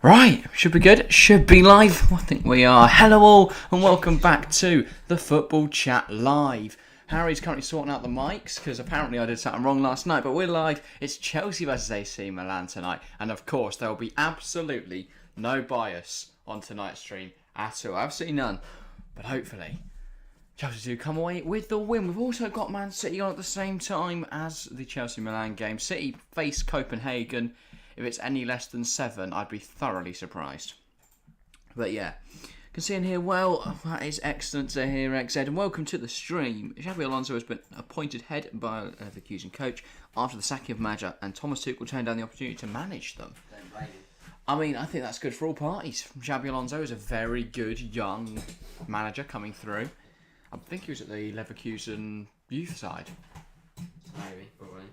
Right, should be good, should be live. I think we are. Hello all, and welcome back to the Football Chat Live. Harry's currently sorting out the mics, because apparently I did something wrong last night, but we're live. It's Chelsea versus AC Milan tonight, and of course there will be absolutely no bias on tonight's stream at all. Absolutely none. But hopefully, Chelsea do come away with the win. We've also got Man City on at the same time as the Chelsea-Milan game. City face Copenhagen. If it's any less than 7, I'd be thoroughly surprised. But yeah, you can see in here, well, that is excellent to hear, XZ. And welcome to the stream. Xabi Alonso has been appointed head by the accusing coach after the sacking of manager, and Thomas Tuchel turned down the opportunity to manage them. I mean, I think that's good for all parties. Xabi Alonso is a very good young manager coming through. I think he was at the Leverkusen youth side. Maybe, probably.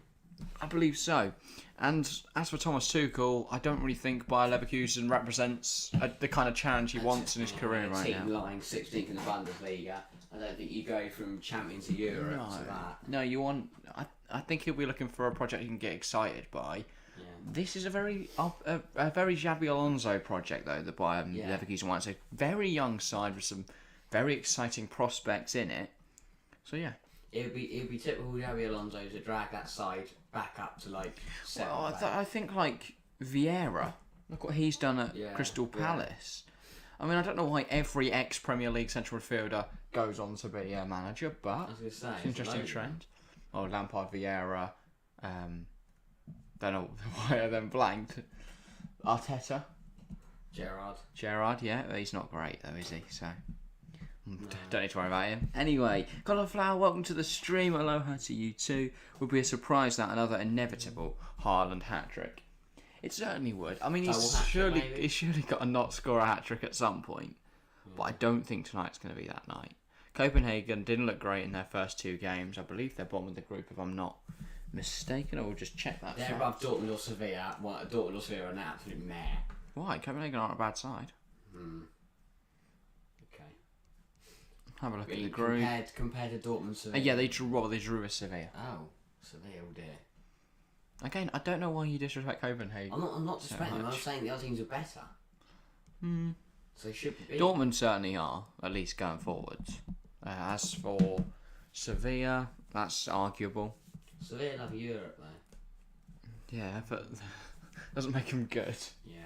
I believe so. And as for Thomas Tuchel, I don't really think Bayer Leverkusen represents the kind of challenge he wants in his career right now. Team lying 16th in the Bundesliga. I don't think you go from champion to Europe to that. No, you want. I think he'll be looking for a project he can get excited by. Yeah. This is a very Xabi Alonso project though. The Bayer Leverkusen one. It's a very young side with some very exciting prospects in it. So yeah. It would be typical Xabi Alonso to drag that side back up to like 7. Well, I think like Vieira. Look what he's done at Crystal Palace. I mean, I don't know why every ex-Premier League central midfielder goes on to be a manager, but I was gonna say, it's an interesting trend. Oh, Lampard, Vieira. Don't know why I then blanked. Arteta. Gerrard, yeah, but he's not great though, is he? So. No. Don't need to worry about him. Anyway, Cauliflower, welcome to the stream. Aloha to you too. Would be a surprise that another inevitable Haaland hat-trick. It certainly would. I mean, he's surely got to not score a hat-trick at some point. But I don't think tonight's going to be that night. Copenhagen didn't look great in their first 2 games. I believe they're bottom of the group if I'm not mistaken. I will just check that. They're above Dortmund or Sevilla. Well, Dortmund or Sevilla are an absolute mare. Why? Copenhagen aren't a bad side. Have a look at the group. Compared to Dortmund, Sevilla. Yeah, they drew with Sevilla. Oh, Sevilla, oh dear. Again, I don't know why you disrespect Copenhagen. I'm not disrespecting them. I'm saying the other teams are better. So they should be. Dortmund certainly are, at least going forwards. As for Sevilla, that's arguable. Sevilla love Europe, though. Yeah, but doesn't make them good. Yeah.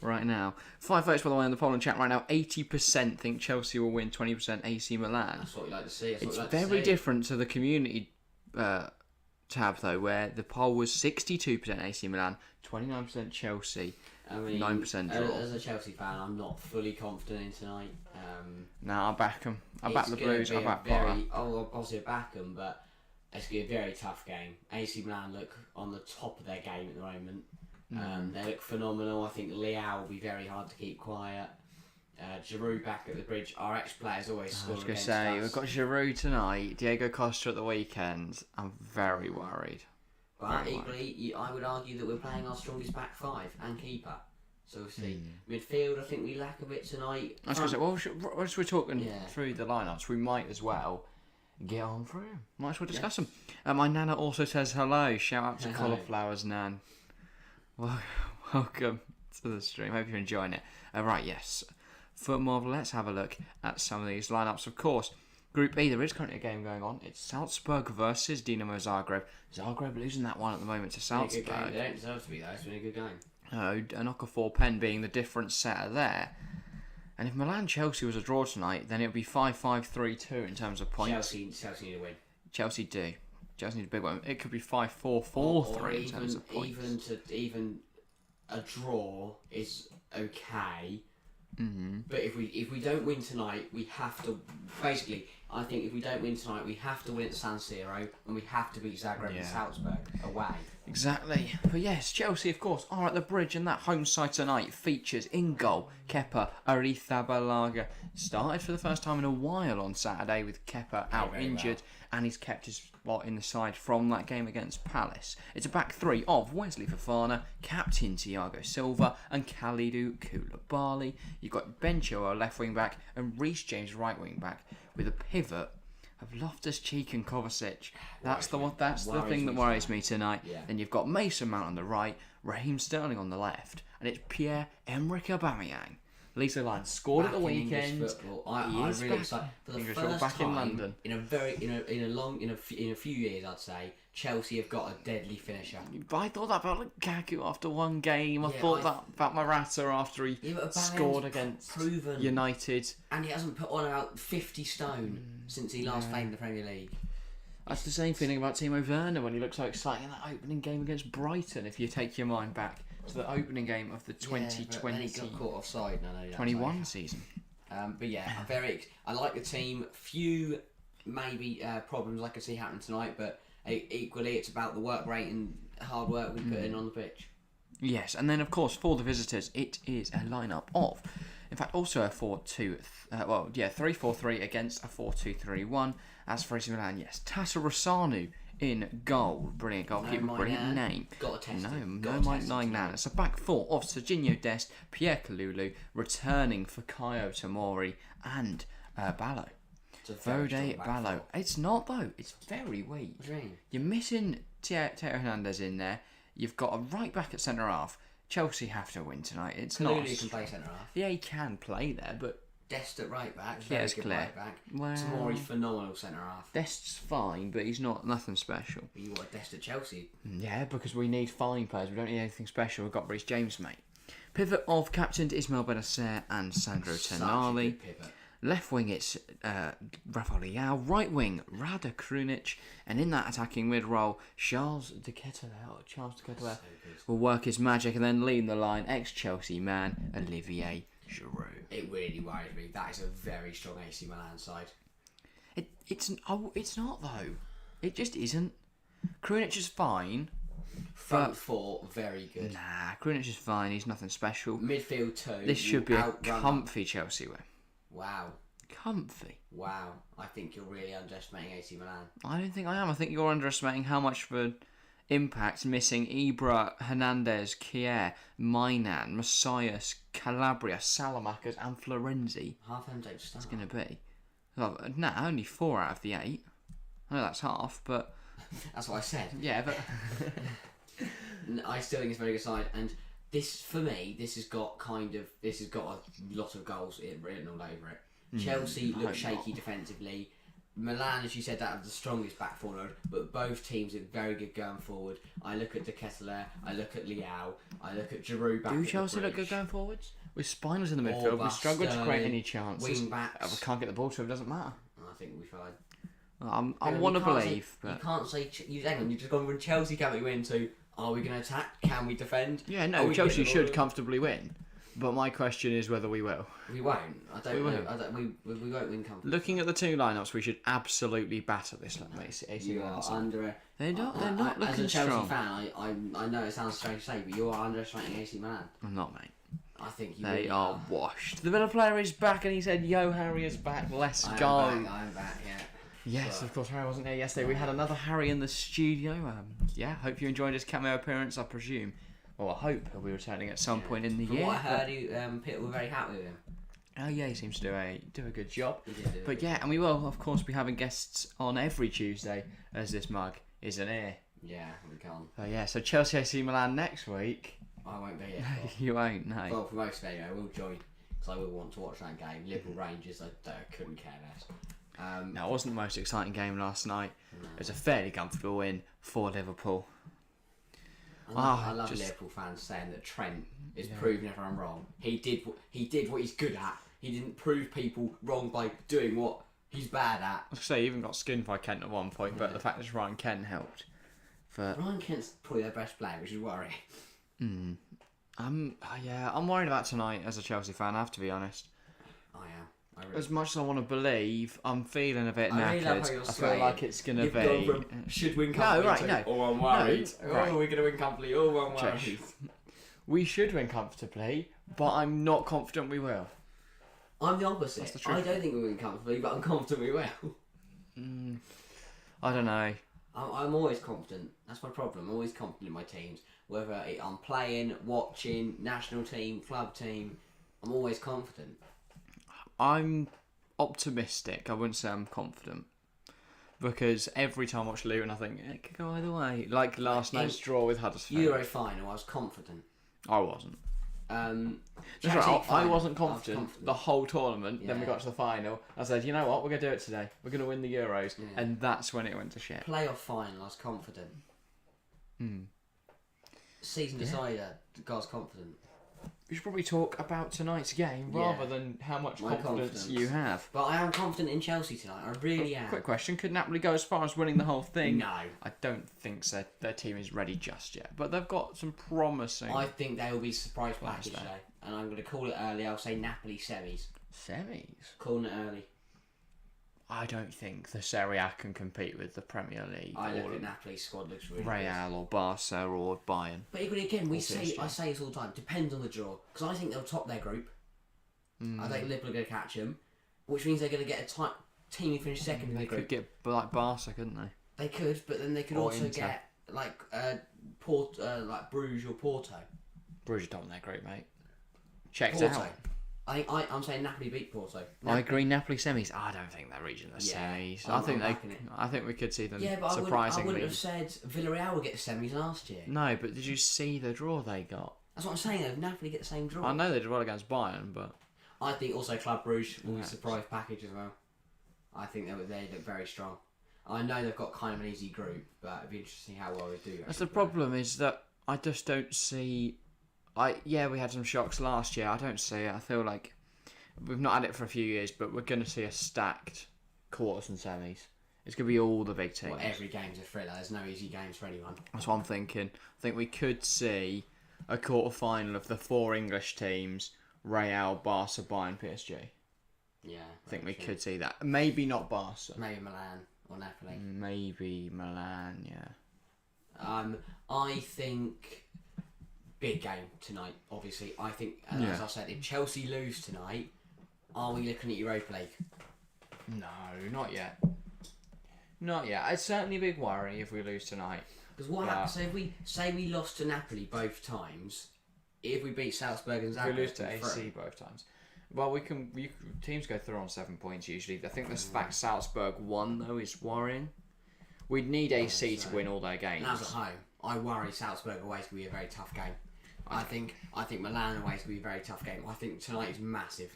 Right now. 5 votes, by the way, in the polling chat right now. 80% think Chelsea will win, 20% AC Milan. That's what you like to see. It's very different to the community tab, though, where the poll was 62% AC Milan, 29% Chelsea, 9% draw. As a Chelsea fan, I'm not fully confident in tonight. I back them. I back the Blues, I back Potter. Obviously I back them, but it's going to be a very tough game. AC Milan look on the top of their game at the moment. They look phenomenal. I think Leao will be very hard to keep quiet. Giroud back at the bridge. Our ex-players always score against us. We've got Giroud tonight, Diego Costa at the weekend. I'm very worried. But equally, I would argue that we're playing our strongest back 5 and keeper. So we'll see. Midfield, I think we lack a bit tonight. I was going to say, well, as we're talking through the lineups, we might as well get on through them. Might as well discuss them. My Nana also says hello. Shout out to Cauliflower's Nan. Well, welcome to the stream. Hope you're enjoying it. Right, yes. For more, let's have a look at some of these lineups. Of course, Group E, there is currently a game going on. It's Salzburg versus Dinamo Zagreb. Zagreb losing that one at the moment to Salzburg. They don't deserve to be there. It's been a good game. A knock of 4 pen being the difference setter there. And if Milan-Chelsea was a draw tonight, then it would be 5-5-3-2 in terms of points. Chelsea need a win. Chelsea do. Chelsea need a big one. It could be 5-4-4-3 in terms of points. Even a draw is okay. But if we don't win tonight, we have to. Basically, I think if we don't win tonight, we have to win at San Siro, and we have to beat Zagreb and Salzburg away. Exactly. But yes, Chelsea, of course, are at the bridge, and that home side tonight features in goal Kepa Arrizabalaga. Started for the first time in a while on Saturday with Kepa out injured, and he's kept his spot in the side from that game against Palace. It's a back 3 of Wesley Fofana, captain Thiago Silva, and Kalidou Koulibaly. You've got Ben Chilwell left wing back and Reece James right wing back with a pivot of Loftus-Cheek and Kovacic. That's the one. That's the Worries thing that me worries tonight. me tonight. Yeah. Then you've got Mason Mount on the right, Raheem Sterling on the left, and it's Pierre-Emerick Aubameyang. Lisa Lyon scored at the Back in weekend. English football. I'm He is really back. excited for the English first football back time in London. in a few years. I'd say Chelsea have got a deadly finisher. But I thought that about Lukaku after one game. I Yeah, thought that about Morata after he but Aubameyang's scored against proven. United. And he hasn't put on about 50 stone since he last played in the Premier League. That's the same feeling about Timo Werner when he looked so exciting in that opening game against Brighton. If you take your mind back to the opening game of the But then he got caught offside. No, that's 2021 season. But yeah, I like the team. Few maybe problems I could see happen tonight, but equally it's about the work rate and hard work we put in on the pitch. Yes, and then of course for the visitors, it is a lineup of, in fact, also a 3-4-3 against a 4-2-3-1. As for AC Milan, yes, Tata Rossanu in goal, brilliant goalkeeper, brilliant name. Got to test it. No, Mike Nine. It's a back four of Serginho Dest, Pierre Kalulu, returning for Kayo Tomori and Ballo. Vode Ballo. It's not though. It's very weak. What do you mean? You're missing Teo Hernandez in there. You've got a right back at centre half. Chelsea have to win tonight. It's not. Kalulu can play centre half. Yeah, he can play there, but Dest at right back. Yeah, Very it's good clear. right back. Well- Tomori's phenomenal centre half. Dest's fine, but he's nothing special. But you want Dest at Chelsea? Yeah, because we need fine players. We don't need anything special. We've got Reece James, mate. Pivot of captained Ismail Benacer and Sandro Such a Tonali. good pivot. Left wing, it's Rafael Leao. Right wing, Rada Krunic. And in that attacking mid role, Charles de Ketelaere will work his magic, and then leading the line, ex-Chelsea man, Olivier Giroud. It really worries me. That is a very strong AC Milan side. It's not though. It just isn't. Krunic is fine. Front four, very good. Nah, Krunic is fine. He's nothing special. Midfield two. This should be a outrun- comfy Chelsea win. Wow. Comfy. Wow. I think you're really underestimating AC Milan. I don't think I am. I think you're underestimating how much of an impact missing Ibra, Hernandez, Kier, Mainan, Messias, Calabria, Salamakers and Florenzi Half of them don't start. is going to be. Well, nah, only 4 out of the 8. I know that's half, but That's what I said. yeah, but I still think it's a very good side, and this for me, this has got a lot of goals written all over it. Chelsea look shaky defensively. Milan, as you said, that have the strongest back forward, but both teams are very good going forward. I look at de Ketelaere, I look at Leao, I look at Giroud back. do at Chelsea the look good bridge. going forwards? With Spinals in the midfield, we struggle to create any chances. Wing backs. We can't get the ball to him, it doesn't matter. I think we tried. I want to You can't believe, say, but you can't say hang on. You've just gone from Chelsea. Can we win to? Are we going to attack? Can we defend? yeah, Are no, we Chelsea gonna- should comfortably win. But my question is whether we will. We won't. I don't We know. won't. We won't win comfortably. Looking at the two lineups, we should absolutely batter this AC You are Milan side. under. They're not As a looking Chelsea strong. fan, I know it sounds strange to say, but you are underestimating AC Milan. I'm not, mate. I think you They really are washed. The Villa player is back, and he said, "Yo, Harry is back. Let's I go." am back. Yeah. Yes, So- of course, Harry wasn't here yesterday. We had another Harry in the studio. Yeah, hope you enjoyed his cameo appearance, I presume. Well, I hope he'll be returning at some point in the From year. what I heard, Pitt were very happy with him. Oh yeah, he seems to do a good job. He did do But it. yeah, and we will, of course, be having guests on every Tuesday, as this mug is an ear. Yeah, we can't. So yeah, so Chelsea AC Milan next week. I won't be here. You won't, no. Well, for most of it, I will join because I will want to watch that game. Liverpool Rangers, I couldn't care less. No, it wasn't the most exciting game last night. It was a fairly comfortable win for Liverpool. I love Liverpool fans saying that Trent is proving everyone wrong. He did what he's good at. He didn't prove people wrong by doing what he's bad at. I was say, he even got skinned by Kent at one point, but the fact that Ryan Kent helped. Ryan Kent's probably their best player, which is worrying. I'm worried about tonight as a Chelsea fan, I have to be honest. I am. As much as I want to believe, I'm feeling a bit I really love knackered. how you're I feel swaying. like it's going to You've be... gone from should win comfortably to, oh, I'm worried. No, right. Oh, we're going to win comfortably. Oh, I'm worried. We should win comfortably, but I'm not confident we will. I'm the opposite. That's the truth. I don't think we'll win comfortably, but I'm confident we will. I don't know. I'm always confident. That's my problem. I'm always confident in my teams. Whether I'm playing, watching, national team, club team, I'm always confident. I'm optimistic. I wouldn't say I'm confident. because every time I watch Luton, I think it could go either way. Like last night's draw with Huddersfield. Euro final, I was confident. I wasn't. That's right. I wasn't confident the whole tournament. Then we got to the final. I said, you know what, we're going to do it today. We're going to win the Euros. Yeah. And that's when it went to shit. Playoff final, I was confident. Season decider, I was confident. We should probably talk about tonight's game rather than how much confidence you have. But I am confident in Chelsea tonight. I really am. Quick question: could Napoli go as far as winning the whole thing? No, I don't think so. Their team is ready just yet, but they've got some promising. I think they will be surprise package today, and I'm going to call it early. I'll say Napoli semis. Semis. Calling it early. I don't think the Serie A can compete with the Premier League. I look at Napoli's squad, looks really Real or Barca or Bayern. But equally again, I say this all the time, depends on the draw. Because I think they'll top their group. I think Liverpool are going to catch them, which means they're going to get a team who finish second in the group. They could get like Barca, couldn't they? They could, but then they could also get like Bruges or Porto. Bruges are top in their group, mate. Checked out. I'm saying Napoli beat Porto. I agree. Napoli semis. I don't think they're reaching the semis. I think we could see them. But surprisingly. I wouldn't have said Villarreal would get the semis last year. No, but did you see the draw they got? That's what I'm saying. Though Napoli get the same draw. I know they did well against Bayern, but I think also Club Bruges will be a surprise package as well. I think they look very strong. I know they've got kind of an easy group, but it'd be interesting how well they do. That's the problem. Is that I just don't see. We had some shocks last year. I don't see it. I feel like we've not had it for a few years, but we're going to see a stacked quarters and semis. It's going to be all the big teams. Well, every game's a thriller. There's no easy games for anyone. That's what I'm thinking. I think we could see a quarter final of the 4 English teams: Real, Barca, Bayern, PSG. Yeah, I think we could see that. Maybe not Barca. Maybe Milan or Napoli. Maybe Milan. Yeah. I think big game tonight. Obviously, I think as I said, if Chelsea lose tonight, are we looking at Europa League? No, not yet. Not yet. It's certainly a big worry if we lose tonight. Because what happens? So if we say we lost to Napoli both times, if we beat Salzburg and Zagreb, we lose to AC both times. Well, teams go through on 7 points usually. I think the fact Salzburg won though is worrying. We'd need AC to win all their games. And as at home, I worry Salzburg away is going to be a very tough game. I think Milan away is going to be a very tough game. I think tonight is massive.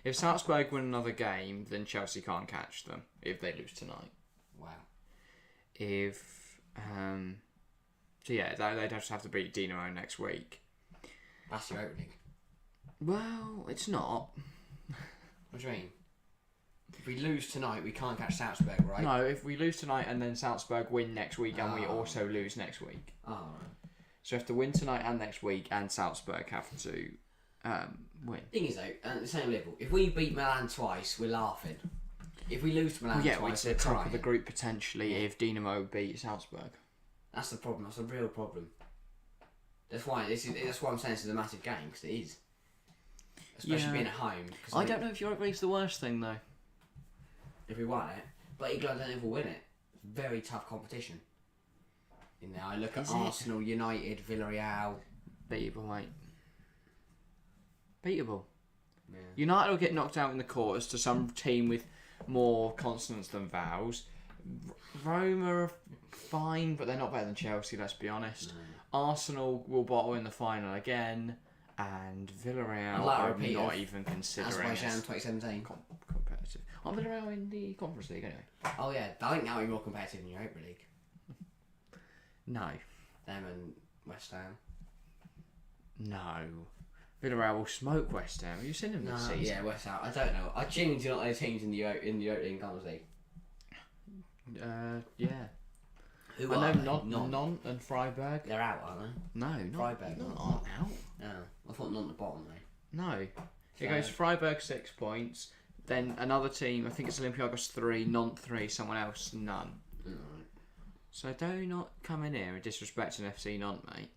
If Salzburg win another game, then Chelsea can't catch them if they lose tonight. Wow. They'd just have to beat Dinamo next week. That's your opening. Well, it's not. What do you mean? If we lose tonight, we can't catch Salzburg, right? No, if we lose tonight and then Salzburg win next week and we also lose next week. Oh, right. So we have to win tonight and next week, and Salzburg have to win. Thing is, though, at the same level, if we beat Milan twice, we're laughing. If we lose to Milan twice, we'd sit top of the group potentially if Dinamo beat Salzburg. That's the problem. That's a real problem. That's why I'm saying this is a massive game, because it is. Especially being at home. I don't know if Europa League's the worst thing though. If we won it, but I don't know if we'll win it. It's very tough competition. In there, I look at Arsenal, United, Villarreal. Beatable, mate. Beatable. Yeah. United will get knocked out in the quarters to some team with more consonants than vowels. Roma are fine, but they're not better than Chelsea, let's be honest. No. Arsenal will bottle in the final again, and Villarreal are not even considering it. 2017. Competitive. Aren't Villarreal in the Conference League anyway? Oh yeah, I think that'll be more competitive in Europa League. No. Them and West Ham. No. Villarreal will smoke West Ham. Have you seen them this season? Yeah, West Ham. I don't know. I genuinely do not know teams in the Europa League Conference League. Yeah. Who I are know they? Nantes and Freiburg. They're out, aren't they? No, Freiburg aren't out. No, I thought Nantes at the bottom though. No. It goes Freiburg 6 points, then another team, I think it's Olympiacos 3, Nantes 3, someone else none. Right. So do not come in here and disrespect an FC Nantes, mate.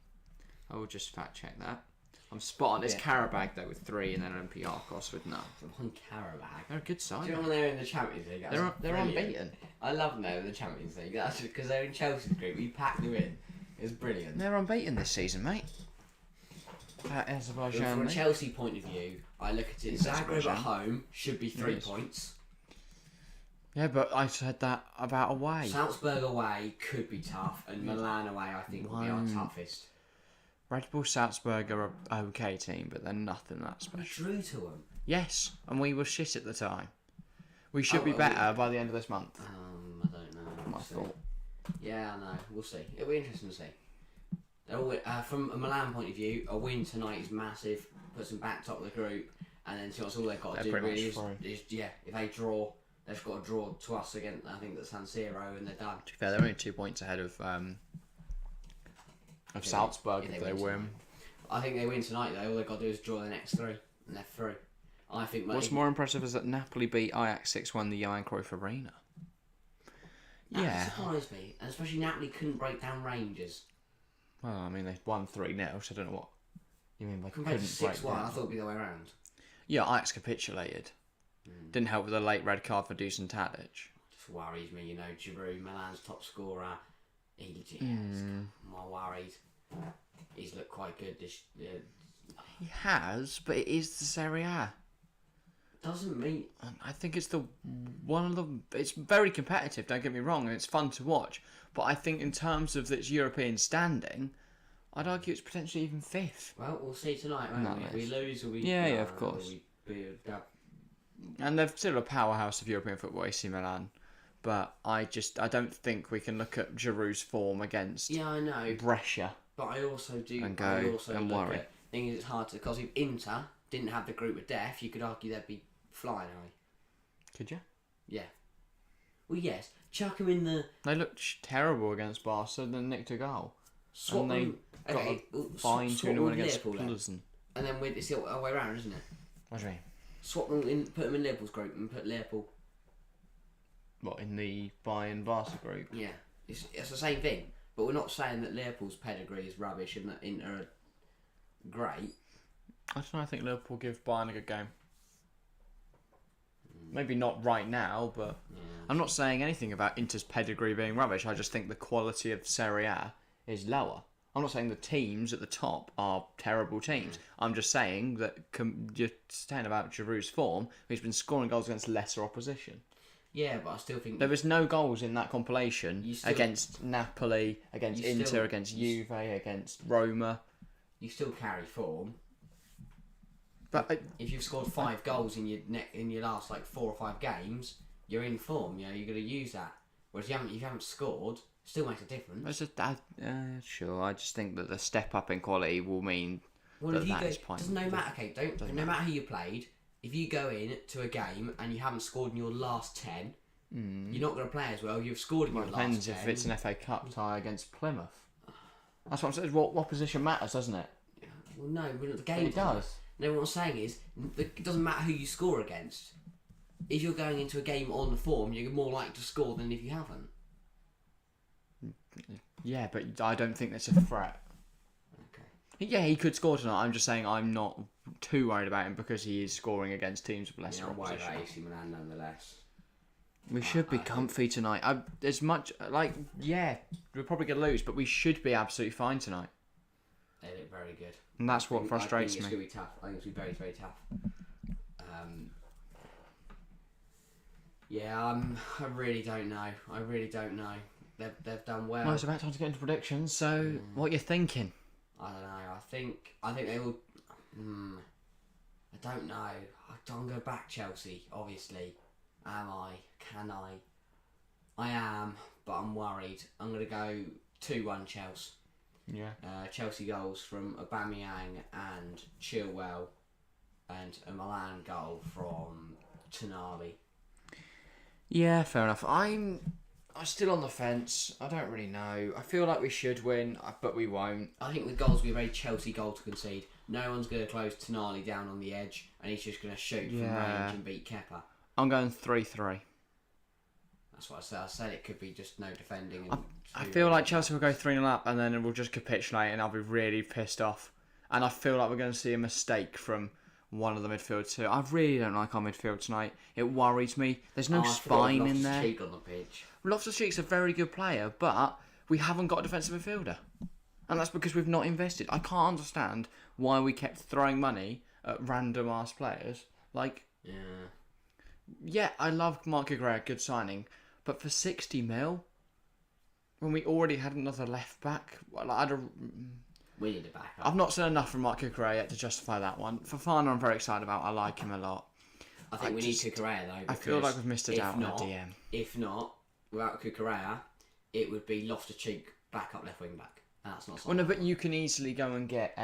I will just fact check that. I'm spot on. It's Karabag though with 3 and then Olympiacos with none. On Karabag. They're a good side. Do you know when they're in the Champions League? They're unbeaten. I love them in the Champions League. That's because they're in Chelsea's group. We packed them in. It's brilliant. They're unbeaten this season, mate. Azerbaijan. From a Chelsea point of view, I look at it. Zagreb at home should be 3 points. Yeah, but I said that about away. Salzburg away could be tough, and Milan away I think will be our toughest. Red Bull Salzburg are a okay team, but they're nothing that We special. drew to them. Yes, and we were shit at the time. We should be better by the end of this month. I don't know. I thought. Yeah, I know. We'll see. It'll be interesting to see. From a Milan point of view, a win tonight is massive. Puts them back top of the group, and then that's all they've got to do really is if they draw, they've got to draw to us again. I think that's San Siro, and they're done. To be fair, they're only 2 points ahead of Salzburg if they win. I think they win tonight though. All they've got to do is draw the next 3, and they're through. I think. What's more impressive is that Napoli beat Ajax 6-1 the Johan Cruyff Arena. That surprised me, and especially Napoli couldn't break down Rangers. Well, I mean, they won 3-0, so I don't know what you mean by Compared to couldn't break 6-1, down. I thought it'd be the way around. Yeah, Ajax capitulated. Didn't help with a late red card for Dusan Tadic. Just worries me, Giroud, Milan's top scorer. I'm worried. He's looked quite good this year. He has, but it is the Serie A. Doesn't mean. I think it's it's very competitive, don't get me wrong, and it's fun to watch. But I think in terms of its European standing, I'd argue it's potentially even 5th. Well, we'll see tonight, won't we? If we lose, or we... Yeah, of course. And they're still a powerhouse of European football, AC Milan. But I don't think we can look at Giroud's form against I know. Brescia. But I also do... And go and worry. I think it's hard to... Because if Inter didn't have the group of death, you could argue they'd be flying away. Could you? Yeah. Well, yes. Chuck them in the... They looked terrible against Barca, then nicked a goal. Swap and they them... got a fine 2-1 against Pilsen. And then it's the other way around, isn't it? What do you mean? Swap them in, put them in Liverpool's group and put Liverpool... What, in the Bayern Barca group? Yeah. It's the same thing. But we're not saying that Liverpool's pedigree is rubbish and that Inter are great. I don't know, I think Liverpool give Bayern a good game. Maybe not right now, but I'm not saying anything about Inter's pedigree being rubbish. I just think the quality of Serie A is lower. I'm not saying the teams at the top are terrible teams. I'm just saying that you're saying about Giroud's form, he's been scoring goals against lesser opposition. Yeah, but I still think... There was no goals in that compilation against Napoli, against Inter, against Juve, against Roma. You still carry form. But if you've scored 5 goals in your last 4 or 5 games, you're in form. You're going to use that. Whereas if you haven't scored, it still makes a difference. Sure. I just think that the step up in quality will mean that is pointless. No matter who you played, if you go in to a game and you haven't scored in your last 10, you're not going to play as well. You've scored in your last 10. Depends if it's an FA Cup tie against Plymouth. That's what I'm saying. What opposition matters, doesn't it? Well, no, the game it does. No, what I'm saying is, it doesn't matter who you score against. If you're going into a game on the form, you're more likely to score than if you haven't. Yeah, but I don't think that's a threat. Okay. Yeah, he could score tonight. I'm just saying I'm not too worried about him because he is scoring against teams with lesser I'm worried opposition. about AC Milan nonetheless. We should be comfy tonight. We're probably going to lose, but we should be absolutely fine tonight. They look very good. And that's what frustrates me. I think it's going to be tough. I think it's going to be very, very tough. I really don't know. They've done well. Well, it's about time to get into predictions. So, what are you thinking? I don't know. I think they will. I don't know. I don't go back Chelsea. Obviously, am I? Can I? I am, but I'm worried. I'm going to go 2-1 Chelsea. Yeah. Chelsea goals from Aubameyang and Chilwell, and a Milan goal from Tonali. Yeah, fair enough. I'm still on the fence. I don't really know. I feel like we should win, but we won't. I think the goals will be a very Chelsea goal to concede. No one's going to close Tonali down on the edge, and he's just going to shoot from range and beat Kepa. I'm going 3-3. That's what I said. I said it could be just no defending. I feel like Chelsea will go 3-0 up and then we'll just capitulate and I'll be really pissed off. And I feel like we're going to see a mistake from one of the midfield too. I really don't like our midfield tonight. It worries me. There's no spine in there. Loftus-Cheek on the pitch. Loftus-Cheek's a very good player, but we haven't got a defensive midfielder. And that's because we've not invested. I can't understand why we kept throwing money at random ass players. Yeah, I love Mark Cucurella, good signing, but for 60 mil, when we already had another left back, We need a backup. I've not seen enough from Mark Cucurella yet to justify that one. Fofana, I'm very excited about. I like him a lot. I think we need Cucurella though. I feel like we've missed it out on a DM. If not, without Cucurella, it would be Loftus-Cheek backup left wing back. That's not. Well, no, but you can easily go and get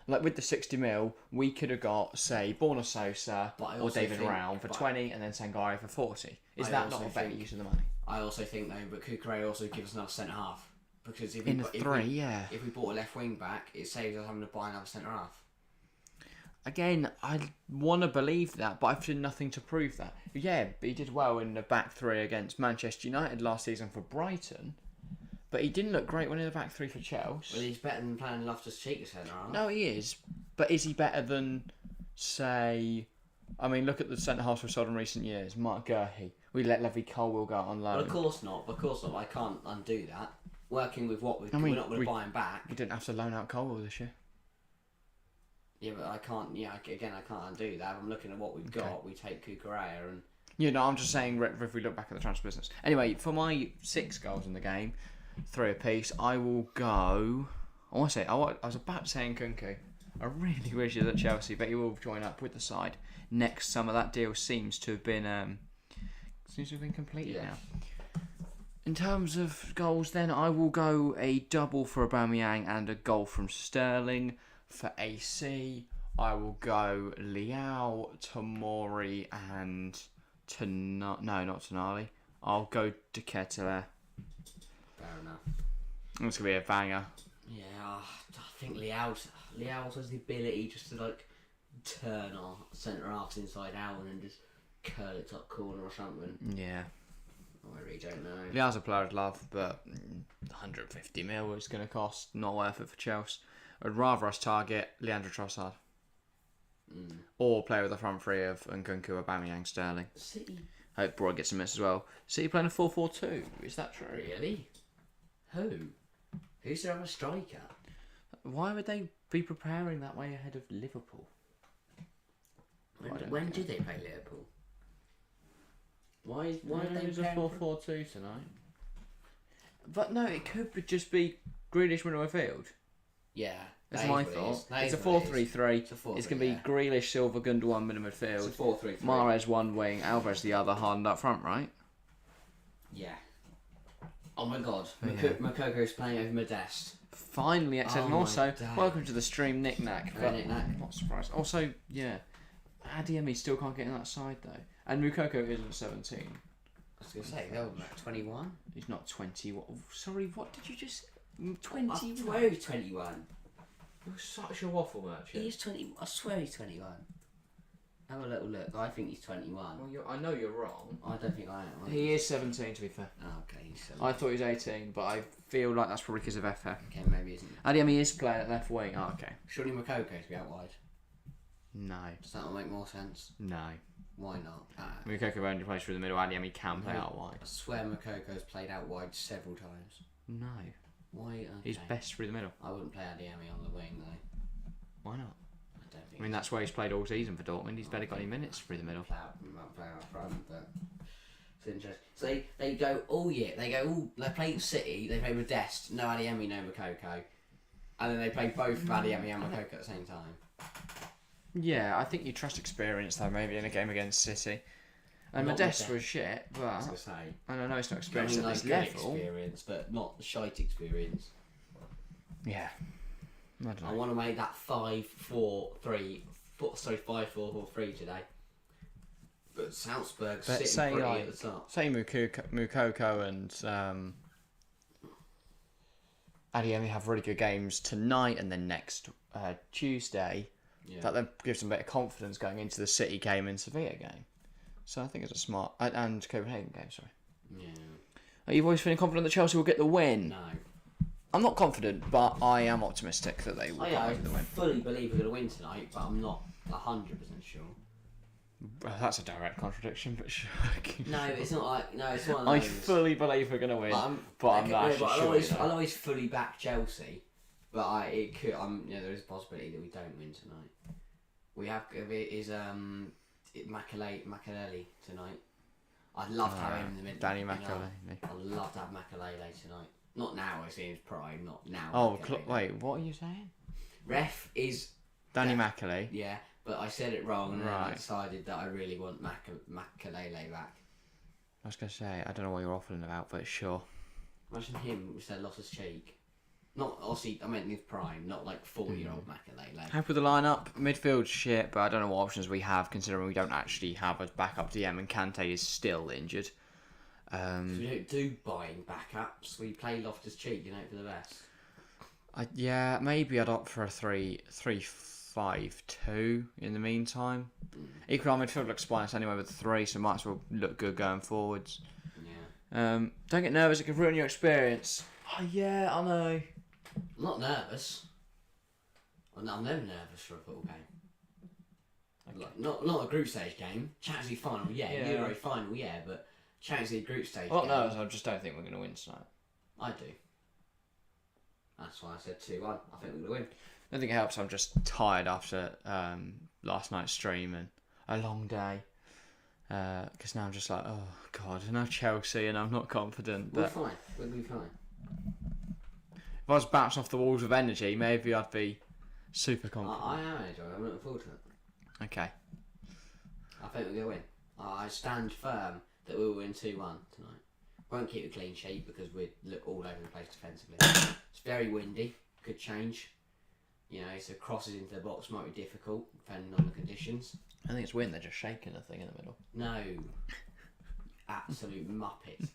with the 60 mil, we could have got, say, Borna Sosa or David Rao for 20 and then Sangare for 40. Is that not a better use of the money? I also think, though, but Cucurella also gives us another centre-half. Because if we bought a left wing back, it saves us having to buy another centre-half. Again, I want to believe that, but I've seen nothing to prove that. Yeah, he did well in the back three against Manchester United last season for Brighton. But he didn't look great when in the back three for Chelsea. Well, he's better than playing Loftus-Cheek as centre-half. No, he is. But is he better than, say... I mean, look at the centre-halves we've sold in recent years. Mark Gurhey. We let Levy Colwill go out on loan. Well, of course not. I can't undo that. Working with what we're not going to buy him back. We didn't have to loan out Colwill this year. Yeah, but I can't... Yeah, again, I can't undo that. If I'm looking at what we've got, we take Cucurella and... You know, I'm just saying if we look back at the transfer business. Anyway, for my 6 goals in the game... 3 apiece. I will go. I was about saying Nkunku. I really wish he was at Chelsea, but he will join up with the side next summer. That deal seems to have been completed now. In terms of goals, then I will go a double for Aubameyang and a goal from Sterling. For AC, I will go Leao, Tomori, and not Tonali. I'll go De Ketelaere. Fair enough. It's going to be a banger. Yeah, I think Leao has the ability just to turn our centre halves inside out and then just curl it top corner or something. Yeah. I really don't know. Leao's a player I'd love, but 150 mil is going to cost. Not worth it for Chelsea. I'd rather us target Leandro Trossard. Or play with the front three of Nkunku, Aubameyang, Sterling. City. I hope Broad gets a miss as well. City playing a 4-4-2. Is that true? Really? Who? Who's their other striker? Why would they be preparing that way ahead of Liverpool? When did they play Liverpool? Why did they play a 4-4-2 tonight? But no, it could just be Grealish middle of field. Yeah. That's my thought. It's a 4-3-3. It's going to be Grealish, Silva, Gundogan middle midfield. It's a 4-3-3. Mahrez one wing, Alvarez the other, Haaland up front, right? Yeah. Oh my god, Mokoko's playing over Modeste. Finally, and also, welcome to the stream, Nick Nack. Knick-knack. Not surprised. Also, yeah, Adiemi still can't get in that side though. And Moukoko isn't 17. I was going to say, they're 21. He's not 20. Sorry, what did you just... 21? I swear he's 21. You're such a waffle merchant. He's 20. I swear he's 21. Have a little look. I think he's 21. Well, I know you're wrong. I don't think I am. He is 17, to be fair. Oh, okay, he's 17. I thought he was 18, but I feel like that's probably because of FF. Okay, maybe he isn't. Adiemi is playing at left wing. Oh, okay. Surely Mokoko's be out wide. No. Does that make more sense? No. Why not? Moukoko only plays through the middle. Adiemi can play out wide. I swear Mokoko's played out wide several times. No. Why? Okay. He's best through the middle. I wouldn't play Adiemi on the wing though. Why not? I don't think. I mean, that's where he's played all season for Dortmund. He's barely got any minutes through the middle. Play out front, but it's interesting. So they go all year. They play City. They play Modeste, no Adiemi, no Moukoko, and then they play both Adiemi and Moukoko at the same time. Yeah, I think you trust experience though. Maybe in a game against City. And Modeste was shit, but I was gonna say. I don't know, it's not experience at this level. Experience, but not shite experience. Yeah. I don't know. I want to make that 5-4-3 today. But Salzburg's sitting pretty at the top. Say Moukoko and Adiemi have really good games tonight and then next Tuesday. Yeah. That then gives them a bit of confidence going into the City game and Sevilla game. So I think it's a smart... And Copenhagen game, sorry. Yeah. Are you always feeling confident that Chelsea will get the win? No. I'm not confident, but I am optimistic that they will get the win. I fully believe we're going to win tonight, but I'm not 100% sure. Well, that's a direct contradiction, but sure. No, it's not like... No, it's one of those... I fully believe we're going to win, but I'm not actually sure. I'll always fully back Chelsea, but there is a possibility that we don't win tonight. We have... Makaleli tonight. I'd love to have him in the middle. Danny you know. Makaleli. I'd love to have Makaleli tonight. Not now, I see his prime. Not now. Oh, wait, what are you saying? Ref is Danny Makaleli. Yeah, but I said it wrong, and then I Right. decided that I really want Makaleli back. I was going to say, I don't know what you're waffling about, but sure. Imagine him with Loftus-Cheek. Not obviously, I meant in his prime, not like 40-year-old Makaleli. Happy with the lineup. Midfield shit, but I don't know what options we have, considering we don't actually have a backup DM, and Kante is still injured. We don't do buying backups. We play Loftus-Cheek, for the best. Yeah, maybe I'd opt for a 3-5-2 in the meantime. Equally, our midfield looks spineless anyway with 3, so might as well look good going forwards. Yeah. Don't get nervous, it could ruin your experience. Oh, yeah, I know. I'm not nervous. I'm never nervous for a football game. Okay. Like, not a group stage game. Champions League final, yeah. Euro final, yeah. But Champions League group stage I'm not game. nervous, I just don't think we're going to win tonight. I do. That's why I said 2-1. I think we're going to win. I don't think it helps, I'm just tired after last night's stream and a long day. Because now I'm just like, oh, God, and now Chelsea and I'm not confident. We're But fine. We'll be fine. if I was bouncing off the walls with energy, maybe I'd be super confident. I am enjoying it. I'm looking forward to it. Okay. I think we're going to win. I stand firm that we'll win 2-1 tonight. Won't keep a clean sheet because we look all over the place defensively. It's very windy. Could change. So crosses into the box might be difficult depending on the conditions. I think it's weird, they're just shaking the thing in the middle. No. Absolute muppet.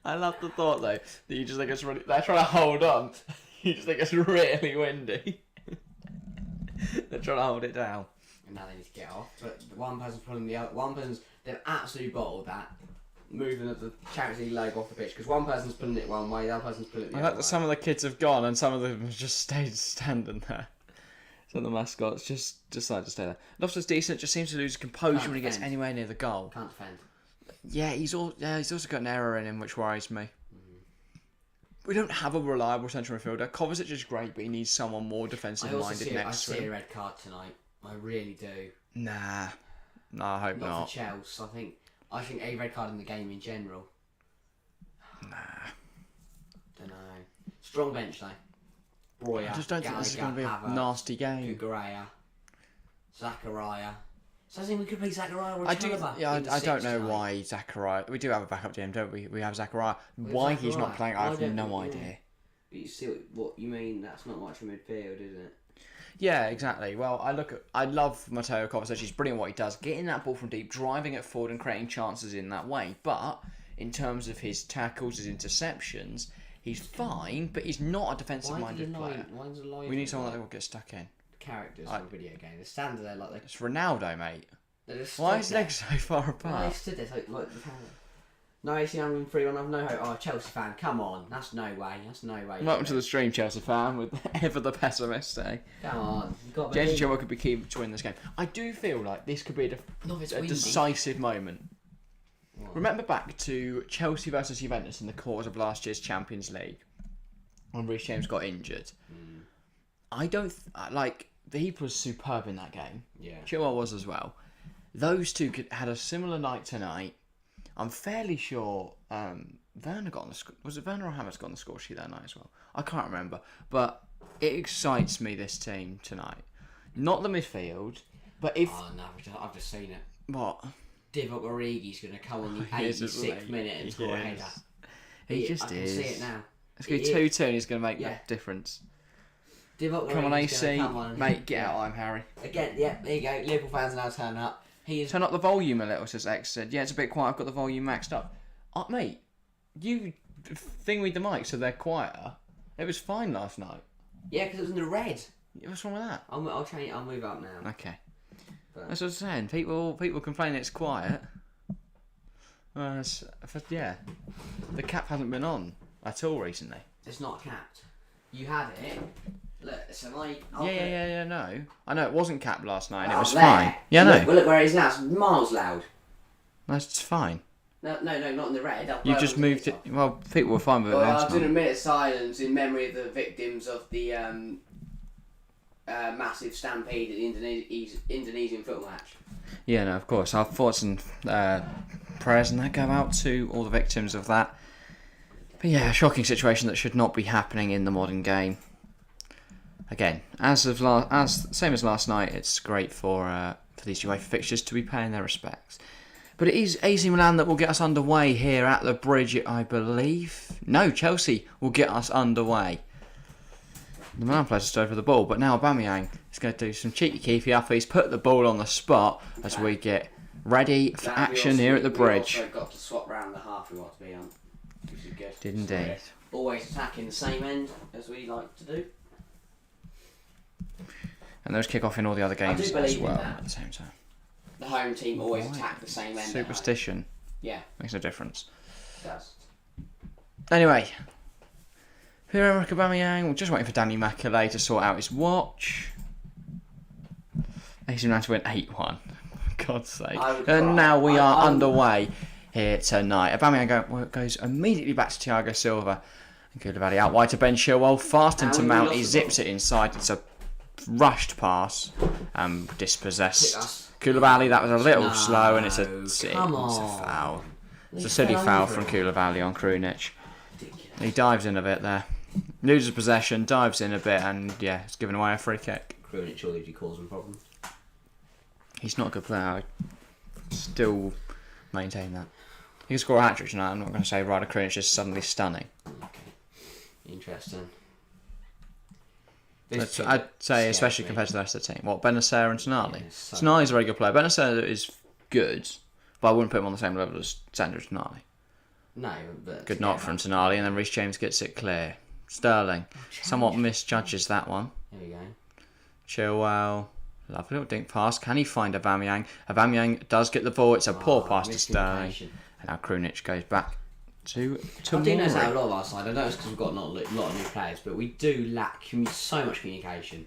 I love the thought though that you just think it's really. They're trying to hold on. You just think it's really windy. They're trying to hold it down. And now they need to get off. But one person's pulling the other. They've absolutely bottled that. Moving the Champions League logo off the pitch because one person's pulling it one way, the other person's pulling it the I other like way. that some of the kids have gone and some of them have just stayed standing there. So the mascots just decide to stay there. Loftus decent, just seems to lose composure Can't when he gets defend. anywhere near the goal. Can't defend. Yeah, he's also got an error in him which worries me. We don't have a reliable central midfielder. Kovacic is great, but he needs someone more defensive minded next to I see a him. red card tonight. I really do. Nah, no, I hope Not not. for Chelsea. I think a red card in the game in general. Nah. Don't know. Strong bench though. Breuer, I just don't think this is going to be a Havertz, nasty game. Kukureya, Zachariah. So I think we could play Zachariah or I Chalobah. don't know why Zachariah. We do have a backup DM, don't we? We have Zachariah. Why he's not playing, I have no idea. But you see what you mean? That's not much of midfield, isn't it? Yeah, exactly. Well, I love Mateo Kovacic. He's brilliant at what he does. Getting that ball from deep, driving it forward and creating chances in that way. But in terms of his tackles, his interceptions, he's fine, but he's not a defensive-minded player. We need someone that will get stuck in. Characters from a video game. They're standing there like It's Ronaldo, mate. they're just Why is stood there. legs so far Why apart? stood there like no AC MILAN 3-1. I've no hope. Oh, Chelsea fan, come on. That's no way. Welcome to the stream, Chelsea fan, with ever the pessimist, eh? Come on. You've got James Chilwell could be key to win this game. I do feel like this could be a decisive moment. What? Remember back to Chelsea versus Juventus in the quarters of last year's Champions League when Reece James got injured. I don't he was superb in that game. Yeah. Chilwell was as well. Those two had a similar night tonight. I'm fairly sure Werner got on the score. Was it Werner or Havertz got on the score sheet that night as well? I can't remember. But it excites me, this team tonight. Not the midfield, but if... Oh, no, I've just seen it. What? Divock Origi's going to come on the He is, 86th minute and score a header. He just I can is. see it now. It's going to be 2-2 and he's going to make the difference. Divock Come on, Origi's AC. gonna come on. Mate, get out, I'm Harry. Again, yeah, there you go. Liverpool fans are now turning up. Turn up the volume a little, says X. Said, yeah, it's a bit quiet. I've got the volume maxed up. Mate, you thing with the mic so they're quieter. It was fine last night. Yeah, because it was in the red. What's wrong with that? I'll change. I'll move up now. Okay. But That's what I'm saying. People complain it's quiet. Yeah. The cap hasn't been on at all recently. it's not capped. You had it. Look, so No. I know it wasn't capped last night and it Oh, was there. fine. Yeah, I know. Well, look where it is now. It's miles loud. That's fine. No, not in the red. You just moved it. Well, people were fine with it Well, last I'm doing a night. minute of silence in memory of the victims of the massive stampede at the Indonesian football match. Yeah, no, of course. Our thoughts and prayers and that go out to all the victims of that. But yeah, a shocking situation that should not be happening in the modern game. Again, same as last night, it's great for these UEFA fixtures to be paying their respects. But it is AC Milan that will get us underway here at the bridge, I believe. No, Chelsea will get us underway. The Milan players just over the ball, but now Aubameyang is going to do some cheeky keepy uppies, put the ball on the spot as we get ready for action here at the bridge. We also got to swap round the half we want to be on, which is good. Did indeed. Always attacking the same end as we like to do. And those kick off in all the other games as well at the same time. The home team always attack the same end. Superstition. Yeah. Makes no difference. It does. Anyway. Pierre-Emerick Aubameyang, we're just waiting for Danny Makelele to sort out his watch. AC Milan to win 8-1. For God's sake. And now we are underway here tonight. Aubameyang goes immediately back to Thiago Silva. And Koulibaly out wide to Ben Chilwell. Fast into Mount. He zips it inside. It's a rushed pass. Dispossessed. Koulibaly, that was a little slow, and it's a foul. It's a silly foul from Koulibaly on Krunic. He dives in a bit there. Loses possession, dives in a bit, and yeah, it's given away a free kick. Krunic surely he causing problems. He's not a good player. I still maintain that. He can score a hat-trick tonight. I'm not going to say Ryder Krunic is suddenly stunning. Okay. Interesting. I'd say, especially compared to the rest of the team. What, Benacer and Tonali? Tonali's a very good player. Benacer is good, but I wouldn't put him on the same level as Sandro Tonali. No, but... Good knock from Tonali, and then Reece James gets it clear. Sterling somewhat misjudges that one. There you go. Chilwell. Lovely little dink pass. Can he find Aubameyang? Aubameyang does get the ball. It's a poor pass to Sterling. And now Krunic goes back to I do notice that a lot of our side. I know it's because we've got not a lot of new players, but we do lack so much communication.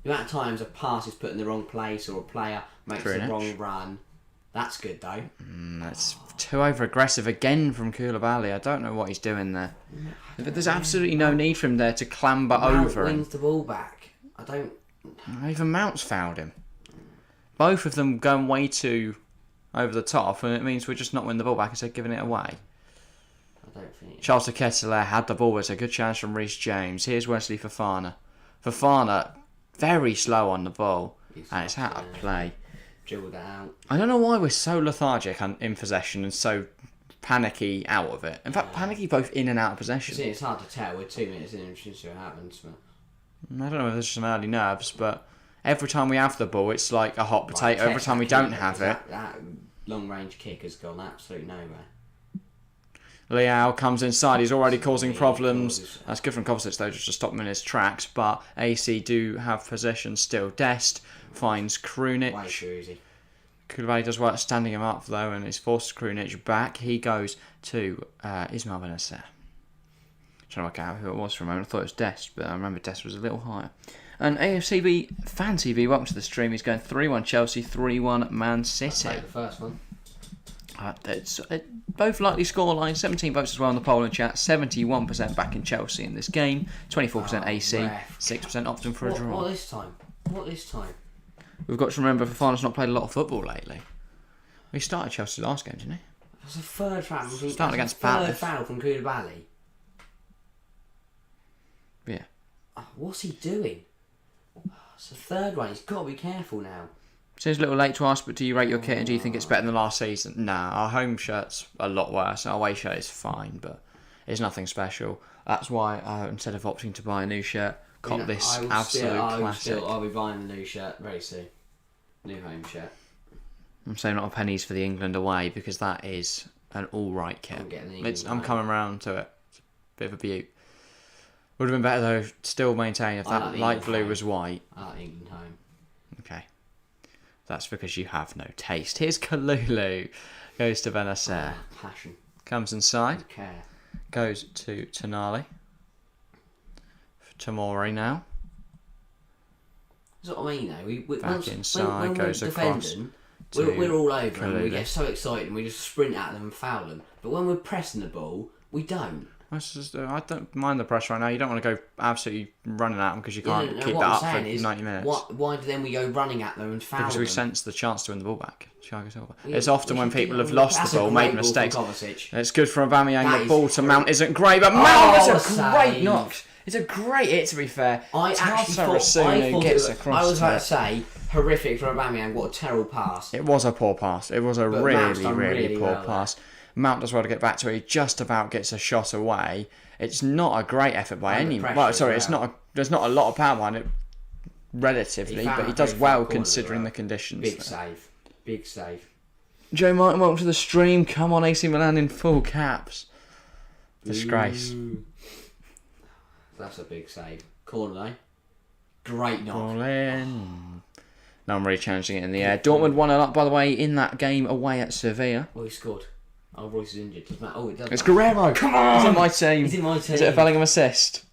The amount of times a pass is put in the wrong place or a player makes the wrong run. That's good though. That's too over-aggressive again from Koulibaly. I don't know what he's doing there. But there's absolutely no need for him there to clamber over him. Wins the ball back. I don't... Even Mount's fouled him. Both of them going way too over the top, and it means we're just not winning the ball back instead of giving it away. I don't think... Charles de Ketelaere had the ball. It's a good chance from Reece James. Here's Wesley Fofana. Fofana, very slow on the ball, and it's out of play. Dribbled it out. I don't know why we're so lethargic in possession and so panicky out of it. In fact, panicky both in and out of possession. See, it's hard to tell. We're 2 minutes in and since it happens. But... I don't know if there's some early nerves, but every time we have the ball, it's like a hot potato. Every time we don't have it... That long-range kick has gone absolutely nowhere. Leao comes inside. He's already causing problems. That's good from Kovacic, though, just to stop him in his tracks. But AC do have possession still. Dest finds Krunic. Way too easy. Koulibaly does work standing him up, though, and he's forced Krunic back. He goes to Ismail Benacer. Trying to work out who it was for a moment. I thought it was Dest, but I remember Dest was a little higher. And AFCB Fan TV, welcome to the stream. He's going 3-1 Chelsea, 3-1 Man City. I played the first one. Both likely scoreline, 17 votes as well in the poll and chat, 71% back in Chelsea in this game, 24% AC, 6% opting for a draw. What this time? We've got to remember Fofana's not played a lot of football lately. He started Chelsea last game, didn't he? That's a third foul. Starting against Palace. Third foul from Koulibaly. Yeah. What's he doing? It's the third one. He's got to be careful now. Seems a little late to ask, but do you rate your kit and do you think it's better than last season? Nah, our home shirt's a lot worse. Our away shirt is fine, but it's nothing special. That's why, instead of opting to buy a new shirt, cop this absolute classic. I'll be buying the new shirt very soon. New home shirt. I'm saying not a pennies for the England away because that is an all-right kit. I'm coming round to it. It's a bit of a beaut. Would have been better though, still maintain if that light blue was white. I like England home. Okay. That's because you have no taste. Here's Kalulu. Goes to Benacer. Passion. Comes inside. Care. Goes to Tonali. Tomori now. That's what I mean though. Back inside. When goes across. We're all over them. We get so excited and we just sprint at them and foul them. But when we're pressing the ball, we don't. I don't mind the pressure right now. You don't want to go absolutely running at them because you can't keep what that I'm up for saying is, 90 minutes. Why do then we go running at them and foul Because we them? sense the chance to win the ball back. Thiago Silva. Yeah, It's often when people have lost the ball, made mistakes. It's good for Aubameyang. The ball to Mount isn't great, but Mount is a great knock. It's a great hit, to be fair. I was about to say, horrific for Aubameyang. What a terrible pass. It was a poor pass. It was a really poor pass. Mount does well to get back to it. He just about gets a shot away. It's not a great effort by any. Well, sorry, it's not. There's not a lot of power behind it, relatively, but he does well considering the conditions. Big save. Joe Martin, welcome to the stream. Come on, AC Milan in full caps. Disgrace. Ooh. That's a big save. Corner though. Great knock. Ball in. No, I'm really challenging it in the air. Dortmund 1-0 up, by the way, in that game away at Sevilla. Oh, he scored. Oh, Royce is injured. Doesn't matter. Oh, it does. It's Guerrero. Come on. He's in my team. He's in my team. Is it a Bellingham assist?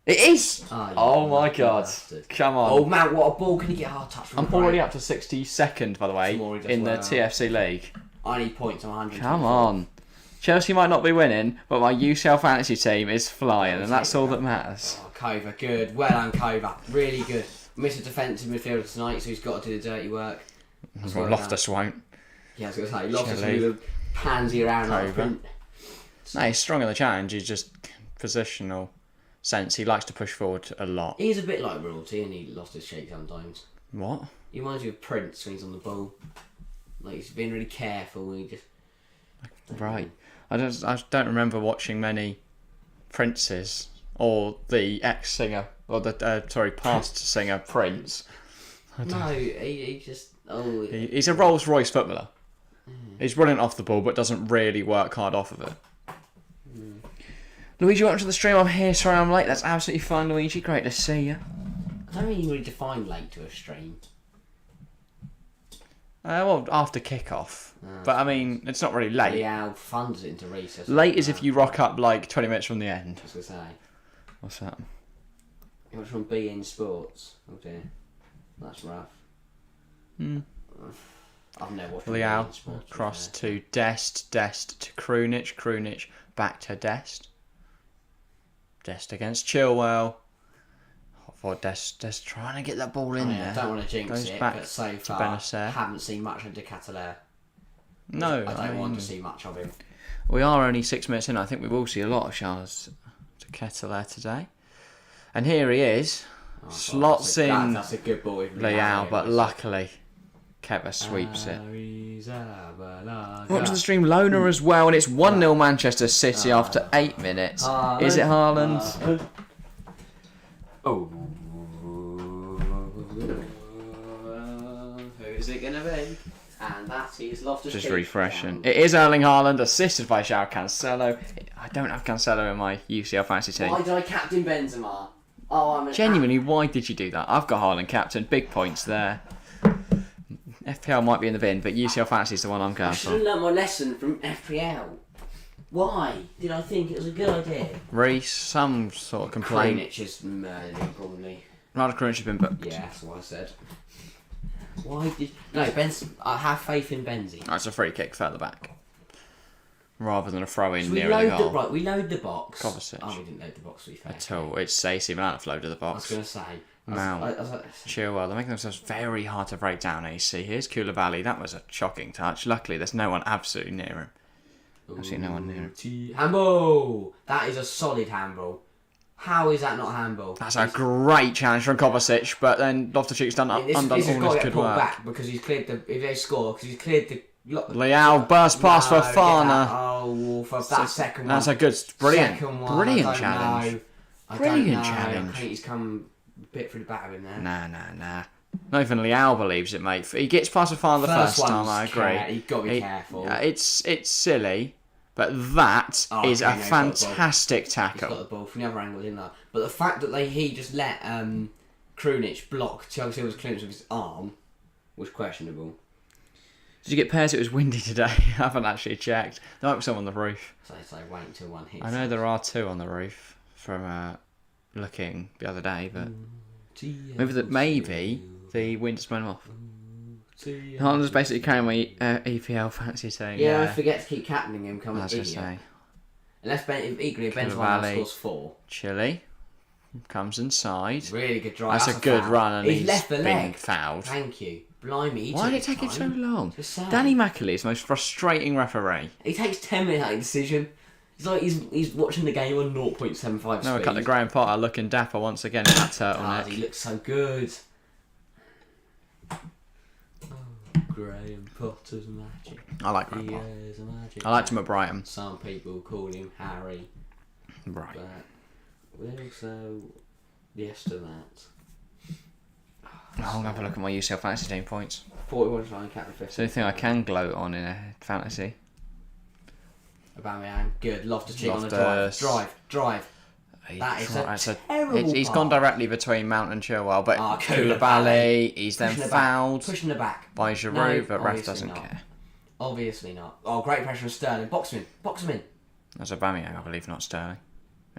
It is. Oh my God. Bastard. Come on. Oh man, what a ball. Can he get a hard touch from I'm already up to 62nd, by the way, in the TFC League. I need points. I'm 100. Come on. Chelsea might not be winning, but my UCL fantasy team is flying, and that's all that matters. Oh, Kova, good. Well done, Kova. Really good. Missed a defensive midfielder tonight, so he's got to do the dirty work. Well, Loftus won't. Yeah, I was going to say, Loftus will be the pansy around like a print. No, he's strong in the challenge. He's just positional sense. He likes to push forward a lot. He's a bit like royalty, and he lost his shape sometimes. What? He reminds me of Prince when he's on the ball. Like, he's being really careful when he just... Right. I don't remember watching many Princes or the ex-singer, or the past singer Prince. No, he just... Oh, he's a Rolls-Royce footballer. He's brilliant off the ball, but doesn't really work hard off of it. Luigi, welcome to the stream. I'm here. Sorry I'm late. That's absolutely fine, Luigi. Great to see you. I don't really define late to a stream. Well, after kickoff. But I mean, it's not really late. Leao funds it into recess. Late is if you rock up like 20 minutes from the end. I was going to say. What's that? It was from BN Sports. Oh dear. That's rough. I've never watched Leao BN Sports. cross to Dest to Krunic, back to Dest. Dest against Chilwell. For Dest trying to get that ball in there. I don't want to jinx Goes it, back but so to far Benacer. haven't seen much of De Ketelaere. No, I don't want to see much of him. We are only 6 minutes in. I think we will see a lot of Charles De Ketelaere today. And here he is. Slots in That's a good ball. Leao, but luckily Kepa sweeps it. Welcome to the stream, Loner as well, and it's 1-0 Manchester City after 8 minutes. Is it Haaland? Oh. Who is it going to be? And that is Loftus. Just refreshing. It is Erling Haaland, assisted by João Cancelo. I don't have Cancelo in my UCL fantasy team. Why did I captain Benzema? Oh, Genuinely, why did you do that? I've got Haaland captain. Big points there. FPL might be in the bin, but UCL fantasy is the one I'm going I for. should have learnt my lesson from FPL. Why did I think it was a good idea? Reece, some sort of complaint. Krunic is murdered, probably. Rather Krunic has been booked. Yeah, that's what I said. Why did... No, I have faith in Benzi. Oh, it's a free kick further back. Rather than a throw-in So near the goal. Right, we load the box. Kovacic. Oh, we didn't load the box, to be fair. At all. It's AC Milan have loaded the I was box. going to say... Mount, Chilwell, they're making themselves very hard to break down, AC. Here's Koulibaly. That was a shocking touch. Luckily, there's no one absolutely near him. Absolutely no one near him. Handball! That is a solid handball. How is that not handball? That's a great challenge from Kovacic, but then Loftus-Cheek's undone all his good work. Back because he's cleared the... If they score, because he's cleared the... Leao, burst pass for Fana. Oh, for that second one. That's a good... Brilliant. Brilliant challenge. Brilliant challenge. I think he's come a bit through the back of him there. Nah. Not even Leao believes it, mate. He gets past Fana the first time, I agree. You've got to be careful. It's silly, but that is a fantastic tackle. He's got the ball from the other angle, didn't he? But the fact that he just let Krunic block Thiago Silva's clearance with his arm was questionable. Did you get pairs? It was windy today. I haven't actually checked. There might be some on the roof. So wait until one hits. I know there are 2 on the roof from looking the other day, but maybe the wind just went off. Haaland's basically carrying my EPL fantasy team. Yeah, I forget to keep captaining him. Come on, say. Unless equally if Benzema Valley. scores 4. Chile comes inside. Really good drive. That's a good foul. run, and he's left the been leg. fouled. Thank you. Blimey, Why did it take him so long? Just sad. Danny McAlee is the most frustrating referee. He takes 10 minutes to make a decision. It's like he's watching the game on 0.75 No, we speed. cut to Graham Potter looking dapper once again in that God, turtleneck. he looks so good. Oh, Graham Potter's magic. I like He Graham Potter. is a magic. I liked him at Brighton. Some people call him Harry. Right. But we're also yes to that. I'm going to have a look at my UCL fantasy team points. 41 flying captain 50. It's the only thing I can gloat on in a fantasy. Aubameyang, good. Loftus-Cheek on the Loftus. drive. That is a terrible He's pass. gone directly between Mount and Chilwell, but Koulibaly. Koulibaly, he's then Pushing the fouled back. Pushing the back. by Giroud, No, but ref obviously doesn't not. care. Obviously not. Oh, great pressure on Sterling. Box him in. That's Aubameyang, I believe, not Sterling.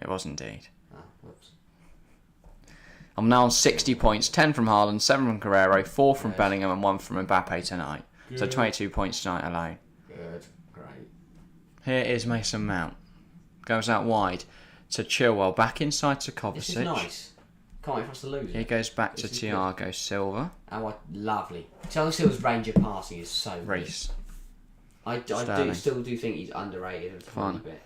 It was indeed. Oh, whoops. I'm now on 60 points, 10 from Haaland, 7 from Guerrero, 4 from Good. Bellingham and 1 from Mbappe tonight. So Good. 22 points tonight alone. Good. Great. Here is Mason Mount. Goes out wide to Chilwell, back inside to Kovacic. This is nice. Can't wait for us to lose He it. goes back to This is Thiago Silva. Oh, lovely. Thiago Silva's range of passing is so good. Reece. I still do think he's underrated a tiny bit.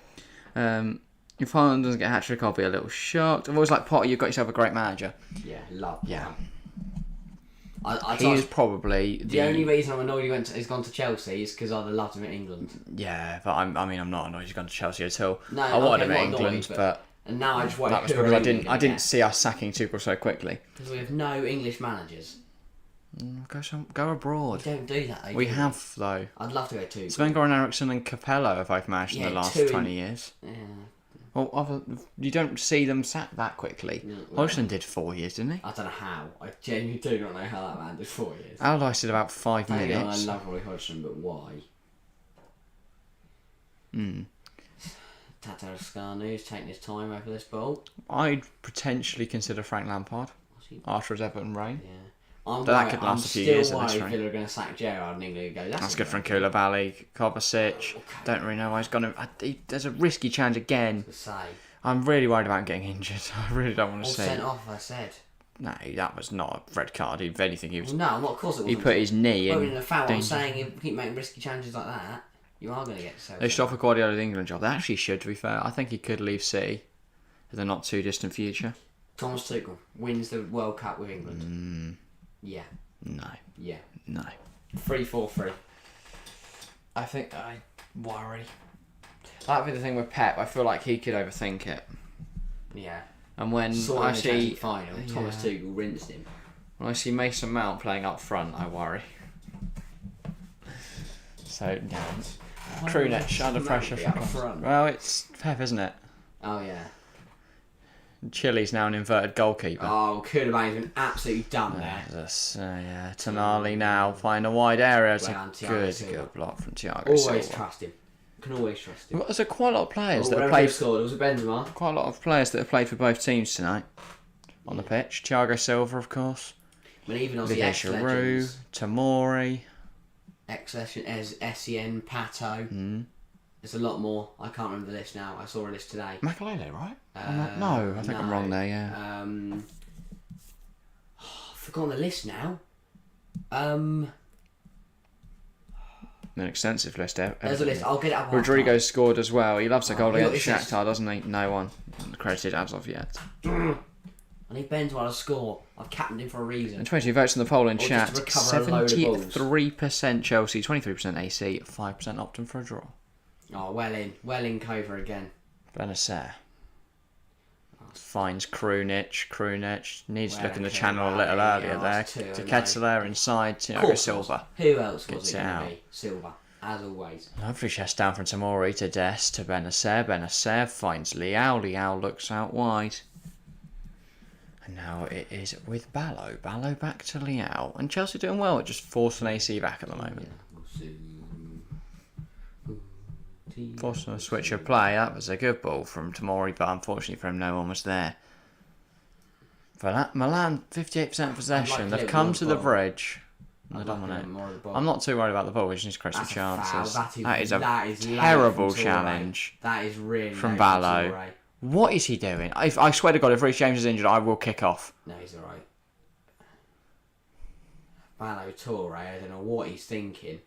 If Haaland doesn't get a hat-trick, I'll be a little shocked. I've always liked Potter, you've got yourself a great manager. Yeah, love. Yeah. I He is probably the only reason I'm annoyed he's gone to Chelsea is because I'd have loved him at England. Yeah, but I'm not annoyed he's gone to Chelsea at all. No, I wanted him okay, at not England, annoyed, but and now I just want that was because I didn't see us sacking Tuchel so quickly. because we have no English managers. Go abroad. We don't do that. Though, We do have, though. I'd love to go too. Sven-Goran Eriksson and Capello have both managed in the last 20 years. Yeah. Well, you don't see them sacked that quickly. Yeah, well- Hodgson did 4 years, didn't he? I don't know how. I genuinely do not know how that man did 4 years. Allardyce did about 5 I minutes. love Roy Hodgson, but why? Tato Scarnu's taking his time over this ball. I'd potentially consider Frank Lampard What's he? after his Everton reign. Yeah. I'm That worried- could last I'm a few still years at this worried rate. Villa are going to sack Gerrard and England go. That's good from Koulibaly, Kovacic. Don't really know why he's gone. There's a risky challenge again. To say. I'm really worried about getting injured. I really don't want All to see. sent off, I said. No, that was not a red card. If anything, he was. Well, no, of course it He wasn't. put his knee Well, in. in a foul, I'm danger. saying if you keep making risky challenges like that, you are going to get yourself. They should offer Guardiola the England job. They actually should, to be fair. I think he could leave City in the not too distant future. Thomas Tuchel wins the World Cup with England. Yeah. No. Yeah. No. 3-4-3. I think I worry. That'd be the thing with Pep. I feel like he could overthink it. Yeah. And when Saw I in the see Champions final, Thomas Tuchel rinsed him. when I see Mason Mount playing up front, I worry. So yeah, Krunic under pressure be from up front? Well, it's Pep, isn't it? Oh, yeah. Chile's now an inverted goalkeeper. Oh, Koulibaly's been absolutely done there. Yeah, Tonali now find a wide area. It's Well, a Thiago Silva. good block from Thiago Always Silva. trust him. Can always trust him. Well, there's quite a lot of players that have Whatever he played. scored, was it Benzema? Quite a lot of players that have played for both teams tonight on the pitch. Thiago Silva, of course. But even on the Giroud, ex-legends, Tamori. ex-legend, Essien, Pato. There's a lot more. I can't remember the list now. I saw a list today. Makalele, right? No, I think I'm wrong there. Yeah. I've forgotten the list now. An extensive list. There's a list. I'll get it up. Rodrigo scored as well. He loves a goal who got against the assist? Shakhtar, doesn't he? No one credited as of yet. I need Benzema to score. I've captained him for a reason. And 20 votes in the poll in just chat. to recover a load of balls. 73% Chelsea, 23% AC, 5% opting for a draw. Oh, well in Cova again. Benacer finds Krunic. Krunic needs to look in the okay, channel a well, little yeah, earlier there. that's two, To I Kettler inside Of Thiago course Silva. Who else was Gets it it going out. to be? Silva, as always. Lovely chest down from Tamori to Dest to Benacer. Benacer finds Leao. Leao looks out wide. And now it is with Ballo. Ballo back to Leao. And Chelsea doing well at just forcing AC back at the moment. Forcing a switch of play. That was a good ball from Tamori, but unfortunately for him, no one was there. For that, Milan, 58% possession. They've come to the bridge. I don't want it. More of the ball. I'm not too worried about the ball. We just need to create some That's a foul. chances. That is a late terrible from Toure. challenge That is really from late from Ballo. Toure. What is he doing? I swear to God, if Reece James is injured, I will kick off. No, he's alright. Ballo Toure, I don't know what he's thinking.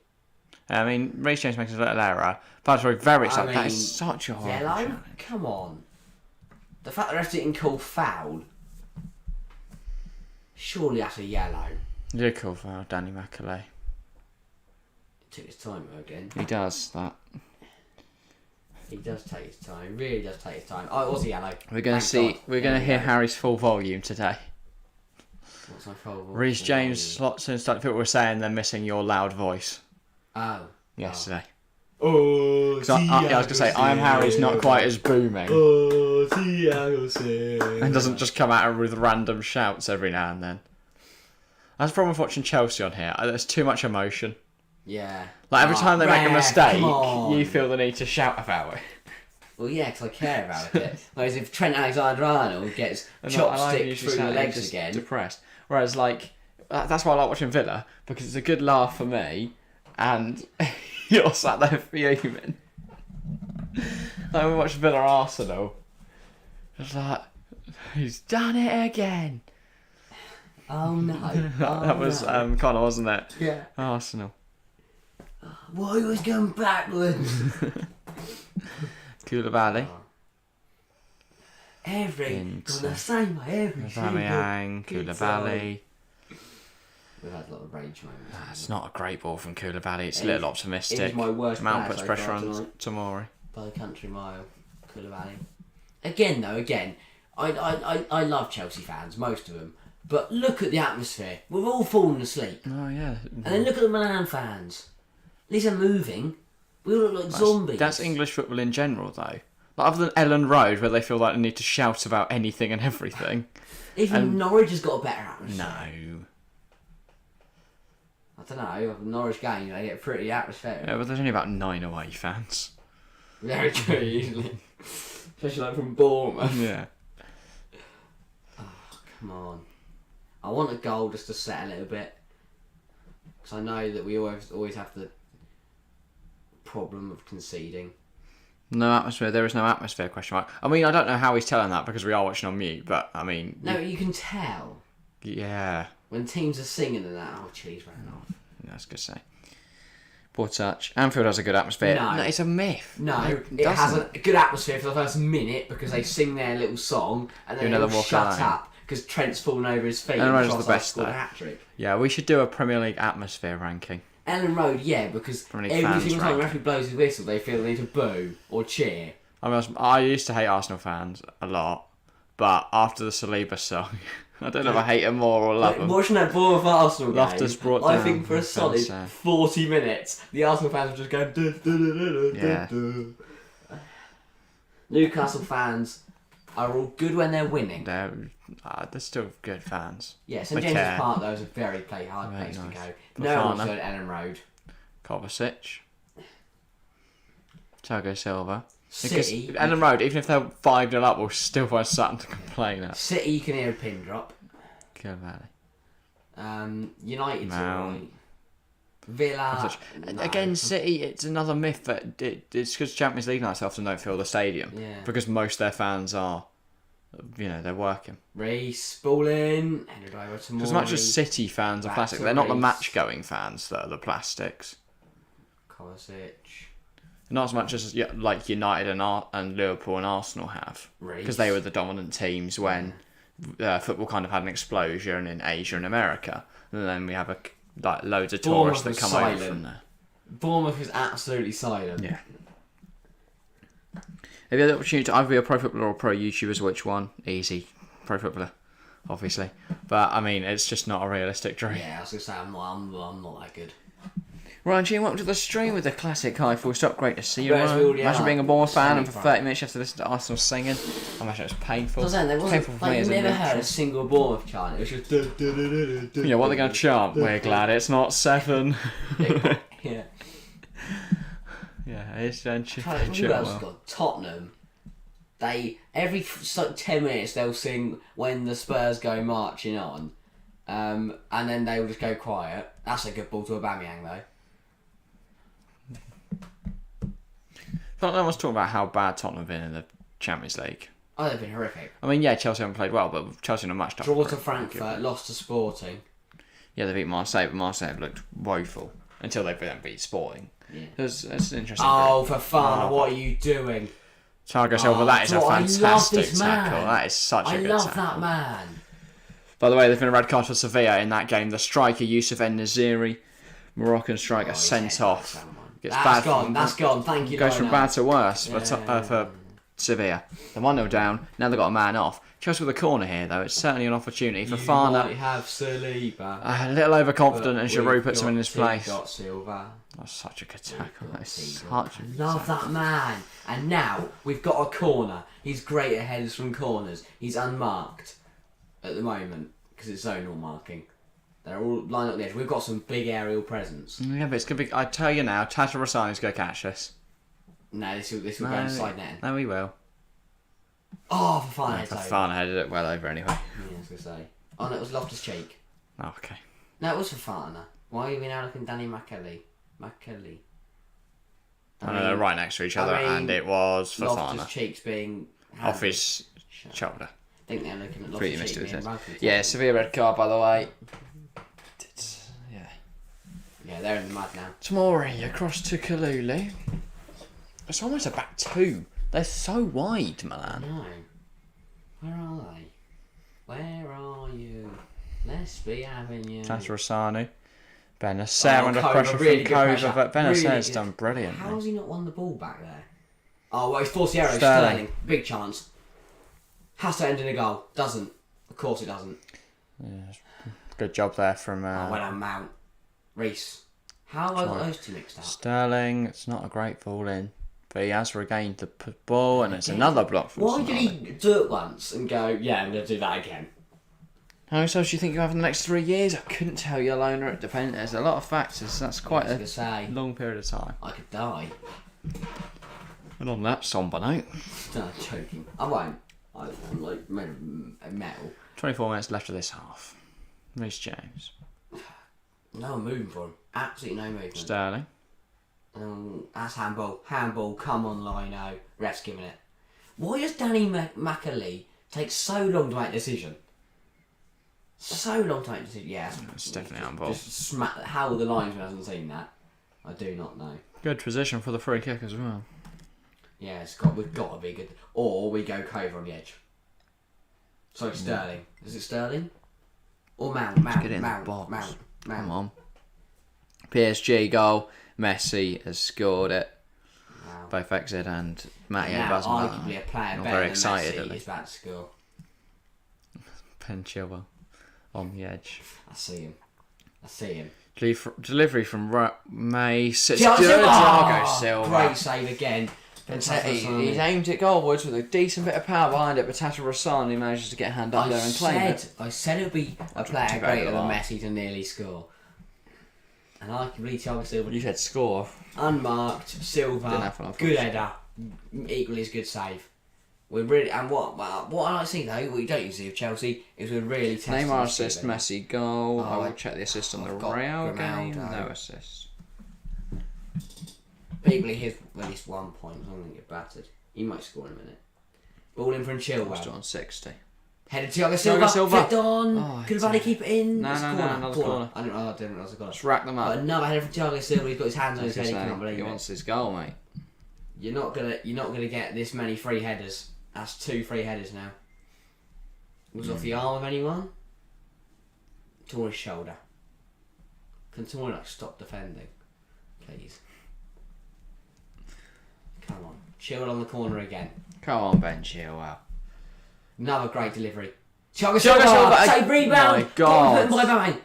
I mean, Reece James makes a little error. That's very exciting. That mean, is such a horrible yellow? challenge. Come on. The fact that the ref didn't call foul, surely that's a yellow. You did call foul, Danny McAuley. Took his time though again. He does that. He does take his time. He really does take his time. Oh, it was a yellow. We're going to see. We're going to hear Harry's full volume today. What's my fault? Reece James slots in. People were saying they're missing your loud voice Oh. yesterday. Oh. I was going to say, I am Harry's not quite as booming. Oh, Thiago And doesn't just come at her with random shouts every now and then. That's the problem with watching Chelsea on here. There's too much emotion. Yeah. Like every time they make a mistake, come on. you feel the need to shout about it. Well, yeah, because I care about it. Whereas if Trent Alexander-Arnold gets chopstick through the legs again... depressed. Whereas, like, that's why I like watching Villa, because it's a good laugh for me, and you're sat there fuming. Like, we watched Villa Arsenal. It's like, he's done it again. Oh, no. That was Connor, wasn't it? Yeah. Arsenal. Why was going backwards? Koulibaly. Gone the same way every Aubameyang, Koulibaly. We've had a lot of rage moments. It's not a great ball from Koulibaly. It's a little optimistic. He's my worst Mount player puts so pressure far on tonight. Tomori. By the country mile, Koulibaly. Again, I love Chelsea fans, most of them. But look at the atmosphere. We've all fallen asleep. Oh, yeah. And then look at the Milan fans. At least they're moving. We all look like zombies. That's English football in general, though. Like, other than Ellen Road, where they feel like they need to shout about anything and everything. Even Norwich has got a better atmosphere. No. I don't know. Norwich game, they get pretty atmospheric. Yeah, but there's only about 9 away fans. Very true, usually. Especially like from Bournemouth. Yeah. Oh, come on. I want a goal just to set a little bit. Because I know that we always have the problem of conceding. No atmosphere. There is no atmosphere, question mark. I mean, I don't know how he's telling that because we are watching on mute, but I mean... No, you can tell. Yeah. When teams are singing and that, oh, Chili's ran off. That's good to say. Poor touch. Anfield has a good atmosphere. No. It's a myth. No, it has a good atmosphere for the first minute because they sing their little song and then they'll shut up because Trent's fallen over his feet Ellen and Road's the best, scored though. a hat-trick. Yeah, we should do a Premier League atmosphere ranking. Ellen Road, yeah, because Premier every League fans single time the ranking. referee blows his whistle, they feel they need to boo or cheer. I used to hate Arsenal fans a lot, but after the Saliba song, I don't know if I hate them more or love them. Watching that Bournemouth Arsenal game, Loftus brought I down think for a the solid fence, 40 minutes, the Arsenal fans were just going... duh, duh, duh, duh, duh, Yeah. duh. Newcastle fans are all good when they're winning. They're still good fans. Yeah, They St James's care. Park though is a very hard Very place nice. to go. No one's Fofana. going to Ellen Road. Kovacic. Thiago Silva. City, Because Ellen Road, even if they're 5-0 up, we'll still find something to complain at. City, you can hear a pin drop. Koulibaly. United's Mount. alright. Villa. no. Again, City, it's another myth that it's because Champions League nights often don't fill the stadium. Yeah. Because most of their fans are, they're working. Reece, ball in. Ended over to As much as City fans are Back plastic, to they're not the Reece. match-going fans that are the plastics. Kovacic. Not as much as like United and Liverpool and Arsenal have. Reece. Because they were the dominant teams when football kind of had an explosion in Asia and America. And then we have loads of tourists that Bournemouth come was over silent. from there. Bournemouth is absolutely silent. Yeah. Have you had the opportunity to either be a pro footballer or pro YouTuber? Which one? Easy. Pro footballer, obviously. But, I mean, it's just not a realistic dream. Yeah, I was going to say, I'm not that good. Ryan G, welcome to the stream with the classic high full stop. Great to see you, Yes, we Ryan. already Imagine are. being a Bournemouth fan and for Funny 30 minutes you have to listen to Arsenal singing. I imagine it was painful. I was saying, there It's wasn't, painful for me like, as you a never heard neutral. a single Bournemouth chant. It was just... Yeah, what are they going to chant? We're glad it's not 7. Yeah. Yeah, it's done. Who else got? Tottenham. They every 10 minutes they'll sing "When the Spurs Go Marching On," And then they will just go quiet. That's a good ball to Aubameyang, though. But no one's talking about how bad Tottenham have been in the Champions League. Oh, they've been horrific. I mean, yeah, Chelsea haven't played well, but Chelsea are much tougher. Draw to Frankfurt, lost to Sporting. Yeah, they beat Marseille, but Marseille have looked woeful until they then beat Sporting. Yeah. That's an interesting. Oh, for fun! What are you doing? Thiago Silva, that is a fantastic tackle. That is such a good tackle. I love that man. By the way, there's been a red card for Sevilla in that game. The striker, Youssef En-Nesyri, Moroccan striker, sent off. That's gone. Thank you. Goes from bad to worse for Sevilla. They're 1-0 down. Now they've got a man off. Chelsea with a corner here, though. It's certainly an opportunity for Fana. You have Saliba. A little overconfident, and Giroud puts him in his place. Got Silva. That's such a good tackle. That is such a good Love tackle. that man. And now we've got a corner. He's great at headers from corners. He's unmarked at the moment because it's zonal marking. They're all lined up on the edge. We've got some big aerial presence. Yeah, but it's going to be... I tell you now, Tata Rossani's going to catch this. No, this will go inside net. No, he will. Oh, for fun. Fana headed it well over anyway. Yeah, I was going to say. Oh, no, it was Loftus-Cheek. Oh, okay. No, it was for Fana. Why are you now looking Danny McKelly? I know they're right next to each other, and it was for Fana. Loftus-Cheek's being... Off his shoulder. I think they're looking at Loftus-Cheek being rugby. Yeah, Sevilla red card, by the way. Yeah, they're in the mud now. Tomori across to Kalulu. It's almost a back two. They're so wide, Milan. No. Where are they? Where are you? Let's be having you. Tata Rossani. Benacer under pressure from Kova, but Benacer's done brilliant. How has he not won the ball back there? Oh, well, it's Forciero, Sterling. Big chance. Has to end in a goal. Doesn't. Of course it doesn't. Yeah, good job there from... well done, Mount. Reece. How are those two mixed up? Sterling, it's not a great fall in, but he has regained the ball, and it's another block from Why did he do it once and go, yeah, I'm going to do that again? How many subs do you think you have in the next 3 years? I couldn't tell you alone, or it depends. There's a lot of factors. That's quite a long period of time. I could die. And on that somber note... No, I'm joking. I won't. I'm like metal. 24 minutes left of this half. Reece James. No movement for him. Absolutely no movement. Sterling. That's handball. Handball. Come on, Lino. Ref's giving it. Why does Danny McAlee take so long to make a decision? So long to make a decision. Yeah. It's definitely handball. Just smack. How the linesman hasn't seen that, I do not know. Good position for the free kick as well. Yeah, we've got to be good. Or we go Cover on the edge. Sorry, Sterling. Is it Sterling? Or Mount? Mount. Come on. PSG goal. Messi has scored it. Wow. Both exit and Matty now, Basman. arguably a player Not better very than excited, Messi are they? is about to score. Ben Chilwell on the edge. I see him. Delivery from May. Thiago Silva. Great save again. He's aimed it goalwards with a decent bit of power behind it, but Tata Rossani manages to get a hand up there and claim it. I said it would be a player greater than Messi to nearly score. And I can believe Thiago Silva. You said score. Unmarked, Silva, good header, equally as good save. We're really, and what I like to see though, what you don't usually see with Chelsea, is we're really testing. Neymar assist, Messi goal. I will check the assist on the Real game. No assist. Equally, his at least 1 point. I don't think get battered. He might score in a minute. Ball in from Chilwell. Still on 60. Headed Thiago Silva. Flicked on. Could Vardy keep it in? No, another corner. I didn't realise it got. Just rack them up. But another header from Thiago Silva. He's got his hands on his head. He can't believe it. He wants his goal, mate. You're not gonna get this many free headers. That's 2 free headers now. Was off the arm of anyone? To his shoulder. Can someone stop defending, please? Come on, Chilwell on the corner again. Come on, Ben Chilwell. Another great delivery. Thiago Silva, save rebound. My God. Aubameyang.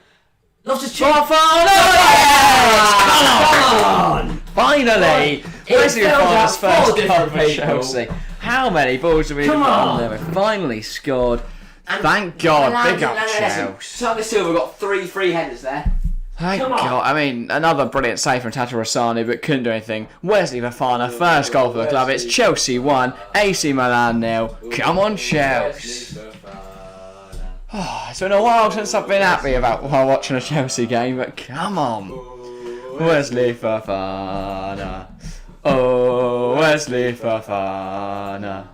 Loftus-Cheek. Come on! Finally! Messi has first goal for Chelsea. How many balls have we got on there? We've finally scored. Thank God. Big up Chelsea. Thiago Silva got 3 free headers there. Thank God. I mean, another brilliant save from Tata Rossani, but couldn't do anything. Wesley Fofana, first goal for the club. It's Chelsea 1, AC Milan 0. Come on, Chelsea. It's been a while since I've been happy about while watching a Chelsea game, but come on. Wesley Fofana. Oh, Wesley Fofana.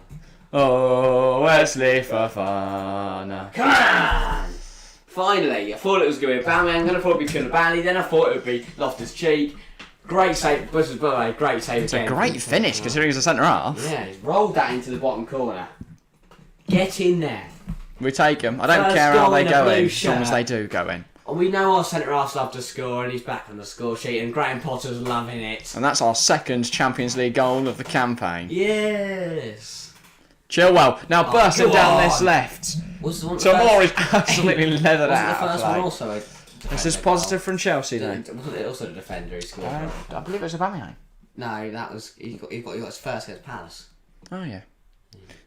Oh, Wesley Fofana. Come on! Finally, I thought it was going to be Aubameyang, then I thought it would be Koulibaly, then I thought it would be Loftus-Cheek. Great save, great save. It's a great finish considering he's a centre half. Yeah, he's rolled that into the bottom corner. Get in there. We take them. I don't First care how goal they in a go blue in, as shirt. long as they do go in. And we know our centre halves love to score, and he's back on the score sheet, and Graham Potter's loving it. And that's our second Champions League goal of the campaign. Yes. Chilwell now bursting go down on. this left. Was the one Tomori's absolutely leathered Wasn't out the of first play. one also a This is positive from Chelsea though. Wasn't it also the defender who scored? I believe it was Aubameyang. No, that was he got his first against Palace. Oh yeah.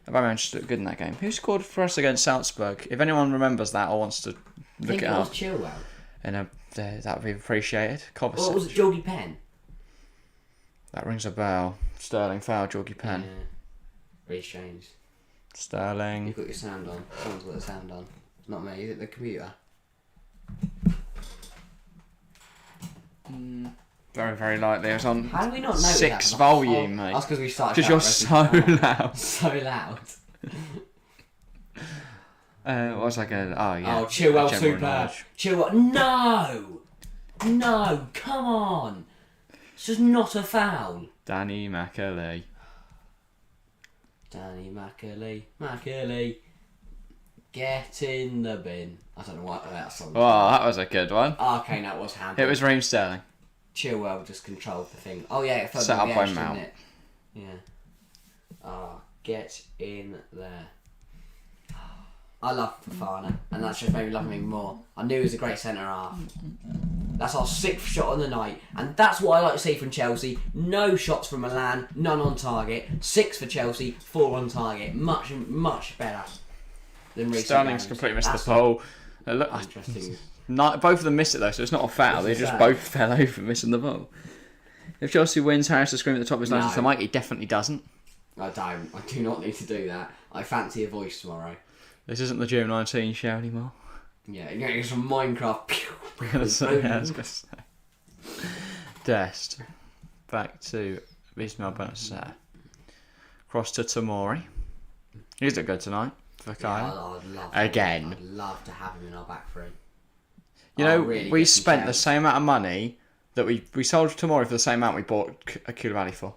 Aubameyang just looked good in that game. Who scored for us against Salzburg? If anyone remembers that or wants to I look think it it was up, Chilwell. and that would be appreciated. Kovacic. Or was it Jorgie Penn? That rings a bell. Sterling foul, Jorgie Penn. Yeah. Reece James. Sterling. You've got your sound on. Someone's got the sound on. Not me. Is it the computer? Very, very lightly. It was on How do we not know 6 that? volume, mate. That's because we started. Because you're so loud. So loud. What was I going? Oh yeah. Oh, Chilwell, General superb. knowledge. Chilwell, no, come on. It's just not a foul. Danny McAlee. Danny Mackerley, get in the bin. I don't know what that song. Oh, that was a good one. Okay, that was handball. It was Raheem Sterling. Chilwell just controlled the thing. Oh yeah, it fell Set on up the by edge, Mount. didn't it? Yeah. Get in there. I love Fofana, and that's just made me love him even more. I knew he was a great centre half. That's our 6th shot on the night, and that's what I like to see from Chelsea. No shots from Milan, none on target. 6 for Chelsea, 4 on target. Much, much better than recent Sterling's games. completely missed That's the pole. Look, Interesting. both of them missed it though, so it's not a foul. They just both fell over missing the ball. If Chelsea wins, Harris will scream at the top of his lungs to the mic. He definitely doesn't. I don't. I do not need to do that. I fancy a voice tomorrow. This isn't the June 19 show anymore. Yeah, it's from Minecraft. I was gonna say. Dest. Back to Ismail Benacer. Cross to Tomori. He's looked good tonight for Kyle. Again. I'd love to have him in our back three. You know, we spent the same amount of money that we sold Tomori for the same amount we bought a Koulibaly for.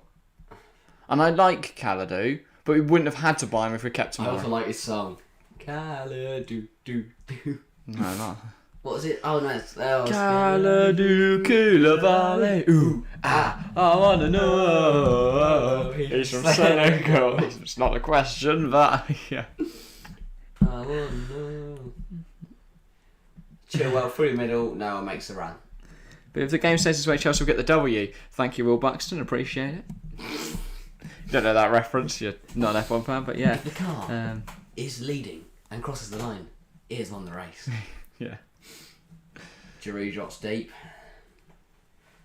And I like Kalidou, but we wouldn't have had to buy him if we kept Tomori. I also like his song. Kalidou. No, not. What was it? Oh no, it's Kalidou Koulibaly. Ooh, I wanna know. He's from Senegal. It's not a question, but yeah. I wanna know. Chilwell through the middle. No one makes the run. But if the game stays this way, Chelsea will get the W. Thank you, Will Buxton. Appreciate it. You don't know that reference. You're not an F1 fan, but yeah. If the car is leading and crosses the line, it is won the race. Yeah. Giroud drops deep.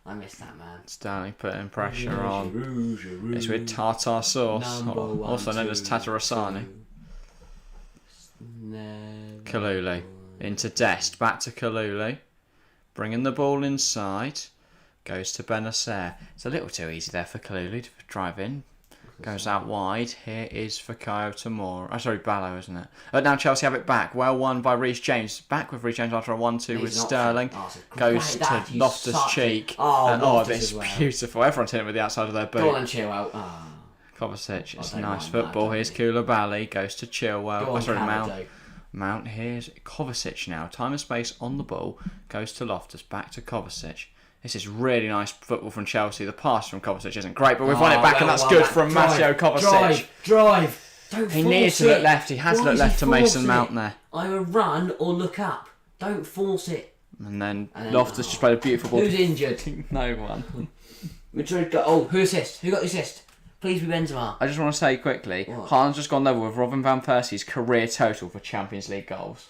I miss that man. Stanley putting pressure on. Giroud. It's with tartar sauce, Number one, also known as Tatarasani. Kalulu into Dest, back to Kalulu, bringing the ball inside, goes to Benacer. It's a little too easy there for Kalulu to drive in. Goes out wide. Here is Fikayo Tomori. Oh, sorry, Ballo, isn't it? Now Chelsea have it back. Well won by Reece James. Back with Reece James after a 1-2 with Sterling. Goes to Loftus-Cheek. It's beautiful. Everyone's hitting with the outside of their boot. Go on, Chilwell. Kovacic. It's nice football. Here's Koulibaly. Goes to Chilwell. Mount. Here's Kovacic now. Time and space on the ball. Goes to Loftus. Back to Kovacic. This is really nice football from Chelsea. The pass from Kovacic isn't great, but we've won it back, and that's good from Matteo Kovacic. Drive. Don't force it. He needed to look left. He had to look left to Mason Mount there. Either run or look up. Don't force it. And then Loftus just played a beautiful ball. Who's injured? No one. Who assist? Who got the assist? Please be Benzema. I just want to say quickly, Haaland's just gone level with Robin van Persie's career total for Champions League goals.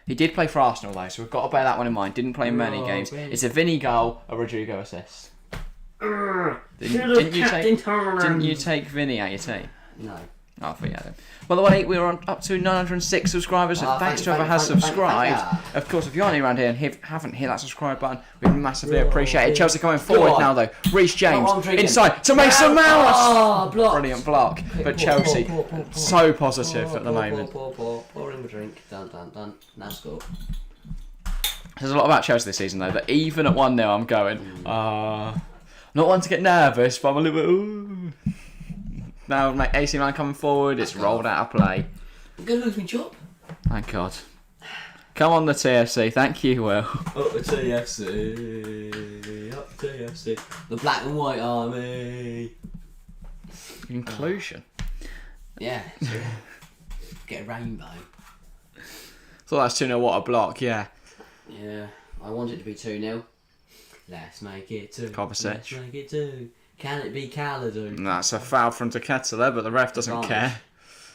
He did play for Arsenal though, so we've got to bear that one in mind. Didn't play in many games. It's a Vinny goal, a Rodrigo assist. Didn't you take Vinny out your team? No. Oh, yeah. By the way, we're up to 906 subscribers, so thanks to whoever has subscribed. Of course, if you're new around here and haven't hit that subscribe button, we massively appreciate it. Chelsea coming forward now, though. Reece James inside to Mason Mount. Brilliant block. But Chelsea, so positive at the moment. Pouring a drink. Done. Now score. There's a lot about Chelsea this season, though, that even at 1-0, I'm going, not one to get nervous, but I'm a little bit, ooh. Now, AC Milan coming forward, it's rolled out of play. I'm going to lose my job. Thank God. Come on, the TFC. Thank you, Will. Up the TFC. Up the TFC. The Black and White Army. Inclusion. Yeah. Get a rainbow. Thought that's 2-0, what a block, yeah. Yeah. I want it to be 2-0. Let's make it 2. Kovacic. Let's make it 2. Can it be Caladon? That's a foul from Ketela, but the ref doesn't care.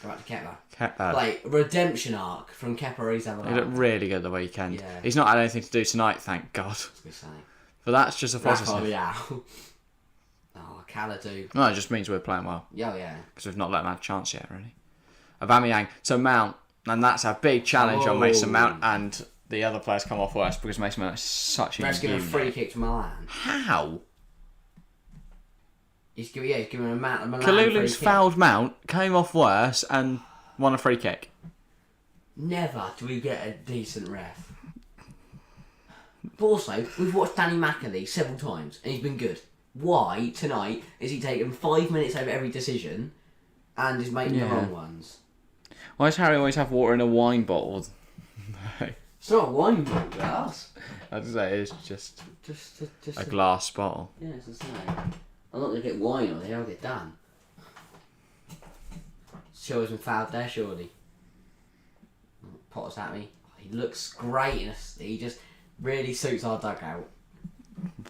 Go back to Kepa. Like, redemption arc from Kepa Arrizabalaga. He looked really good the weekend. Yeah. He's not had anything to do tonight, thank God. But that's just a positive. Oh, Caladon. No, it just means we're playing well. Yeah. Because we've not let him have a chance yet, really. Aubameyang to Mount, and that's a big challenge on Mason Mount, and the other players come off worse because Mason Mount is such a Ref's giving a free kick to Milan. How? He's giving a Milan Kalulu's fouled Mount, came off worse, and won a free kick. Never do we get a decent ref. But also, we've watched Danny McAlee several times, and he's been good. Why, tonight, is he taking 5 minutes over every decision, and is making the wrong ones? Why does Harry always have water in a wine bottle? It's not a wine bottle, glass. I'd say it's just a a glass bottle. Yeah, it's the same. I'm not going to get wine on here, I'll get done. Show's been fouled there, surely. Potter's at me. He looks great, and he just really suits our dugout.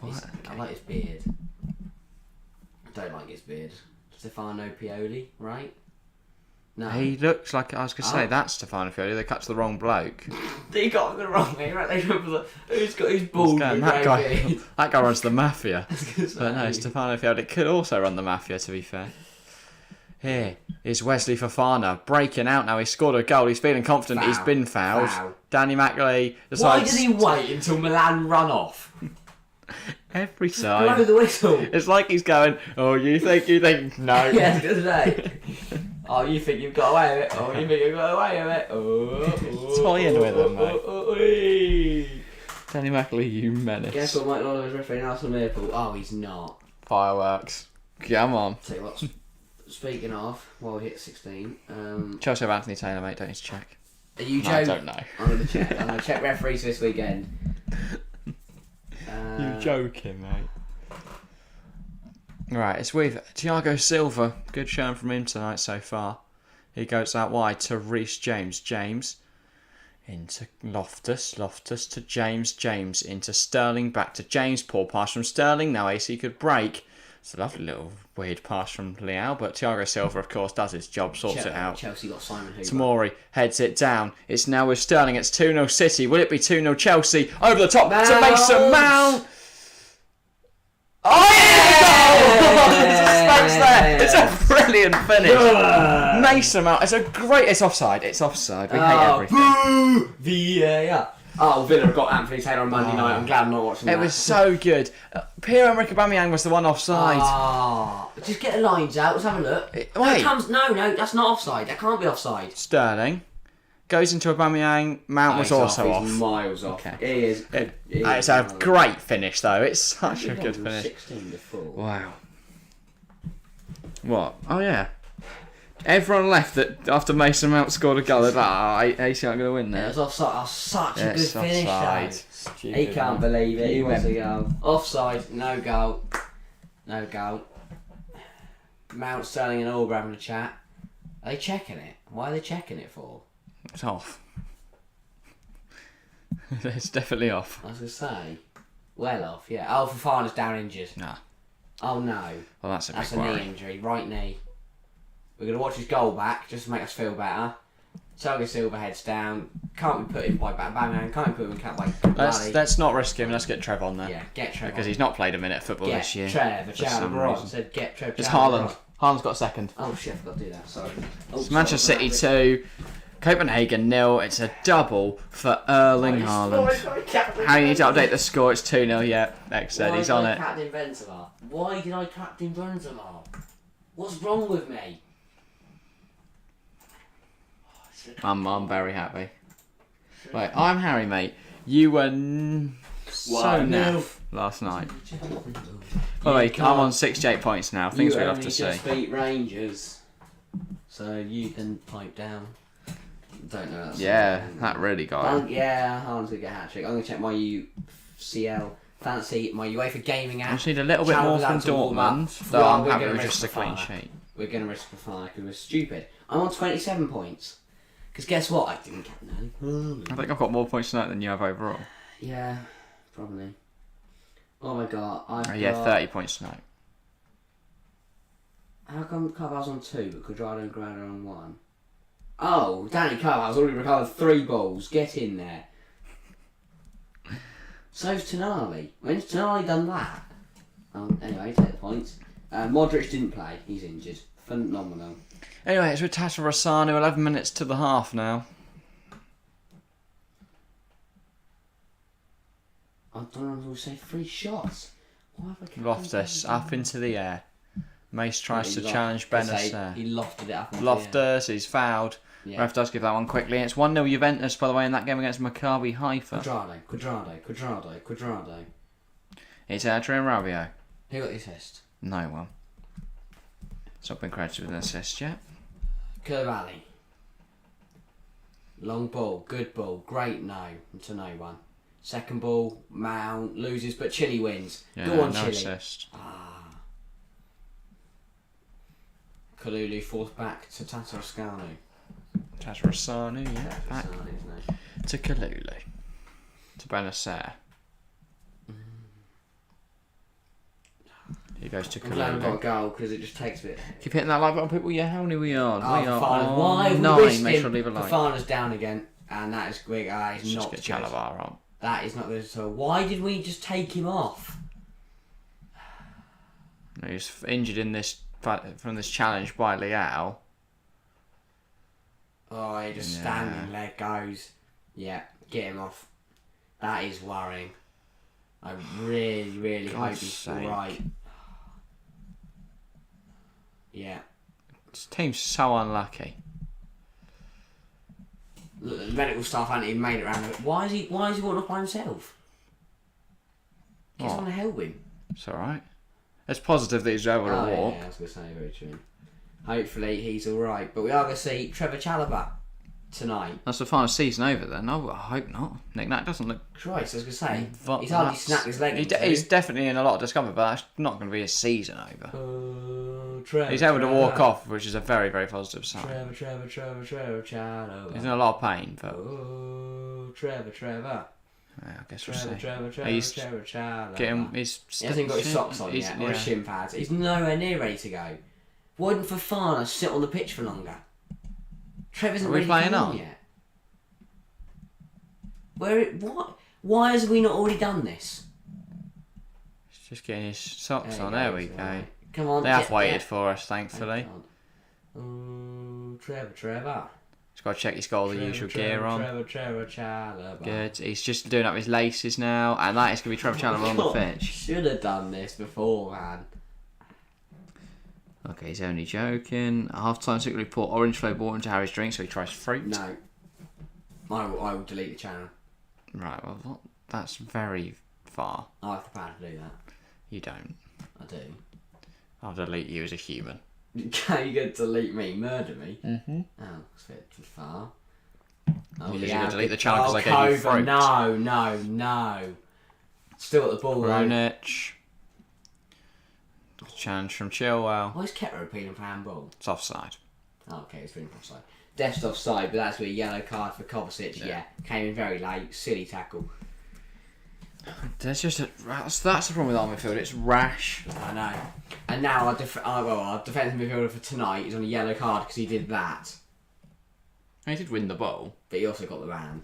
I like his beard. I don't like his beard. Stefano Pioli, right? No. He looks like, I was going to say, that's Stefano Pioli. They cut to the wrong bloke. They got the wrong thing, right? They remember who's got his bald that guy runs the mafia. But no, Stefano Pioli could also run the mafia, to be fair. Here is Wesley Fofana breaking out now. He scored a goal. He's feeling confident. He's been fouled. Danny McAlee decides... Why did he wait until Milan run off? Every time. Blow the whistle. It's like he's going, oh, you think, no. Yeah, good day. Oh, you think you've got away with it? Oh, you think you've got away with it? Toying with him, mate. Danny McAlee, you menace. Guess what Mike Lawler was refereeing Arsenal Liverpool? Oh, he's not. Fireworks. Come on. Tell you what, speaking of, we hit 16. Chelsea have Anthony Taylor, mate, don't need to check. Are you joking? I don't know. I'm going to check. I'm going to check referees this weekend. You joking, mate. Right, it's with Thiago Silva. Good showing from him tonight so far. He goes out wide to Reece James. James into Loftus. Loftus to James. James into Sterling. Back to James. Poor pass from Sterling. Now AC could break. It's a lovely little weird pass from Leao. But Thiago Silva, of course, does his job. Sorts it out. Chelsea got Simon Hoover. Tomori heads it down. It's now with Sterling. It's 2-0 City. Will it be 2-0 Chelsea? Over the top to Mason Mount. Oh, yeah! It's a brilliant finish. Mason Mount. It's offside. It's offside. We hate everything. Boo! VAR. Oh, Villa have got Anthony Taylor on Monday night. I'm glad I'm not watching that. It was so good. Pierre-Emerick Aubameyang was the one offside. Just get the lines out. Let's have a look. No, that's not offside. That can't be offside. Sterling goes into Aubameyang. Mount was also off. He's miles off. Okay. He is. It's a great finish, though. It's such a good finish. 16 to 4. Wow. What? Oh, yeah. Everyone left after Mason Mount scored a goal. They're like, AC aren't going to win there. It was offside. Oh, such a good finish, though. He can't man. believe it. He wants a goal. Offside. No goal. No goal. Mount, Sterling and Aubrey having a chat. Are they checking it? Why are they checking it for? It's off. It's definitely off. I was going to say. Well off, yeah. Oh, Fofana's down injured. Nah. Oh, no. Well, that's a big That's a worry. knee injury. Right knee. We're going to watch his goal back just to make us feel better. Thiago Silva heads down. Can't be put in by Batman. Can't be put in by Let's not risk him. Let's get Trev on there. Yeah, get Trev because on. he's not played a minute of football this year. Get Trev. Charlie Bron said get Trev. It's Haaland. Haaland's got a second. Oh shit, I forgot to do that. Sorry. It's Manchester City 2, Copenhagen 0. It's a double for Erling Haaland. How you need to update the score? It's 2-0. Yeah, X-Ed, he's on it. Why did I captain Benzema? What's wrong with me? I'm very happy. Right, I'm Harry, mate. You were so naff last night. By the way, I'm on 68 points now. Things we'd love to see. You just beat Rangers, so you can pipe down. Don't know. That really got him. Yeah, Haaland's gonna get a hat trick. I'm gonna check my UCL fancy, my UEFA gaming app. I just need a little bit more from Dortmund, though I'm happy with just a clean sheet. We're gonna risk the fire because we're stupid. I'm on 27 points. Because guess what? I didn't get none. I think I've got more points tonight than you have overall. Yeah, probably. Oh my god, I've got 30 points tonight. How come Carvalho's on 2 but Cuadrado and Guerrero on 1? Oh, Danny Carvalho's already recovered 3 balls. Get in there. So's Tonali. When's Tonali done that? Anyway, take the points. Modric didn't play. He's injured. Phenomenal. Anyway, it's with Tata Rossano, 11 minutes to the half now. I don't know, say 3 shots. Loftus up into the air. Mace tries to challenge Benacer. He lofted it up into Loftus, he's fouled. Yeah. Ref does give that one quickly. It's 1-0 Juventus, by the way, in that game against Maccabi Haifa. Cuadrado. It's Adrian Rabiot. Who got the assist? No one. It's not been credited with an assist yet. Koulibaly. Long ball, good ball, great no, to no one. Second ball, Mount loses, but Chile wins. Yeah, Go on, no Chile. assist. Kalulu forced back to Tatarascanu. Tatarascanu, yeah, back to Kalulu. To Benacer. He goes to I'm glad we got a Kalulu. goal because it just takes a bit. Keep hitting that like button, people. Yeah, how many are we on? Oh, we are Fafana. on Why have 9. we risked Make him? sure to leave a like. Fafana's down again, and that is quick. That is not Just good. get Chalabar on. That is not good at all. Why did we just take him off? He's injured in this from this challenge by Leao. Oh, he just standing leg goes. Yeah, get him off. That is worrying. I really hope he's alright. Yeah. This team's so unlucky. Look, the medical staff haven't even made it around. Why is he walking up by himself? Get someone to help him. It's alright. It's positive that he's able to walk. Yeah, I was going to say, very true. Hopefully he's alright. But we are going to see Trevor Chalobah tonight. That's the final season over then. No, I hope not. Nick Nack doesn't look... Christ, I was going to say, he's hardly snapped his leg. He's definitely in a lot of discomfort, but that's not going to be his season over. Trevor, he's able to walk off, which is a very, very positive sign. Trevor Chalobah. He's in a lot of pain, but... Oh, Trevor. Yeah, I guess we'll see. Trevor Chalobah. He hasn't got his socks on yet, or his shin pads. He's nowhere near ready to go. Why didn't Fafana sit on the pitch for longer? Trev isn't ready to go yet. What? Why has we not already done this? He's just getting his socks on. There we go. Right. Come on. They have waited for us, thankfully. Oh, Trevor. He's got to check he's got all the usual gear on. Trevor Chalobah. Good. He's just doing up his laces now, and that is going to be Trevor Chalobah on the pitch. Should have done this before, man. Okay, he's only joking. Half-time secret report. Orange flavoured water into Harry's drink, so he tries fruit. No. I will delete the channel. Right, well, that's very far. I have the power to do that. You don't. I do. I'll delete you as a human. Can you go delete me? Murder me? Mm-hmm. Oh, that's a bit too far. Oh, you're going to delete the channel because I gave you fruit. No. Still at the ball, Kronic. Challenge from Chilwell. Why is Kepa appealing for handball? It's offside. Oh, okay, it's been offside. Deft's offside, but that's with a yellow card for Kovacic. Yeah, came in very late. Silly tackle. There's just that's the problem with our midfield. It's rash. I know. And now our defensive midfielder for tonight is on a yellow card because he did that. He did win the ball, but he also got the man.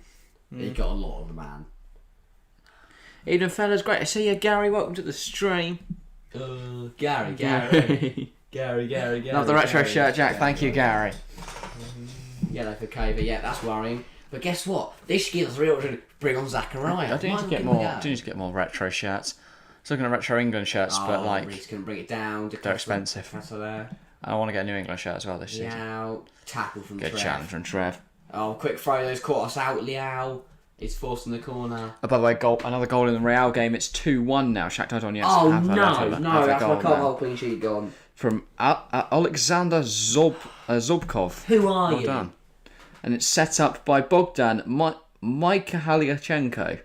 He got a lot of the man. Eden fella's great to see you, Gary. Welcome to the stream. Gary. Gary. Love the retro shirt, Jack. Thank you, Gary. Yellow for Cave, yeah, that's worrying. But guess what? This gives us a real opportunity to bring on Zachariah. I do need to get more. Do need to get more retro shirts. I was looking at retro England shirts, but like Reece can bring it down. they're expensive. I want to get a New England shirt as well this season. Liao, tackle from Good Trev. challenge from Trev. Oh, quick throw, those caught us out. Liao is forced in the corner. Oh, by the way, another goal in the Real game. It's 2-1 now. Shakhtar Donetsk. Oh have no, have that's goal my now. whole clean sheet gone. From Alexander Zubkov. Who are Well you? done. And it's set up by Bogdan Mikhailiachenko.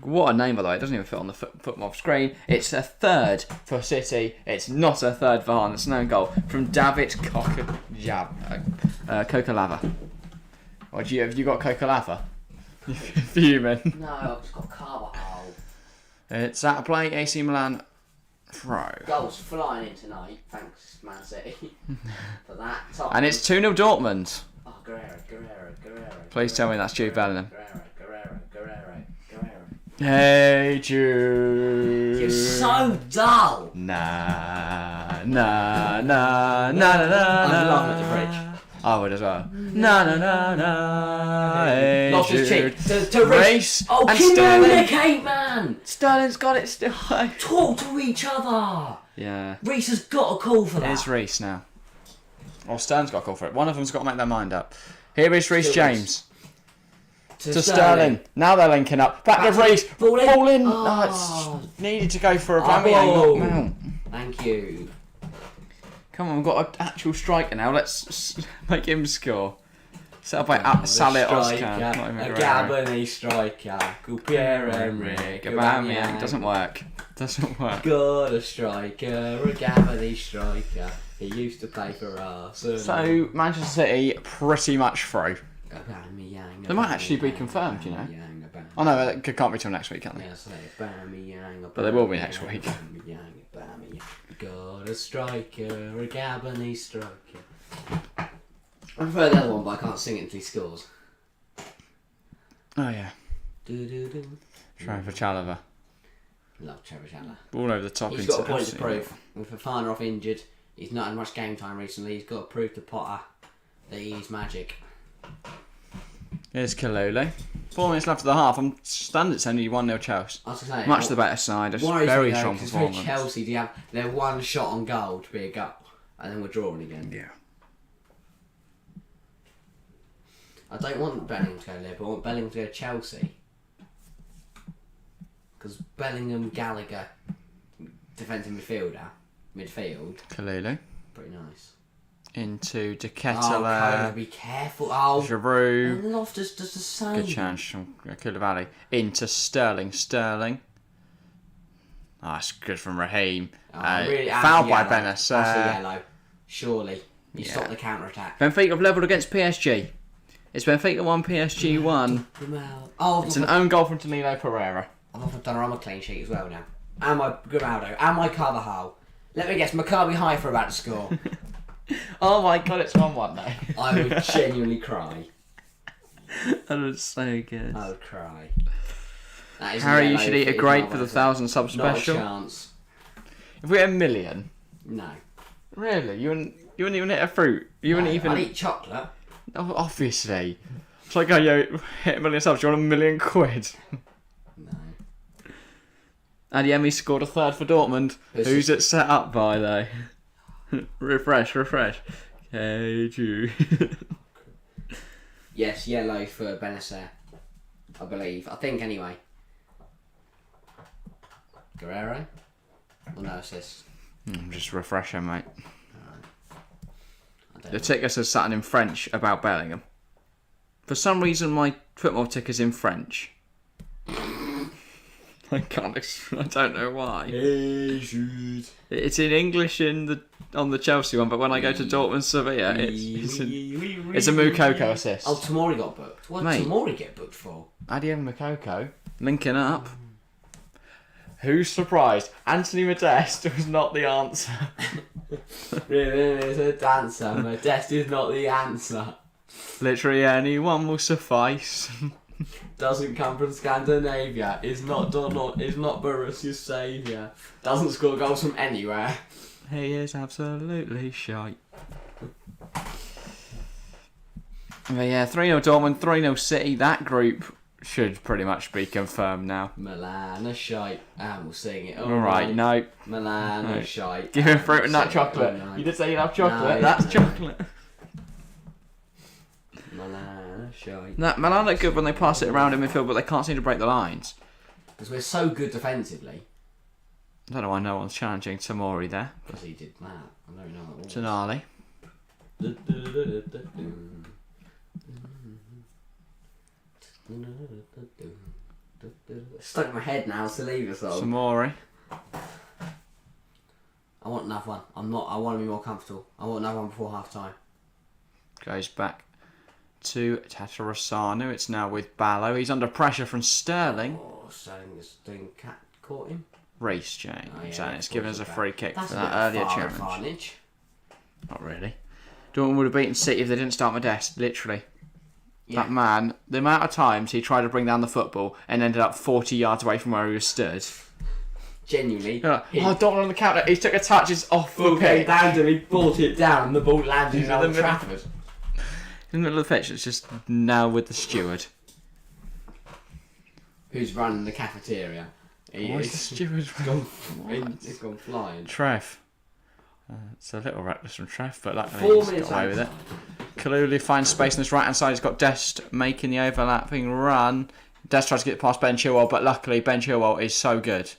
What a name, by the way. It doesn't even fit on the football screen. It's a third for City. It's not a third for Haaland. It's an own goal from David Kokalava. Have you got Kokalava? Fuming. No, I've just got Carvajal. It's at play, AC Milan throw. Goals flying in tonight. Thanks, Man City, for that. And it's 2-0 Dortmund. Oh, Guerrero. Please tell me that's Jude Bellingham. Guerrero. Hey Jude. You're so dull. Nah. I'm laughing at the fridge. I would as well. Hey Lost his Jude. cheek to Race. Oh, and Sterling. communicate, man. Sterling's got it still. Talk to each other. Yeah. Reece has got a call for that. Here's Reece now. Or Sterling's got a call for it. One of them's got to make their mind up. Here is Reece Still James. To Sterling. Now they're linking up. Back to Reece. Ball in. Oh, it's needed to go for Aubameyang, not Mount. Thank you. Come on, we've got an actual striker now. Let's make him score. Set up by Saleh Oscar. A Gabonese striker. Pierre-Emerick Aubameyang. Doesn't work. Got a striker, a Gabonese striker. He used to play for Arsenal. So, Manchester City pretty much through. Aubameyang. They might actually be confirmed, you know. Oh no, it can't be till next week, can't they? But they will be next week. Got a striker, a Gabonese striker. I prefer the other one, but I can't sing it until he scores. Oh yeah. Do. Trevor Chalobah. Love Trevor Chandler. All over the top. He's got a point to prove. With Fafana off injured, he's not had much game time recently. He's got to prove to Potter that he's magic. Here's Kalulu. 4 minutes left of the half. I'm stunned it's only 1-0 Chelsea. I was gonna say, Much the better side. Just very strong performance. With Chelsea, do you have their one shot on goal to be a goal, and then we're drawing again. Yeah. I don't want Bellingham to go Liverpool. I want Bellingham to go Chelsea. Because Bellingham, Gallagher, defensive midfield, Kalulu. pretty nice. Into De Oh, Ketelaere. be careful. Oh, Giroud. and Loftus does the same. Good chance from Koulibaly. Into Sterling. Oh, that's good from Raheem. Really, fouled by anti-yellow. Benes. That's a yellow. Surely. You yeah. stop the counter-attack. Benfica have levelled against PSG. It's Benfica 1, PSG 1. Oh, It's an own goal from Danilo Pereira. I've offered Donnarumma clean sheet as well now. And my Grimaldo. And my Carvajal. Let me guess, Maccabi Haifa about to score. Oh my god, it's 1-1 now. I would genuinely cry. That was so good. I would cry. That is Harry, you yellow should eat a if grape it's for the not 1,000 sub Not a special. chance. If we hit 1 million, No. really, you wouldn't even hit a fruit. You wouldn't even. I'd eat chocolate. Oh, obviously. It's like, oh, yo, hit 1 million subs. Do you want £1 million? No. Adeyemi scored a third for Dortmund. Who's it set up by though? refresh. Okay, Jude. Yes, yellow for Benacer. I believe. I think anyway. Guerrero? Well, no assist. Just refreshing, mate. I don't The know. ticker says something in French about Bellingham. For some reason, my football ticker's in French. I don't know why. It's in English on the Chelsea one, but when I go to Dortmund Sevilla, it's a Moukoko assist. Oh, Tomori got booked. What did Mate. Tomori get booked for? Adeyemi Moukoko linking up. Who's surprised? Anthony Modeste was not the answer. Really, is a dancer. Modeste is not the answer. Literally anyone will suffice. Doesn't come from Scandinavia. Is not Donald. Is not Borussia's saviour. Doesn't score goals from anywhere. He is absolutely shite. But yeah, 3-0 Dortmund, 3-0 City. That group should pretty much be confirmed now. Milan are shite. And we'll sing it. Alright, no. Milan are shite. Give him fruit and nut chocolate. You did say you'd have chocolate. That's chocolate. Milan are shite. No, Milan look good when they pass it around in midfield, but they can't seem to break the lines. Because we're so good defensively. I don't know why no one's challenging Tamori there. Because he did that. I don't know what it was. Tonali. Stuck in my head now, it's the leader song. Tamori. I want another one. I want to be more comfortable. I want another one before half time. Goes back to Tatarusanu. It's now with Ballo. He's under pressure from Sterling. Oh, Sterling is doing cat caught him. Reece James. Oh, yeah, and it's given us a free kick That's for a that bit earlier far challenge. advantage. Not really. Dortmund would have beaten City if they didn't start Modeste, literally. Yeah. That man, the amount of times he tried to bring down the football and ended up 40 yards away from where he was stood. Genuinely. Dortmund on the counter. He took a touch, it's off the Ball came pitch. down to him, he brought it down, and the ball landed in the Old middle. Trafford. In the middle of the pitch, it's just now with the steward. Who's running the cafeteria? Why is the steward It's gone flying. Trev. It's a little reckless from Trev, but luckily 4 he's minutes got away with it. outside. Kalulu finds space on his right hand side. He's got Dest making the overlapping run. Dest tries to get past Ben Chilwell, but luckily Ben Chilwell is so good.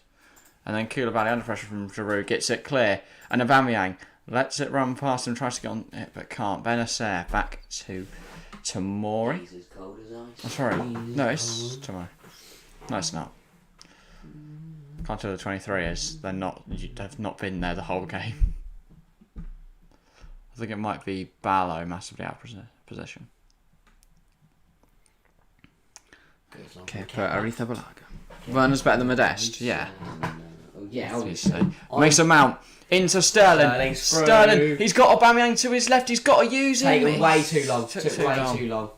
And then Koulibaly under pressure from Giroud gets it clear. And Aubameyang lets it run past him, tries to get on it, but can't. Benacer back to Tamori. He's as cold as ice. I'm sorry. No, it's Tamori. No, it's not. Can't tell the 23 is. They've not been there the whole game. I think it might be Ballo massively out of position. Okay, but Aretha Balaga. Werner's better than Modeste, yeah. Yeah, Obviously. obviously. Mason Mount into Sterling. Sterling. He's got Aubameyang to his left. He's got to use him. Taken way too long. Took Took too way long. too long.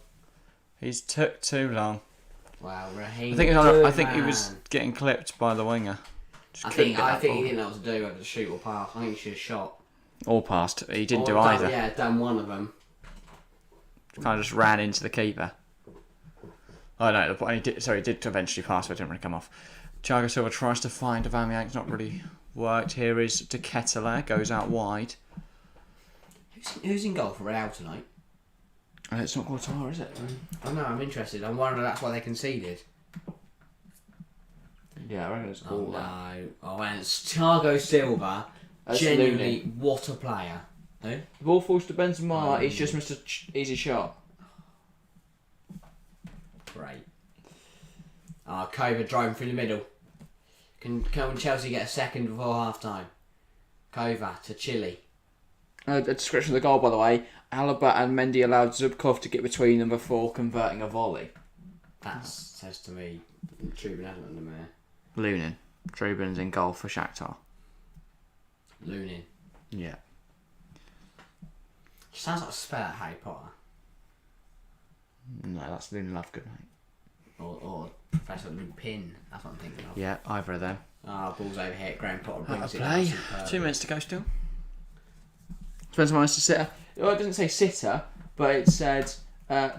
He's took too long. Wow, Raheem. I think he was getting clipped by the winger. Just I couldn't think get that he ball. didn't know what to do, whether to shoot or pass. I think he should have shot. All passed. He didn't Or do done- either. Yeah, done one of them. Kind of just ran into the keeper. Oh no, he did eventually pass, but it didn't really come off. Thiago Silva tries to find Aubameyang. It's not really worked. Here is De Ketelaere, goes out wide. Who's in goal for Real tonight? And it's not Courtois, is it? I know, I'm interested. I'm wondering if that's why they conceded. Yeah, I reckon it's Oh no. Oh, and it's Thiago Silva. That's Genuinely, Looney. what a player. Who? The ball falls to Benzema. He's just missed an easy shot. Great. Kova driving through the middle. Can Chelsea get a second before half time? Kova to Chile. A description of the goal, by the way. Alaba and Mendy allowed Zubkov to get between them before converting a volley. That says to me, Trubin hasn't under there. Lunin. Trubin's in goal for Shakhtar. Lunin. Yeah. Sounds like a spell at Harry Potter. No, that's Lunin Lovegood, mate. Or Professor Lupin. That's what I'm thinking of. Yeah, either of them. Ball's over here. Graham Potter Out brings of it. play. Superb. 2 minutes to go still. Benzema managed to sitter. Well, it doesn't say sitter, but it said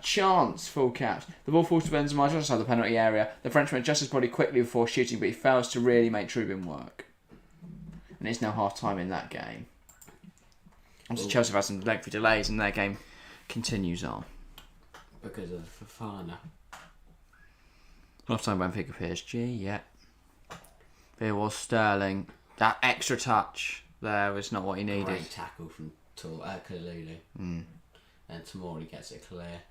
chance full caps. The ball falls to Benzema just outside the penalty area. The Frenchman adjusts his body quickly before shooting, but he fails to really make Trubin work. And it's now half time in that game. Obviously, Chelsea have had some lengthy delays, and their game continues on. Because of Fofana. Half time Benfica PSG, yeah. There was Sterling. That extra touch there was not what he needed. Great tackle from Kalulu. And Tamori gets it clear.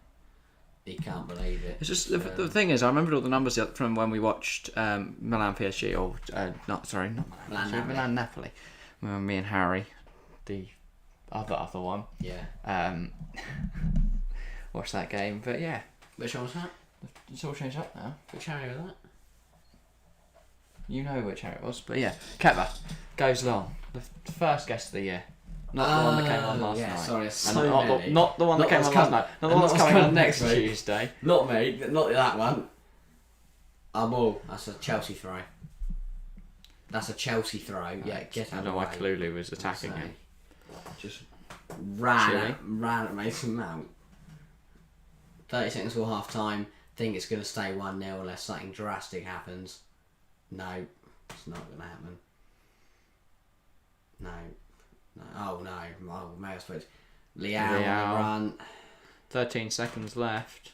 He can't believe it. It's just the thing is, I remembered all the numbers from when we watched Milan PSG or Milan Napoli. Me and Harry, the other one. Yeah. Watched that game, but yeah, Which one was that? it's all changed up now. Which Harry was that? You know which Harry it was, but yeah, Kepa goes long. The first guest of the year. Not the one that came on last night. Sorry, And so many. not the one that Not came what's on last come- night. Not the and one not that's what's coming on coming next next week. Tuesday. Not me, not that one. That's a Chelsea throw. That's a Chelsea throw. Yeah, get out I of know the why way. Kalulu was attacking him. Just ran at Mason Mount. 30 seconds till half time. Think it's going to stay 1-0 unless something drastic happens. No, it's not going to happen. No. Oh no. Oh, may I suppose. Liao on the run. 13 seconds left.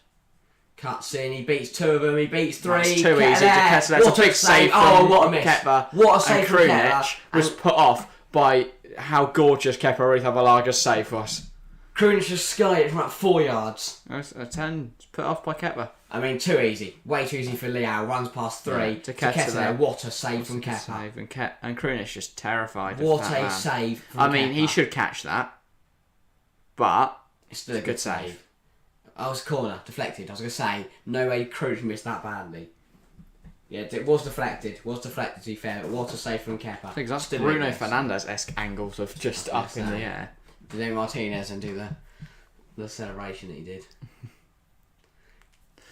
Cuts in, he beats 2 of them, he beats 3. That's too easy. That's a big save from what a miss. Kepa. What a save from Krunic Kepa. was put off by how gorgeous Kepa Arrizabalaga save was. Krunic just skied it from about 4 yards. That's a 10. It's put off by Kepa. I mean, too easy. Way too easy for Liao. Runs past 3. Yeah, to Kepa. What a save from Kepa. Save and Krunic just terrified of What that a man. save from I mean, Kepa. he should catch that. But It's still a good save. I was corner, deflected. I was going to say, no way Krunic missed that badly. Yeah, it was deflected. To be fair, but what a save from Kepa. I think that's Still Bruno a miss. Fernandes-esque angles of just up in the air. Did then Martinez and do the celebration that he did.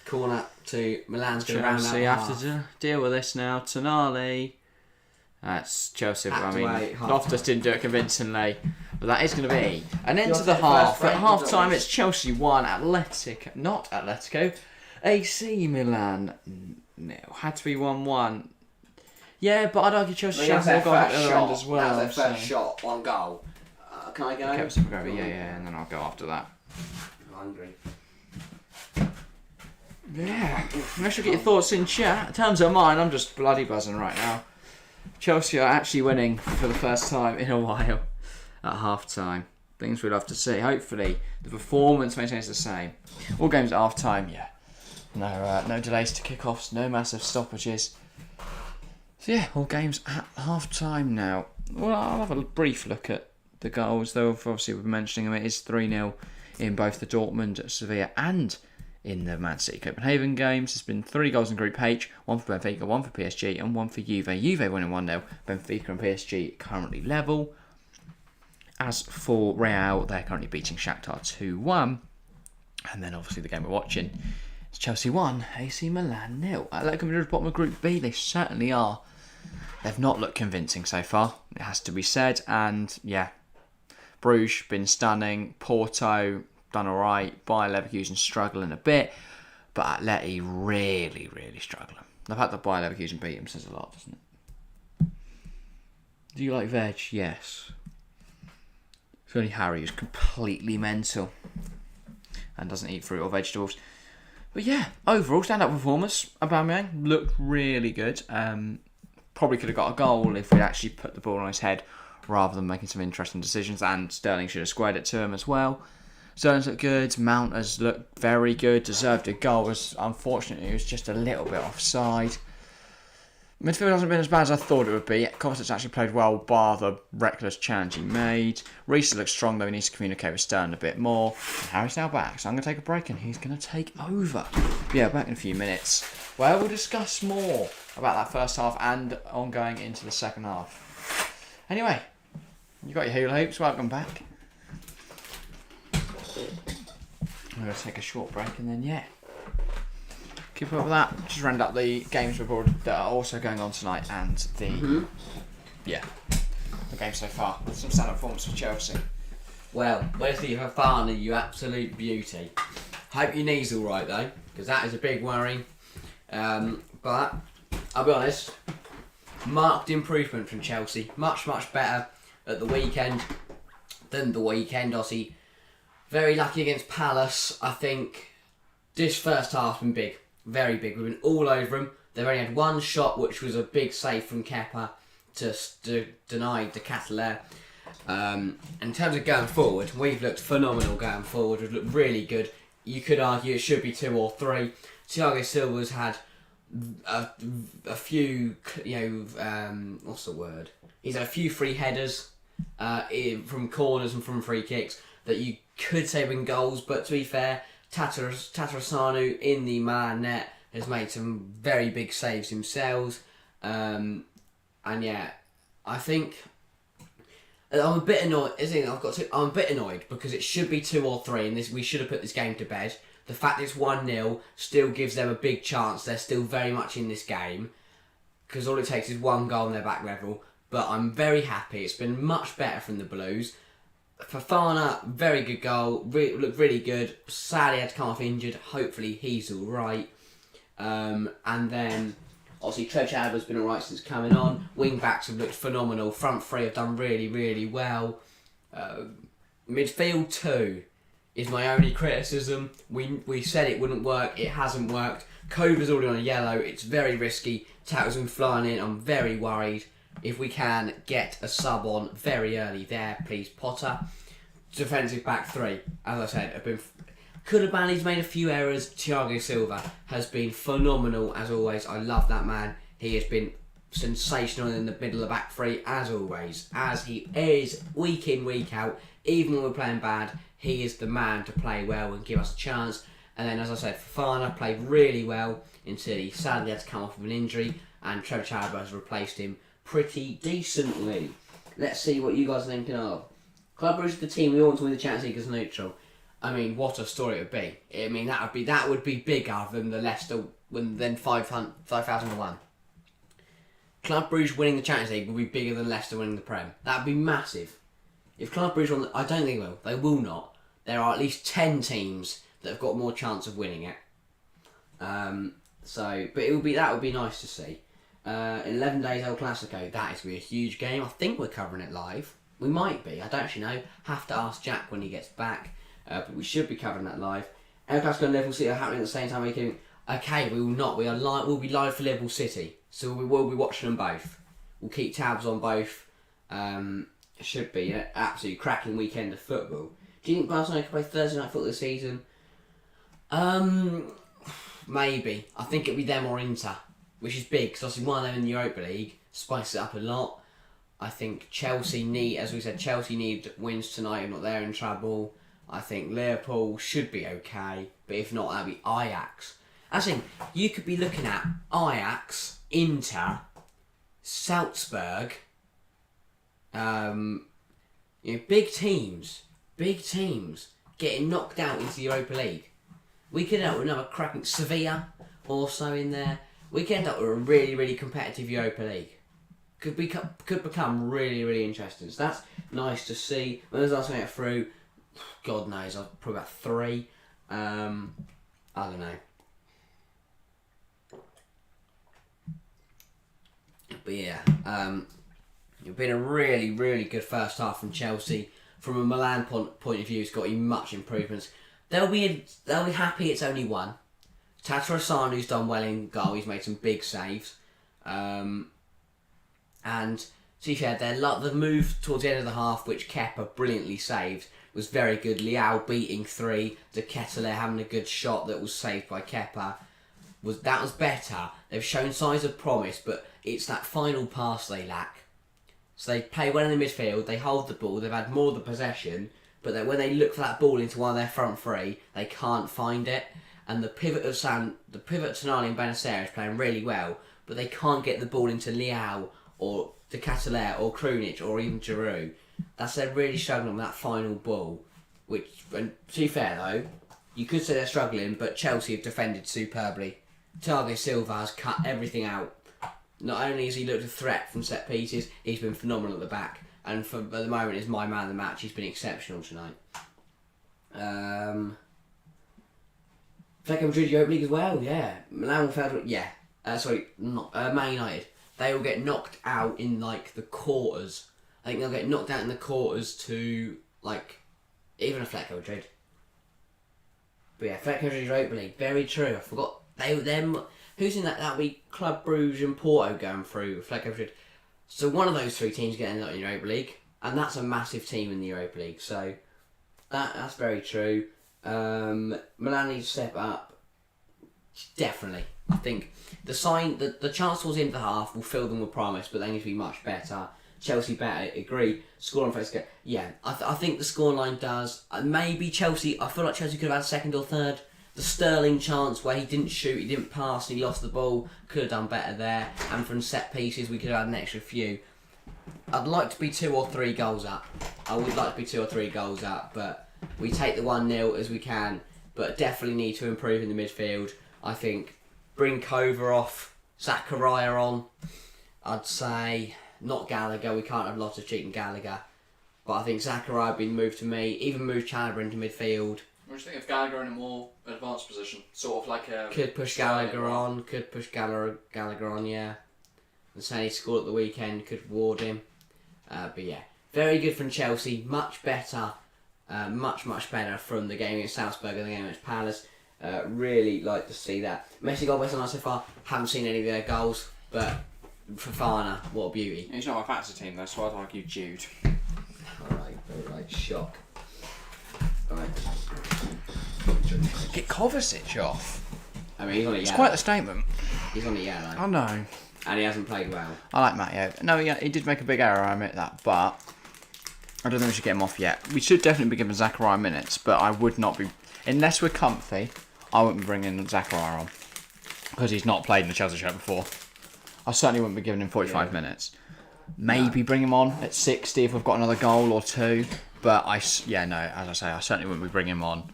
Corner to Milan's going to round out Chelsea the have half. to deal with this now. Tonali. That's Chelsea. Had to wait half Loftus time. didn't do it convincingly. But that is going to be an end You to the want to take the half. first break, At half time, Doris? it's Chelsea 1, not Atletico. AC Milan 0. Had to be 1-1. Yeah, but I'd argue Chelsea should have more gone at the other end as well. That was their first shot, 1 goal. Can I go? Yeah, and then I'll go after that. I'm hungry. Yeah, I should get your thoughts in chat. In terms of mine, I'm just bloody buzzing right now. Chelsea are actually winning for the first time in a while at half time. Things we'd love to see. Hopefully, the performance maintains the same. All games at half time, yeah. No delays to kickoffs, no massive stoppages. So yeah, all games at half time now. Well, I'll have a brief look at the goals, though. Obviously, we're mentioning them. It is 3-0 in both the Dortmund, Sevilla, and in the Man City Copenhagen games. There's been 3 goals in Group H, 1 for Benfica, 1 for PSG, and 1 for Juve. Juve winning 1-0. Benfica and PSG currently level. As for Real, they're currently beating Shakhtar 2-1. And then obviously the game we're watching is Chelsea 1, AC Milan 0. Atletico Madrid bottom of Group B, they certainly are. They've not looked convincing so far, it has to be said. And yeah, Bruges been stunning. Porto done alright. Bayer Leverkusen struggling a bit. But Atleti really, really struggling. The fact that Bayer Leverkusen beat them says a lot, doesn't it? Do you like veg? Yes. It's only Harry who's completely mental and doesn't eat fruit or vegetables. But yeah, overall, stand-up performance. Aubameyang looked really good. Probably could have got a goal if we'd actually put the ball on his head rather than making some interesting decisions. And Sterling should have squared it to him as well. Sterling's looked good. Mount has looked very good. Deserved a goal. Unfortunately, it was just a little bit offside. Midfield hasn't been as bad as I thought it would be. Kostic's actually played well, bar the reckless challenge he made. Reece looks strong, though he needs to communicate with Sterling a bit more. And Harry's now back, so I'm going to take a break and he's going to take over. Yeah, back in a few minutes, where we'll discuss more about that first half and ongoing into the second half. Anyway, you got your hula hoops, welcome back. I'm going to take a short break and then, yeah. Keep up with that. Just round up the games that are also going on tonight and the game so far. Some stand-up performance for Chelsea. Well, Wesley Fofana, you absolute beauty. Hope your knee's all right though, because that is a big worry. But I'll be honest, marked improvement from Chelsea. Much better at the weekend than the weekend. Obviously, very lucky against Palace. I think this first half's been big. Very big. We've been all over them. They've only had one shot, which was a big save from Kepa to deny De Ketelaere. In terms of going forward, we've looked phenomenal going forward. We've looked really good. You could argue it should be 2 or 3. Thiago Silva's had a few, what's the word? He's had a few free headers from corners and from free kicks that you could say have been goals, but to be fair, Tatarusanu in the Milan net has made some very big saves himself. And yeah, I think I'm a bit annoyed. I'm a bit annoyed because it should be 2 or 3, and we should have put this game to bed. The fact it's 1-0 still gives them a big chance. They're still very much in this game. because all it takes is one goal on their back level. But I'm very happy. It's been much better from the Blues. Fofana, very good goal. Looked really good. Sadly, had to come off injured. Hopefully, he's all right. And then, obviously, Trev Chalobah's been all right since coming on. Wing backs have looked phenomenal. Front three have done really, really well. Midfield 2 is my only criticism. We said it wouldn't work. It hasn't worked. Cover's already on a yellow. It's very risky. Tackles been flying in. I'm very worried. If we can get a sub on very early there, please, Potter. Defensive back 3, as I said, have been. Koulibaly's made a few errors. Thiago Silva has been phenomenal as always. I love that man. He has been sensational in the middle of the back 3 as always, as he is week in, week out. Even when we're playing bad, he is the man to play well and give us a chance. And then, as I said, Fofana played really well until he sadly had to come off with an injury, and Trevor Chalobah has replaced him pretty decently. Let's see what you guys are thinking of. Club Brugge is the team we want to win the Champions League as neutral. I mean, what a story it would be. I mean, that would be bigger than the Leicester than 5,001. Club Brugge winning the Champions League would be bigger than Leicester winning the Prem. That would be massive. If Club Brugge won, I don't think they will. They will not. There are at least 10 teams that have got more chance of winning it. But that would be nice to see. In 11 days, El Clasico. That is going to be a huge game. I think we're covering it live. We might be. I don't actually know. Have to ask Jack when he gets back. But we should be covering that live. El Clasico and Liverpool City are happening at the same time. Okay, we will not. We'll be live for Liverpool City. So we will be watching them both. We'll keep tabs on both. It should be an absolute cracking weekend of football. Do you think Barcelona can play Thursday night football this season? Maybe. I think it'll be them or Inter, which is big because obviously one of them in the Europa League spices it up a lot. I think Chelsea need wins tonight. If not, they're in trouble. I think Liverpool should be okay, but if not, that'll be Ajax. I think you could be looking at Ajax, Inter, Salzburg. Big teams getting knocked out into the Europa League. We could end up with another cracking Sevilla also in there. We could end up with a really, really competitive Europa League. Could become really, really interesting. So that's nice to see. When was the last time I went through? God knows, probably about 3. I don't know. But yeah, it's been a really, really good first half from Chelsea. From a Milan point of view, it's got you much improvements. They'll be happy it's only 1. Tatarussanu's done well in goal. He's made some big saves. And to be fair, the move towards the end of the half, which Kepa brilliantly saved, was very good. Leao beating 3. De Ketelaere having a good shot that was saved by Kepa. That was better. They've shown signs of promise, but it's that final pass they lack. So they play well in the midfield, they hold the ball, they've had more of the possession, but when they look for that ball into one of their front 3, they can't find it. And the pivot of Tonali and Benacer is playing really well, but they can't get the ball into Leao or De Ketelaere or Krunic or even Giroud. They're really struggling with that final ball. And to be fair though, you could say they're struggling, but Chelsea have defended superbly. Thiago Silva has cut everything out. Not only has he looked a threat from set pieces, he's been phenomenal at the back. And at the moment, is my man of the match. He's been exceptional tonight. Atletico Madrid Europa League as well, yeah. Milan will fail. Yeah. Man United. They will get knocked out in the quarters. I think they'll get knocked out in the quarters to even Atletico Madrid. But yeah, Atletico Madrid Europa League. Very true. I forgot them. Who's in that? That'll be Club Brugge and Porto going through Atletico Madrid. So one of those 3 teams getting in the Europa League, and that's a massive team in the Europa League. So that's very true. Milan needs to step up. Definitely. I think the chance towards the end of the half will fill them with promise, but they need to be much better. Chelsea better, agree. Scoreline face, yeah. I think the scoreline does. Maybe Chelsea. I feel like Chelsea could have had 2nd or 3rd. The Sterling chance where he didn't shoot, he didn't pass, and he lost the ball, could have done better there. And from set pieces, we could have had an extra few. I'd like to be 2 or 3 goals up. I would like to be 2 or 3 goals up, but we take the 1-0 as we can. But definitely need to improve in the midfield. I think bring Cover off, Zachariah on. I'd say not Gallagher. We can't have lots of cheating Gallagher. But I think Zachariah being moved to me. Even move Chalobah into midfield. What do you think of Gallagher in a more advanced position? Sort of like a... Could push Gallagher on. Could push Gallagher on, yeah. And say he scored at the weekend. Could ward him. But yeah. Very good from Chelsea. Much better. Much better from the game against Salzburg and the game against Palace. Really like to see that. Messi got best on us so far. Haven't seen any of their goals. But Fofana, what a beauty. He's not my fantasy team though, so I'd argue Jude. Alright, shock. Right. Get Kovacic off. I mean, he's on a yellow. It's quite a statement. He's on a yellow. I know. And he hasn't played well. I like Matteo. No, he did make a big error, I admit that, but I don't think we should get him off yet. We should definitely be giving Zachariah minutes, but I would not be... Unless we're comfy, I wouldn't be bringing Zachariah on. Because he's not played in the Chelsea shirt before. I certainly wouldn't be giving him 45 minutes. Maybe bring him on at 60 if we've got another goal or two. But as I say, I certainly wouldn't be bringing him on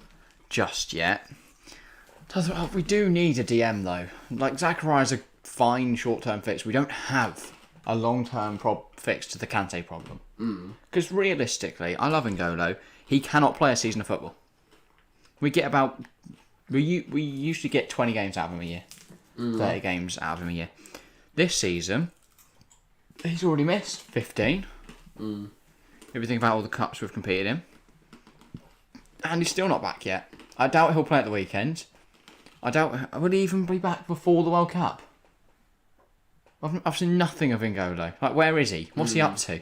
just yet. We do need a DM though. Like, Zachariah's a fine short-term fix. We don't have a long-term fix to the Kante problem. Because realistically, I love N'Golo. He cannot play a season of football. We usually get 20 games out of him a year. 30 games out of him a year. This season, he's already missed 15. If you think about all the cups we've competed in. And he's still not back yet. I doubt he'll play at the weekend. Would he even be back before the World Cup? I've seen nothing of N'Golo. Like, where is he? What's he up to?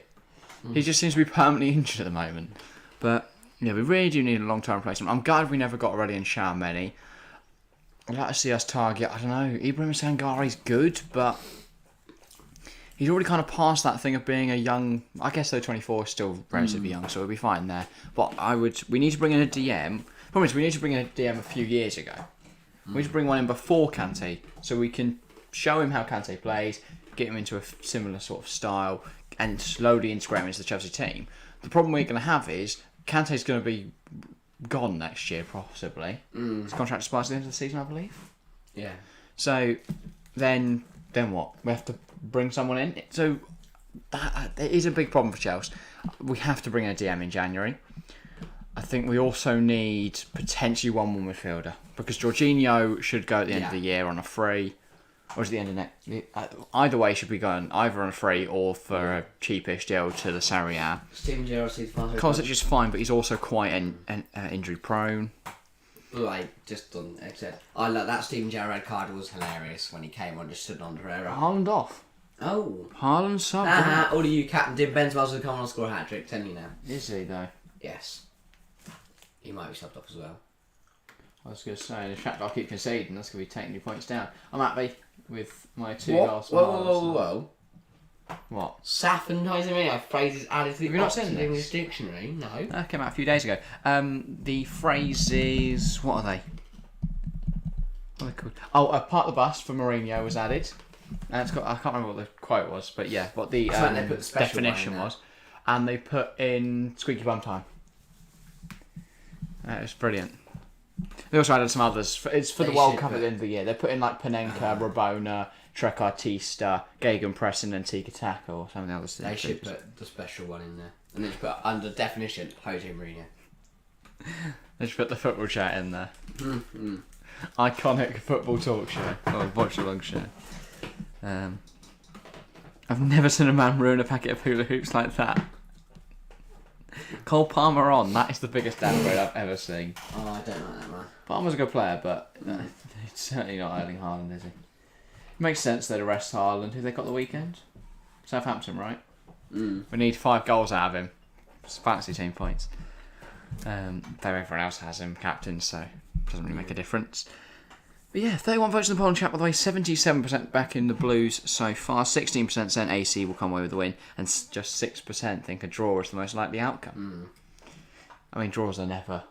He just seems to be permanently injured at the moment. But, yeah, we really do need a long-term replacement. I'm glad we never got Aurelien Tchouameni. I'd like to see us target, I don't know, Ibrahim Sangari's good, but he's already kind of past that thing of being a young... I guess though 24 is still relatively young, so we'll be fine there. But we need to bring in a DM. Problem is, we need to bring in a DM a few years ago. We need to bring one in before Kante, so we can show him how Kante plays, get him into a similar sort of style, and slowly integrate him into the Chelsea team. The problem we're going to have is Kante's going to be gone next year, possibly. His contract expires at the end of the season, I believe. Yeah. So then what? We have to bring someone in. So that it is a big problem for Chelsea. We have to bring in a DM in January. I think we also need potentially one more midfielder because Jorginho should go at the end of the year on a free, or is it the end of next? Either way, should be going either on a free or for a cheapish deal to the Serie A. Steven Gerrard's fine. Kovacic is fine, but he's also quite injury prone. Like, just on except I like that Steven Gerrard card was hilarious when he came on, just stood on Herrera. Haaland off. Oh. Haaland sub. All of you captain did Benzema's will come on and score a hat trick, telling you now. Is he though? Yes. He might be subbed off as well. I was going to say, the fact I keep conceding, that's going to be taking your points down. I'm happy with my 2 goals. Whoa. What? Saf and Jose Mourinho phrases added to the Have you not seen this? English dictionary? No. That came out a few days ago. The phrases, what are they? What are they called? Oh, a part of the bus for Mourinho was added. And it's got, I can't remember what the quote was, but yeah, what the they put the special definition was. And they put in squeaky bum time. It was brilliant. They also added some others. It's for the World Cup at the end of the year. They put in like Panenka, Rabona, Trequartista, Gegenpressing and Tiki Taka or some of the others. They should put the special one in there. And then just put under definition, Jose Mourinho. They should put the football chat in there. Iconic football talk show. Or watch-along show. I've never seen a man ruin a packet of hula hoops like that. Cole Palmer on, that is the biggest downgrade I've ever seen. Oh, I don't like that man. Palmer's a good player, but it's certainly not Erling Haaland, is he? Makes sense they'd arrest Haaland. Who they got the weekend? Southampton, right? We need 5 goals out of him. It's fantasy team points. Though everyone else has him captain, so it doesn't really make a difference. But yeah, 31 votes in the polling chat, by the way, 77% back in the Blues so far. 16% saying AC will come away with the win, and just 6% think a draw is the most likely outcome. I mean, draws are never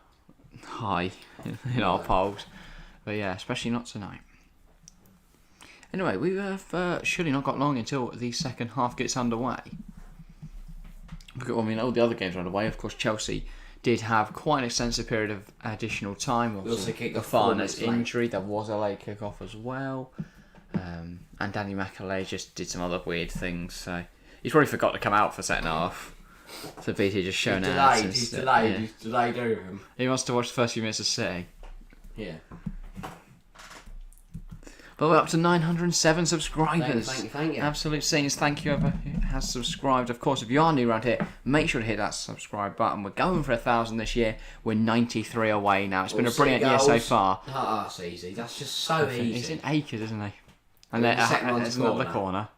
high in our polls. But yeah, especially not tonight. Anyway, we have surely not got long until the second half gets underway. I mean, all the other games are underway. Of course, Chelsea did have quite an extensive period of additional time. Also kicked off Fafana's injury. There was a late kick-off as well. And Danny McAulay just did some other weird things. So he's probably forgot to come out for second half. So BT just shown out. He's delayed over him. He wants to watch the first few minutes of City. Yeah. But we're up to 907 subscribers. Thank you. Absolute saints. Thank you whoever has subscribed. Of course, if you are new around here, make sure to hit that subscribe button. We're going for 1,000 this year. We're 93 away now. It's been a brilliant year so far. Oh, that's easy. That's just so easy. He's in acres, isn't he? And The then second one's it's not the corner.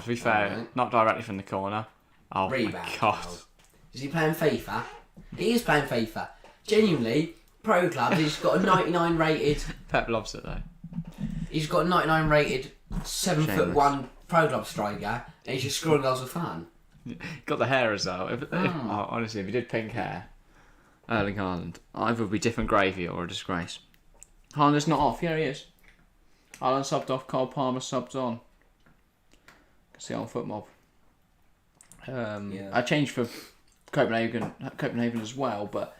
To be fair, Right. not directly from the corner. Oh Rebound. my god. Is he playing FIFA? He is playing FIFA. Genuinely, pro club. He's got a 99 rated. Pep loves it though. He's got a 99 rated 7'1" Shameless. pro club striker, and he's just scoring goals for fun. Got the hair as well. Honestly, if he did pink hair, Erling Haaland, either would be different gravy or a disgrace. Haaland's not off. Here he is. Haaland subbed off. Cole Palmer subbed on. Can see on FootMob. I changed for Copenhagen as well, but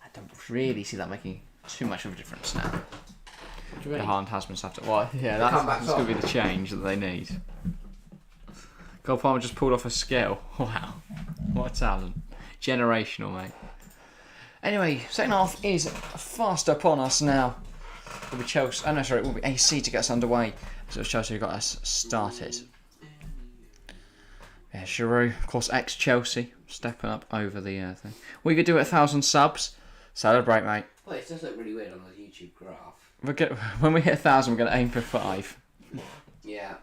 I don't really see that making too much of a difference now. What do you The mean? Haaland has been subbed. Well, yeah, that's going to be the change that they need. Cole Palmer just pulled off a skill. Wow, what a talent! Generational, mate. Anyway, second half is fast upon us now. It'll be Chelsea. Oh no, sorry, it will be AC to get us underway. So it's Chelsea who got us started. Yeah, Giroud, of course, ex-Chelsea, stepping up over the thing. We could do it 1,000 subs. Celebrate, mate. Well, it does look really weird on the YouTube graph. When we hit 1,000, we're going to aim for 5. Yeah.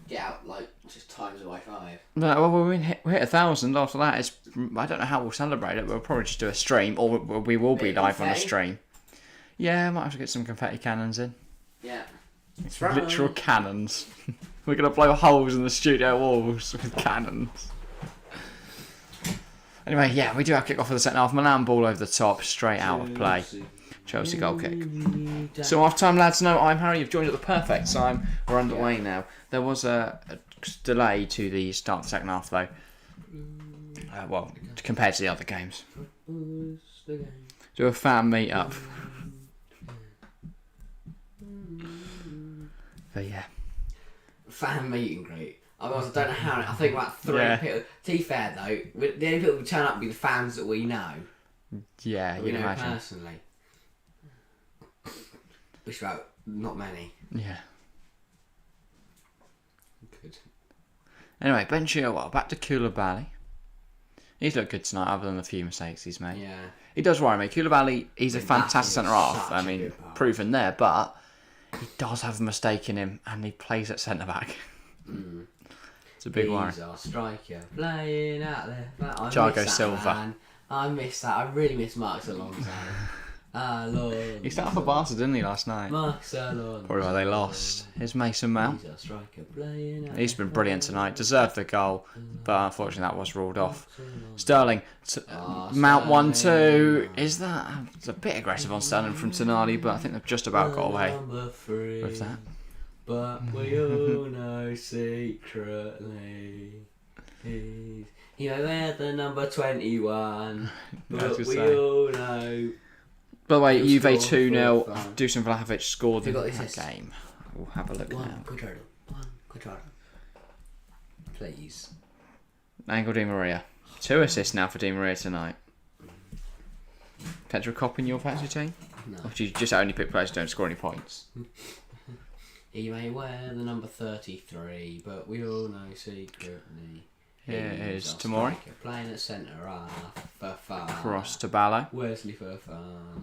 Get out, like, just times it by 5. No, well, we hit 1,000. After that, I don't know how we'll celebrate it. We'll probably just do a stream, or we will be live on a stream. Yeah, I might have to get some confetti cannons in. Yeah. It's literal cannons. We're going to blow holes in the studio walls with cannons. Anyway, yeah, we do have kick off for the second half. Milan ball over the top, straight out of play. Chelsea goal kick. So half time, lads. No, I'm Harry. You've joined at the perfect time. We're underway now. There was a delay to the start of the second half, though. Well, compared to the other games. Do a fan meet up. But yeah. Fan meet and greet. I don't know how. I think about 3 people. To be fair though, the only people who turn up will be the fans that we know. Yeah, We you'd know imagine. personally. Which about not many. Yeah. Good. Anyway, Ben Chilwell, back to Koulibaly. He's looked good tonight, other than the few mistakes he's made. Yeah. He does worry me. Koulibaly, he's a fantastic centre half. such I a mean, good pass. proven there, but he does have a mistake in him, and he plays at centre back. It's a big worry. He's our striker playing out there. I Thiago miss that, Silva. man. I miss that. I really miss Marcus Alonso. Alonso. He started for Barca, didn't he, last night? Marcus Alonso. Probably why they lost. Here's Mason Mount. He's our striker playing out He's been brilliant tonight. Deserved the goal, but unfortunately that was ruled off. Sterling, Mount 1-2. Is that it's a bit aggressive on Sterling from Tonali, but I think they've just about got away with that. But we all know secretly he's, they're the number 21. But we all know. By the way, He'll Juve score 2-0. for fun. Dusan Vlahovic scored in Who got that this? game. We'll have a look now. One quadrado. Please. Angel Di Maria. 2 assists now for Di Maria tonight. Petra Kopp in your fantasy team? No. Or do you just only pick players who don't score any points? He may wear the number 33, but we all know secretly. Here it he's is, our Tomori. striker, playing at centre half. Fafana. Cross to Ballo. Wesley Fafana.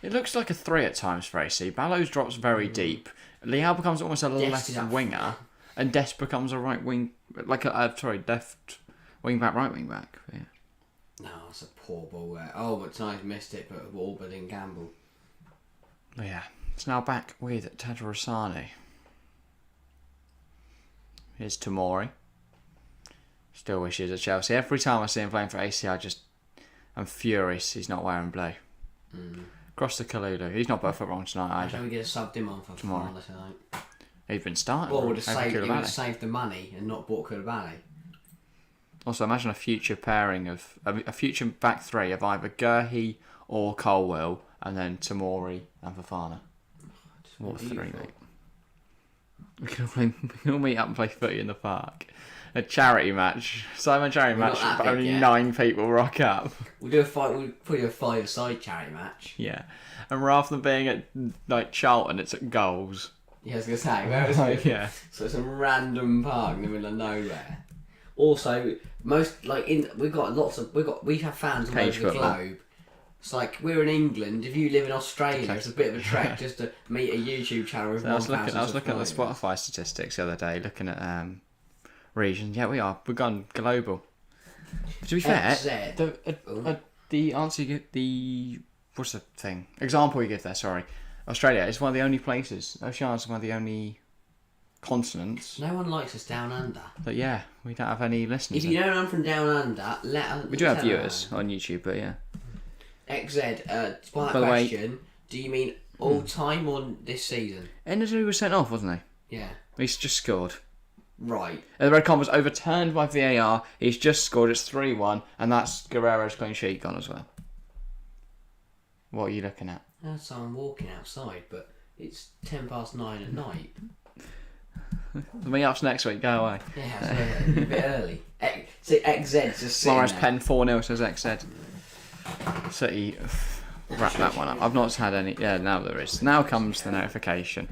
It looks like a 3 at times for AC. Ballo's drops very deep. Leao becomes almost a Dest is left up winger. And Dest becomes a right wing... left wing back, right wing back. Yeah. No, it's a poor ball there. Oh, but tonight missed it, but Walber didn't gamble. But yeah. It's now back with Tatarusanu. Here's Tomori. Still wishes at Chelsea. Every time I see him playing for AC, I'm furious he's not wearing blue. Cross to Kalulu. He's not both wrong tonight How either. we get a subbed him on for Tomorrow. Fafana tonight? He's been starting. Well, would have over saved, he would Koulibaly. have saved the money and not bought Koulibaly. Also, imagine a future pairing of a future back three of either Gurhi or Colwell, and then Tomori and Fafana. What three, Beautiful. mate? We can all meet up and play footy in the park. A charity match. Simon charity We're match, not that but big only yet. 9 people rock up. We'll do a fight. We'll put a five-a-side charity match. Yeah. And rather than being at like Charlton, it's at Goals. Yeah, I was gonna say, where is it? Yeah. So it's some random park in the middle of nowhere. Also, we have fans all Cage over the football. globe. It's like we're in England. If you live in Australia, it's a bit of a trek just to meet a YouTube channel with I was looking at the subscribers. Spotify statistics the other day, looking at regions. Yeah, we are. We've gone global. To be fair, the answer you give, what's the thing? Example you give there, sorry. Australia is one of the only places, Oceania is one of the only continents No one likes us down under. that, yeah, we don't have any listeners. If you know anyone from down under, We do have viewers on YouTube, but yeah. XZ, by that By the way- question, do you mean all time or this season? Ennedy was sent off, wasn't Yeah. he? He's just scored. Right. The red card was overturned by VAR. He's just scored. It's 3-1, and that's Guerrero's clean sheet gone as well. What are you looking at? That's someone walking outside, but it's 9:10 at night. Me up's next week. Go away. Yeah, it's a bit early. See, XZ's just sitting Flores there. pen 4-0 says XZ. City wrap that one up. I've not had any. Yeah, now there is. Now comes the notification.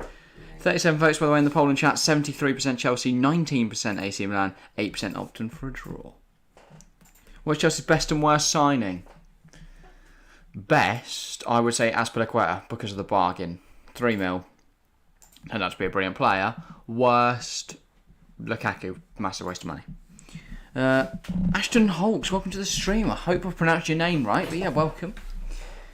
37 votes by the way in the poll and chat. 73% Chelsea, 19% AC Milan, 8% opting for a draw. What's Chelsea's best and worst signing? Best, I would say Azpilicueta because of the bargain. 3 mil. And that to be a brilliant player. Worst, Lukaku. Massive waste of money. Ashton Hawks, welcome to the stream. I hope I've pronounced your name right, but yeah, welcome.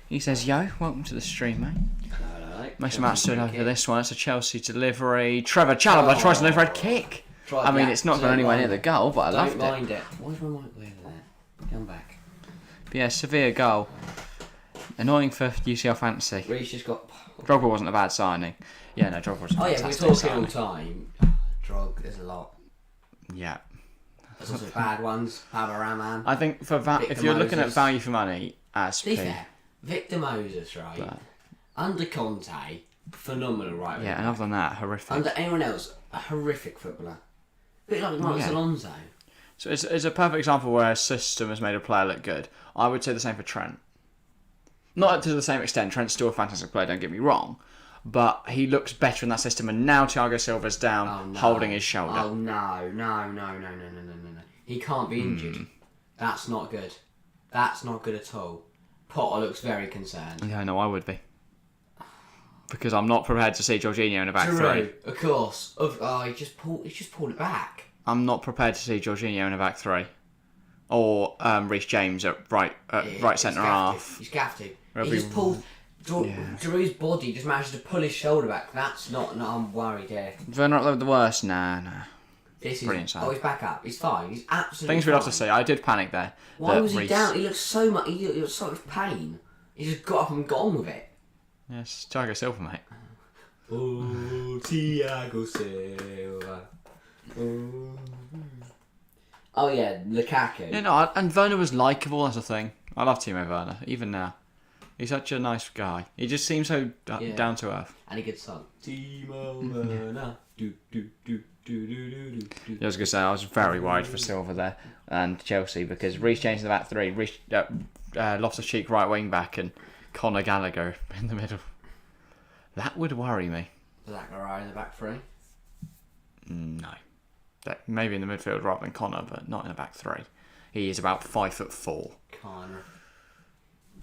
He says, yo, welcome to the stream, mate. Mason Mount stood over this one. It's a Chelsea delivery. Trevor Chalobah tries an overhead kick. I mean, it's not going anywhere near the goal, but I loved it. Don't mind it. Why is my mic way over there? Come back. But yeah, severe goal. Annoying for UCL fantasy. Reece just got... Drogba wasn't a bad signing. Yeah, no, Drogba was a Oh yeah, we're fantastic talking signing. all time. Drog, there's a lot. Yeah. There's also bad ones. Babaraman. I think for Victor if you're looking at Moses. value for money, as To be fair, Victor Moses, right? But- Under Conte, phenomenal, right? yeah, and other than that, horrific. Under anyone else, a horrific footballer. Bit like Marcos Yeah. Alonso. So it's a perfect example where a system has made a player look good. I would say the same for Trent. Not to the same extent. Trent's still a fantastic player, don't get me wrong. But he looks better in that system, and now Thiago Silva's down, Oh, no. holding his shoulder. Oh no. He can't be injured. That's not good. That's not good at all. Potter looks very concerned. Yeah, no, I would be. Because I'm not prepared to see Jorginho in a back three. Giroud, of course. He just pulled it back. I'm not prepared to see Jorginho in a back three. Or Reece James at right centre half. He's gaffed to. He Every- just pulled... Giroud's body just managed to pull his shoulder back. That's not... No, I'm worried here. They're not the worst. Nah. This is... Brilliant sign. Oh, he's back up. He's fine. He's absolutely Things we'd have to fine. see. I did panic there. Why that was he Reece- down? He looked so much... He looked so much pain. He just got up and got on with it. Yes, Thiago Silva, mate. Oh, Thiago Silva. Oh yeah, Lukaku. Yeah, no, and Werner was likeable, that's the thing. I love Timo Werner, even now. He's such a nice guy. He just seems so down to earth. And he could song. Timo Werner. Do, do, do, do, do, do, do. I was going to say, I was very worried for Silva there and Chelsea because Reece James in the back three, Loftus-Cheek right wing back and Conor Gallagher in the middle. That would worry me. Zachariah in the back three. No. Maybe in the midfield rather than Conor, but not in the back three. He is about 5'4", Connor.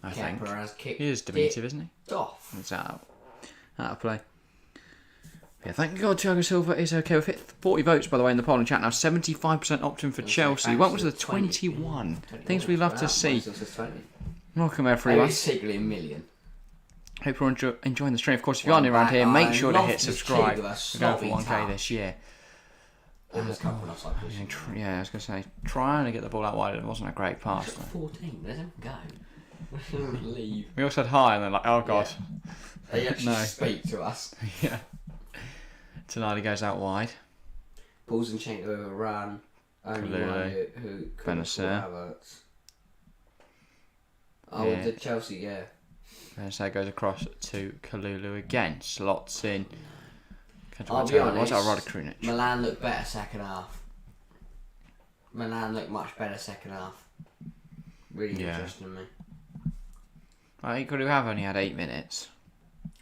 I think. Kepa has kicked He is diminutive, isn't it off. he? It's out of play. Yeah, thank God Thiago Silva is okay. We've hit 40 votes, by the way, in the polling chat now. 75% opting for Chelsea. Welcome to the 21. Things we love to see. Welcome, everyone. It's secretly a million. Hope you're enjoying the stream. Of course, if you are new around here, make sure to hit Loftus-Cheek subscribe. with a We're going for sloppy 1k tap. this year. Almost come from offside I position. was going to say, trying to get the ball out wide. It wasn't a great pass. It's 14. Let them go. Leave. We all said hi, and they're like, oh God. They actually No. speak to us. Yeah. Tonali goes out wide. Balls and chain overrun. Only Kalulu. one who couldn't Benacer. score Havertz. Oh, Yeah. the Chelsea, yeah. And so it goes across to Kalulu again. Slots in. I'll be honest, Krunic. Milan looked better second half. Milan looked much better second half. Really interesting me. Well, he could have only had 8 minutes.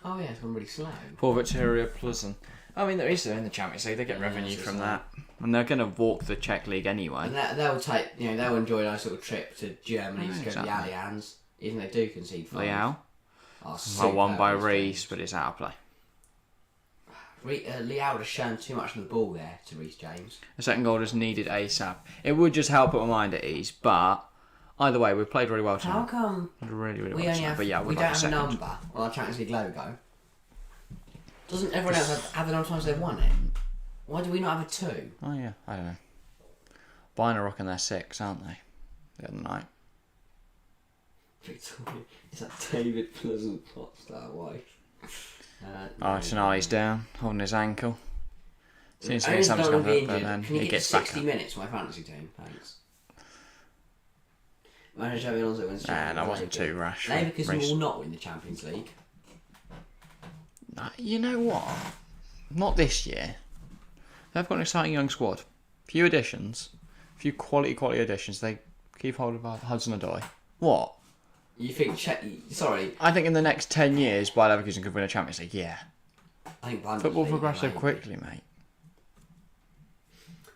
Oh yeah, it's gone really slow. Poor Victoria Pleasant. I mean, they're in the Champions League. They get revenue from that, and they're going to walk the Czech League anyway. And they'll take, they'll enjoy a nice little trip to Germany to go to the Allianz, even though they do concede 5. Leao. Oh, won by Reece, but it's out of play. Leao has shown too much of the ball there to Reece James. The second goal is needed ASAP. It would just help put my mind at ease, but either way, we've played really well tonight. How come really we only have, we don't have a number on our Champions League logo? Doesn't everyone else have the number of times they've won it? Why do we not have a 2? Oh yeah, I don't know. Bayern are rocking their 6, aren't they? The other night. Victoria, is that David Pleasant plot star wife? Tonali's down, holding his ankle. Seems to be something's something's going going to on, but then Can you he get gets 60 back up. minutes for my fantasy team? Thanks. Manager Xabi Alonso wins the Nah, that wasn't too rash. Leverkusen will not win the Champions League. You know what? Not this year. They've got an exciting young squad. Few additions. Few quality additions. They keep hold of Hudson-Odoi. What? You think... Sorry. I think in the next 10 years, Bayer Leverkusen could win a Champions League. Yeah. I think Football progresses so quickly, mate.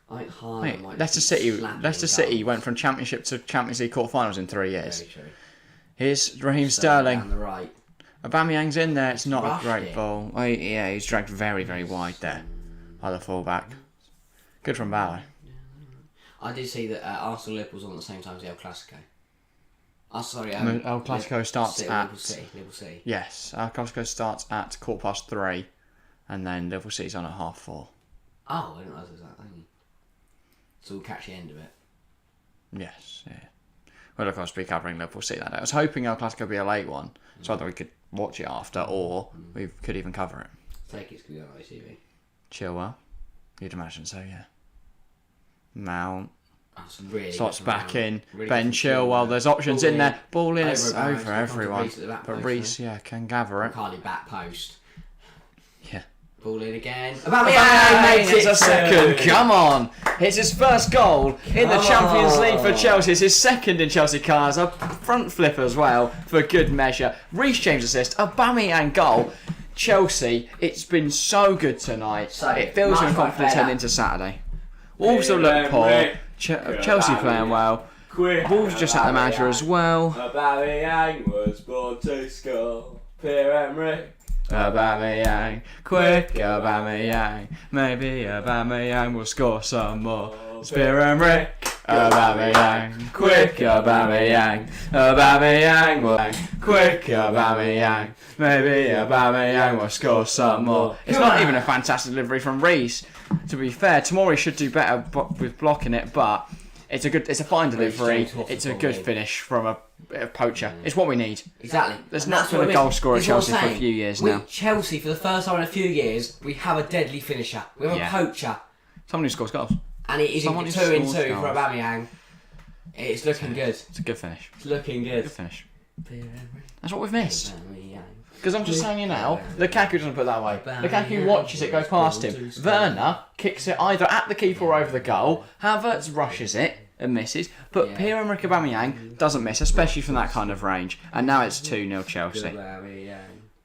I think Haaland might Leicester City went from Championship to Champions League quarterfinals in 3 years. Very true. Here's Raheem Sterling. Down the right. Aubameyang's in there. It's not a Rushed great it. ball. Oh, yeah, he's dragged very, very wide there by the fullback. Good from Bauer. I did see that Arsenal Liverpool's on at the same time as the El Clasico. Oh, sorry. El Clasico starts at... Liverpool City. Yes, El Clasico starts at 3:15, and then Liverpool City's on at 4:30. Oh, I didn't realise it was that. Thank you. So we'll catch the end of it. Yes, yeah. Well, of course, be covering Liverpool City that day. I was hoping El Clasico would be a late one, so either we could watch it after, or we could even cover it. I think it's going to be on ITV. Chilwell. You'd imagine so, yeah. Mount. Really Slots back in. Really Ben Chilwell. There's options in there. Ball in. It's Over over everyone. But Reece, can gather it. Carly back post. Yeah. Ball in again. Aubameyang makes it a second. Come on. It's his first goal in the Champions League for Chelsea. It's his second in Chelsea colours. A front flip as well for good measure. Reece James assist. Aubameyang goal. Chelsea, it's been so good tonight. So it fills you with confidence heading into Saturday. Wolves have looked poor. Chelsea playing well. Wolves just had the manager as well. Aubameyang was born to score. Pierre-Emerick. Aubameyang, quick Aubameyang, maybe Aubameyang will score some more. Pierre-Emerick, Aubameyang, quick Aubameyang, Aubameyang will quick Aubameyang, maybe Aubameyang will score some more. It's not even a fantastic delivery from Reece. To be fair, Tomori should do better with blocking it, but it's a fine delivery. It's a good finish from a poacher. It's what we need. Exactly. There's not been a goal scorer at Chelsea for a few years now. Chelsea, for the first time in a few years, we have a deadly finisher. We have a poacher. Someone who scores goals. And it is 2 in 2 for Aubameyang. It's looking good. It's a good finish. It's looking good. Good finish. That's what we've missed. Because I'm just saying you now, Lukaku doesn't put it that way. Lukaku watches it go past him. Werner kicks it either at the keeper or over the goal. Havertz rushes it and misses. But Pierre-Emerick Aubameyang doesn't miss, especially from that kind of range. And now it's 2-0 Chelsea.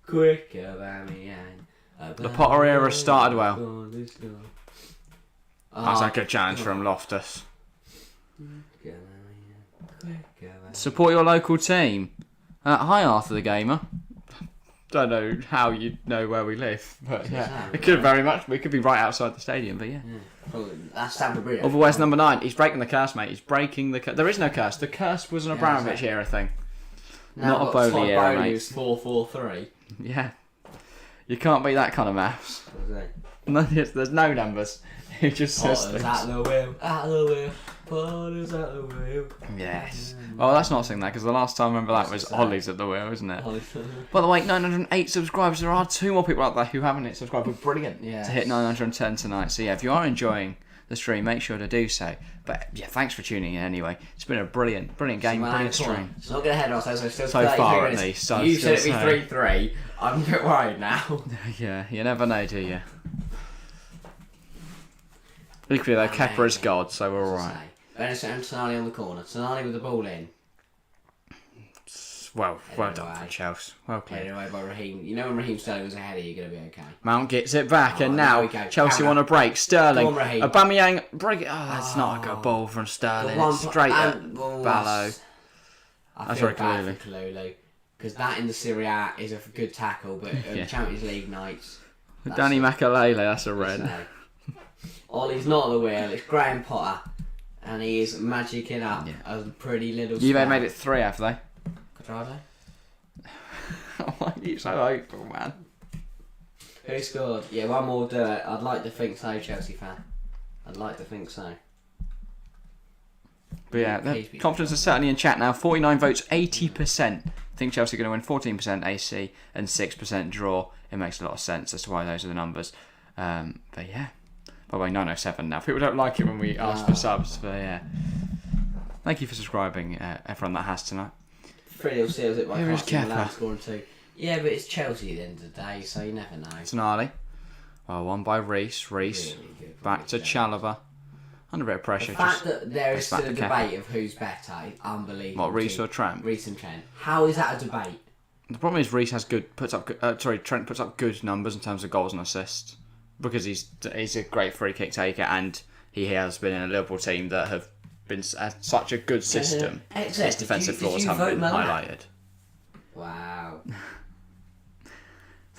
Quick Aubameyang. The Potter era started well. That's a good challenge from Loftus. Support your local team. Hi, Arthur the Gamer. Don't know how you know where we live, but yeah, it could very much. We could be right outside the stadium, but yeah. That's Stamford Bridge. Otherwise, number 9. He's breaking the curse, mate. He's breaking the curse. There is no curse. The curse was an Abramovich era thing, not a Bowley era, mate. 4-4-3. Yeah, you can't beat that kind of maths. No, there's no numbers. It just says things. At the wheel, at the wheel. Potter's at the wheel. Yes. Well, let's not sing that because the last time I remember that was Ollie's at the wheel, isn't it? By the way, 908 subscribers. There are 2 more people out there who haven't hit subscribed. We're brilliant to hit 910 tonight. So yeah, if you are enjoying the stream, make sure to do so. But yeah, thanks for tuning in anyway. It's been a brilliant game, brilliant stream. It's not going to head ourselves, so still So far at least. You said it'd be 3-3. I'm a bit worried now. Yeah, you never know, do you? Equally though, Kepa is God, so we're alright. Benison and Tonali on the corner. Tonali with the ball in. Well done for Chelsea. Well played. Headed away by Raheem. You know when Raheem Sterling was ahead of you, you're going to be okay. Mount gets it back, and now Chelsea Counter. want to break. Sterling. Go on, Raheem. Aubameyang, break it. Oh, that's not a good ball from Sterling. It's straight at Ballo. I feel bad for Kalulu. Because that in the Serie A is a good tackle, but in Champions League nights... Danny Makalele, that's a red. Ollie's not on the wheel, it's Graham Potter. And he is magicking up a pretty little You've made it 3, have they? Quadrado? Oh, you're so hopeful, man. Who scored? Yeah, one more do it. I'd like to think so, Chelsea fan. I'd like to think so. But yeah, the confidence is certainly in chat now. 49 votes, 80%. Think Chelsea are going to win 14% AC and 6% draw. It makes a lot of sense as to why those are the numbers. But yeah. By the way, 907 now. People don't like it when we ask for subs, but yeah. Thank you for subscribing, everyone that has tonight. 3-0 seals it by Here is Milan Kepa. scoring 2. Yeah, but it's Chelsea at the end of the day, so you never know. Tonali. Well, one by Reece. Reece. Really good. Back to Chalobah. Under a bit of pressure. The fact that there is it's still back a to debate of who's better is unbelievable. What, Reece or Trent? Reece and Trent. How is that a debate? The problem is Reece has Trent puts up good numbers in terms of goals and assists. Because he's a great free kick taker, and he has been in a Liverpool team that have been such a good system. His defensive flaws haven't been highlighted. Wow.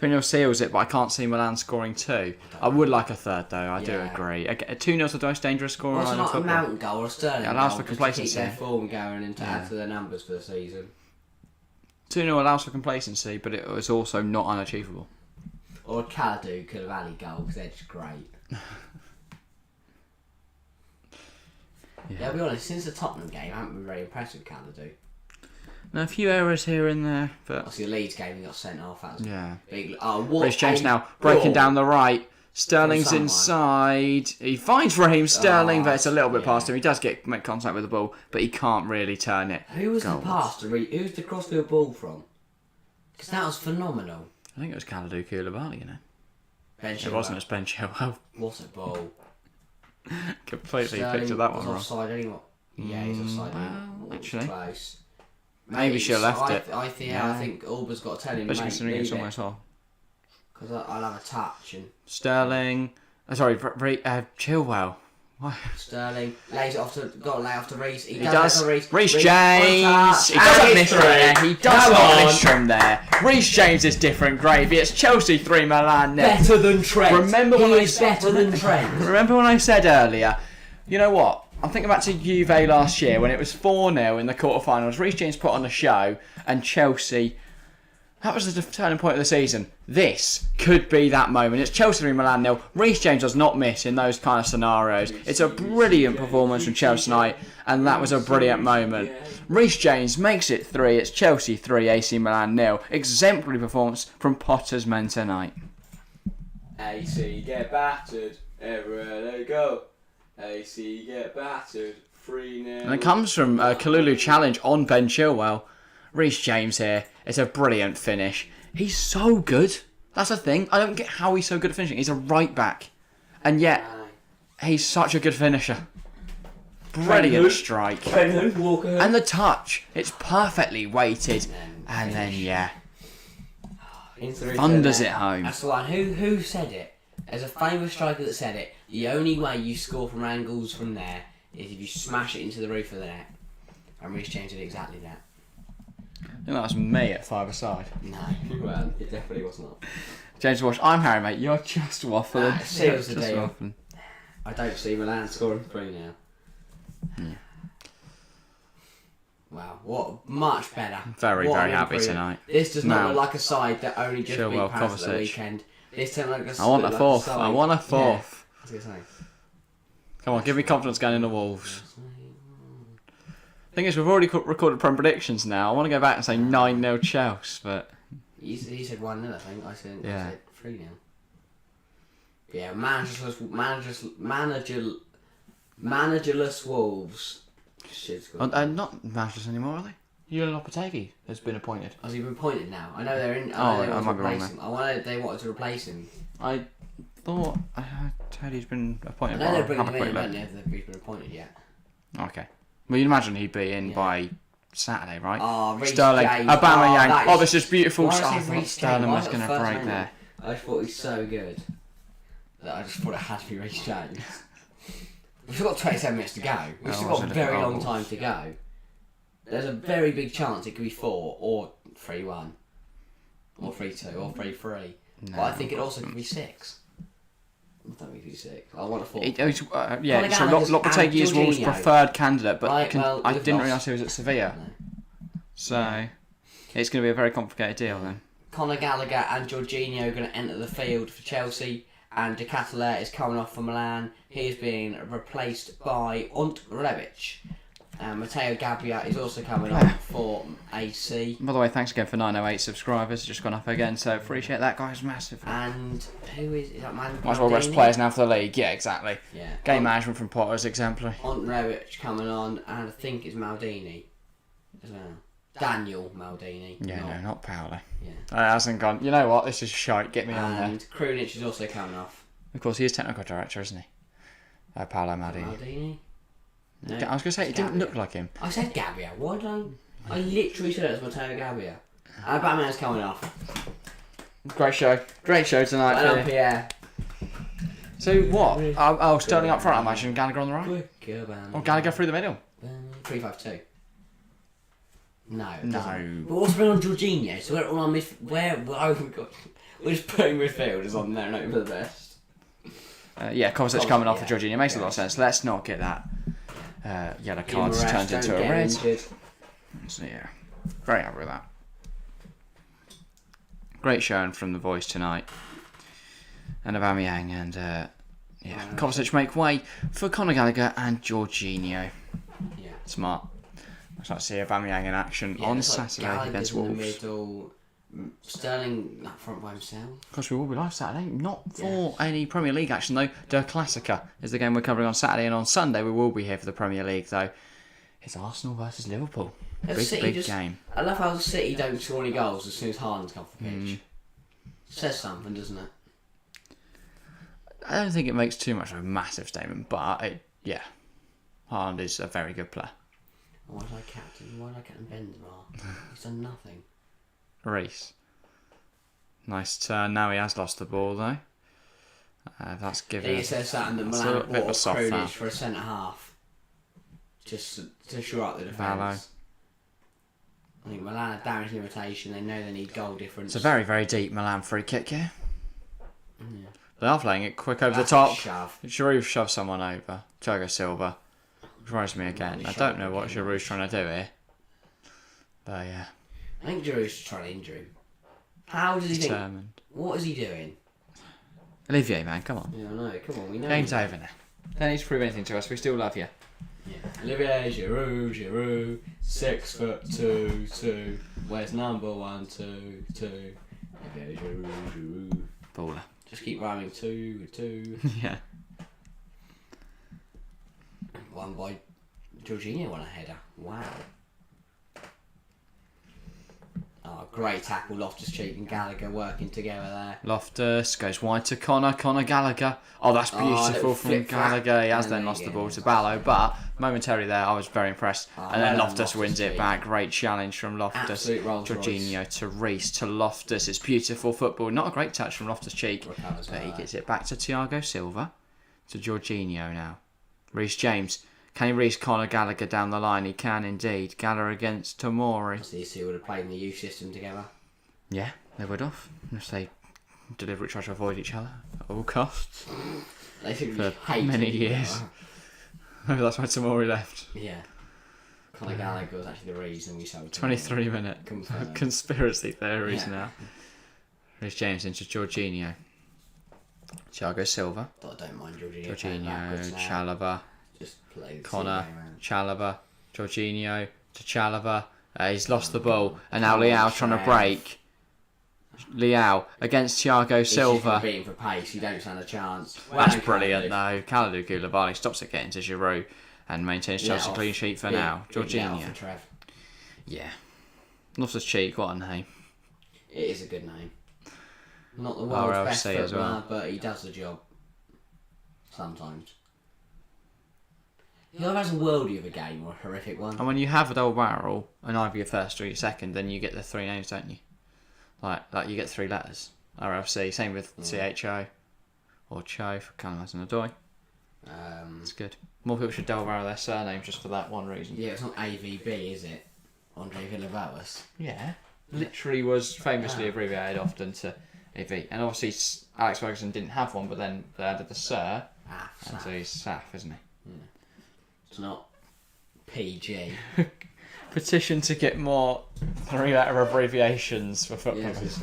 3-0 seals it, but I can't see Milan scoring 2. I would like a third, though. I do agree. A 2-0's the most dangerous score Well, it's in not football. a Mountain goal or a Sterling goal. Allows for complacency. To keep their form going and to add to their numbers for the season. 2-0 allows for complacency, but it was also not unachievable. Or a Kaladu could have alley goal because they're just great. I'll be honest, since the Tottenham game, I haven't been very impressed with Kaladu. Now, a few errors here and there, but... Obviously, the Leeds game, he got sent off. That was big. Rhys James now breaking down the right. Sterling's inside. He finds Raheem Sterling, but it's a little bit past him. He does make contact with the ball, but he can't really turn it. Who was the pass to who's the crossfield ball from? Because that was phenomenal. I think it was Kalidou Koulibaly, you know. Ben It wasn't, it was Ben Chilwell. What a ball. Completely Sterling picked that one was wrong. offside anyway. Yeah, he's offside. Well, actually. Close. Maybe she left it. I think Alba's got to tell him, Especially considering it's almost all. Because I'll have a touch and... Sterling. Chilwell. Why? Sterling lays it off to... Got to lay off to Reece. He does. Reece James. He doesn't miss from there. He does not miss from there. Reece James is different gravy. It's Chelsea 3, Milan 0. Better than Trent. Remember when Remember when I said earlier, you know what? I'm thinking back to Juve last year when it was 4-0 in the quarterfinals. Reece James put on a show and Chelsea... That was the turning point of the season. This could be that moment. It's Chelsea 3, Milan 0. Reece James does not miss in those kind of scenarios. It's a brilliant performance from Chelsea tonight, and that was a brilliant moment. Reece James makes it 3. It's Chelsea 3, AC Milan 0. Exemplary performance from Potter's men tonight. AC get battered. Everywhere they go. AC get battered. 3-0. And it comes from a Kalulu challenge on Ben Chilwell. Reece James here. It's a brilliant finish. He's so good. That's the thing. I don't get how he's so good at finishing. He's a right back. And yet, he's such a good finisher. Brilliant strike. And the touch. It's perfectly weighted. And then, thunders it home. That's the one. Who said it? There's a famous striker that said it. The only way you score from angles from there is if you smash it into the roof of the net. And Reece James did exactly that. I think that was me at 5-a-side. No, well, it definitely was not. James Walsh, I'm Harry, mate. You're just waffling. Seals the deal. I don't see Milan scoring 3 now. Wow, what much better. Very happy tonight. This does not look like a side that only just beat Palace at the weekend. This turns like I want a fourth. I want a fourth. Yeah. Come on, give me confidence going in the Wolves. Thing is, we've already recorded Prem predictions now. I want to go back and say 9-0 Chelsea, but... You said 1-0, I think. I said 3-0. Yeah, Managerless Wolves. Shit's good. Not managers anymore, are they? Julian Lopetegui has been appointed. Has he been appointed now? I know they're in. I might be wrong there. I wanted they wanted to replace him. I thought I heard he's been appointed. I know they're bringing have a him quick in, look. but never he's been appointed yet. Okay. Well, you'd imagine he'd be in by Saturday, right? Oh, Reece Sterling, James. Aubameyang. Oh, this is beautiful. Why I did I say thought Reece Sterling James? was going to Why was break the first there. name? I just thought he's so good that I just thought it had to be Reece James. We've still got 27 minutes to go. We've still got a very long time to go. There's a very big chance it could be 4 or 3-1 or 3-2 or 3-3. No. But I think it also could be 6. I don't think it could be 6. I want a 4. Yeah, so Lopetegui is Wolves' preferred candidate, but I didn't realise he was at Sevilla. No. So it's going to be a very complicated deal then. Conor Gallagher and Jorginho are going to enter the field for Chelsea, and De Ketelaere is coming off for Milan. He is being replaced by Ant Rebic. Matteo Gabbia is also coming on for AC. By the way, thanks again for 908 subscribers. Just gone up again, so appreciate that, guys, massively. And who is that man? Might as well rest players now for the league. Yeah, exactly. Yeah. Game management from Potter is exemplary. Ant Rebic coming on, and I think it's Maldini as well. Daniel Maldini. Yeah, not Paolo. Yeah. That hasn't gone. You know what? This is shite. Get me on there. And Krunic is also coming off. Of course, he is technical director, isn't he? Paolo Maldini. Maldini? No, I was going to say, it didn't look like him. I said Gabbia. Why don't I literally said it was Matteo Gabbia. Batman's coming off. Great show. Great show tonight. Well, yeah. So what? Sterling up front, I imagine. Gallagher on the right? Or Gallagher through the middle? 3-5-2. No. No. But what's going on Jorginho? So we're all on we're just putting midfielders on there and hoping for the best. Kovacic coming off for Jorginho makes a lot of sense. Let's not get that yellow card turned into a red. So yeah, very happy with that. Great showing from the boys tonight. And Aubameyang and Kovacic make way for Conor Gallagher and Jorginho. Yeah. Smart. I'd like to see Aubameyang in action on Saturday against Wolves. In the middle, Sterling up front by himself. Of course, we will be live Saturday. Not for any Premier League action, though. Der Klassiker is the game we're covering on Saturday, and on Sunday we will be here for the Premier League, though. It's Arsenal versus Liverpool. Big game. I love how City don't score any goals as soon as Haaland's come off the pitch. Says something, doesn't it? I don't think it makes too much of a massive statement, but Haaland is a very good player. Why did I captain Benzema? He's done nothing. Reece. Nice turn. Now he has lost the ball, though. That's given. It says that, and the Milan bought Krunic for a centre half, just to shore up the defence. I think Milan have damage limitation. They know they need goal difference. It's a very, very deep Milan free kick here. Yeah. They are playing it quick over the top. Shove. Giroud shoves someone over. Thiago Silva. Surprised me again. I don't know what Giroud's trying to do here. But yeah. I think Giroud's trying to injure him. How does he Determined. think? What is he doing? Olivier, man, come on. Yeah, I know. Come on, we know. Game's over now. Don't need to prove anything to us. We still love you. Yeah. Olivier Giroud, 6'2", where's number 1, 2, 2. Olivier Giroud. Baller. Just keep rhyming 2. Yeah. One by Jorginho on a header. Wow. Oh, great tackle, Loftus-Cheek and Gallagher working together there. Loftus goes wide to Conor Gallagher. Oh, that's beautiful from Gallagher. He has then lost the ball to Ballo, but momentarily there I was very impressed. And then Loftus wins it back. Great challenge from Loftus. Jorginho to Reece to Loftus. It's beautiful football. Not a great touch from Loftus-Cheek, but he gets it back to Thiago Silva. To Jorginho now. Reece James. Can he reach Conor Gallagher down the line? He can indeed. Gallagher against Tomori. These two would have played in the youth system together. Yeah, they would have. If they deliberately try to avoid each other at all costs. They for many years. Maybe that's why Tomori left. Yeah. Conor Gallagher was actually the reason we sold 23-minute conspiracy theories now. Reece James into Jorginho. Thiago Silva. I don't mind Jorginho, Chalobah. Play Conor, Chalobah, Jorginho to Chalobah. He's lost the ball, and now Leao trying to break. Leao against Thiago He's just Silva. beating for pace. You don't stand a chance. That's brilliant, though. Kalidou Koulibaly stops it getting to Giroud and maintains Chelsea clean sheet for now. Jorginho. Yeah. Loftus Cheek, what a name. It is a good name. Not the world's best footballer, as well. but he does the job. Sometimes. He either has a worldie of a game or a horrific one. And when you have a double barrel, and either your first or your second, then you get the 3 names, don't you? Like you get 3 letters. RLC, same with CHO. Or Cho for Canales and Adoy. It's good. More people should double barrel their surnames just for that one reason. Yeah, it's not AVB, is it? Andre Villalobos. Yeah. Literally was famously abbreviated often to AV. And obviously Alex Ferguson didn't have one, but then they added the Sir. And so he's Saf, isn't he? Yeah. It's not PG. Petition to get more 3-letter abbreviations for footballers.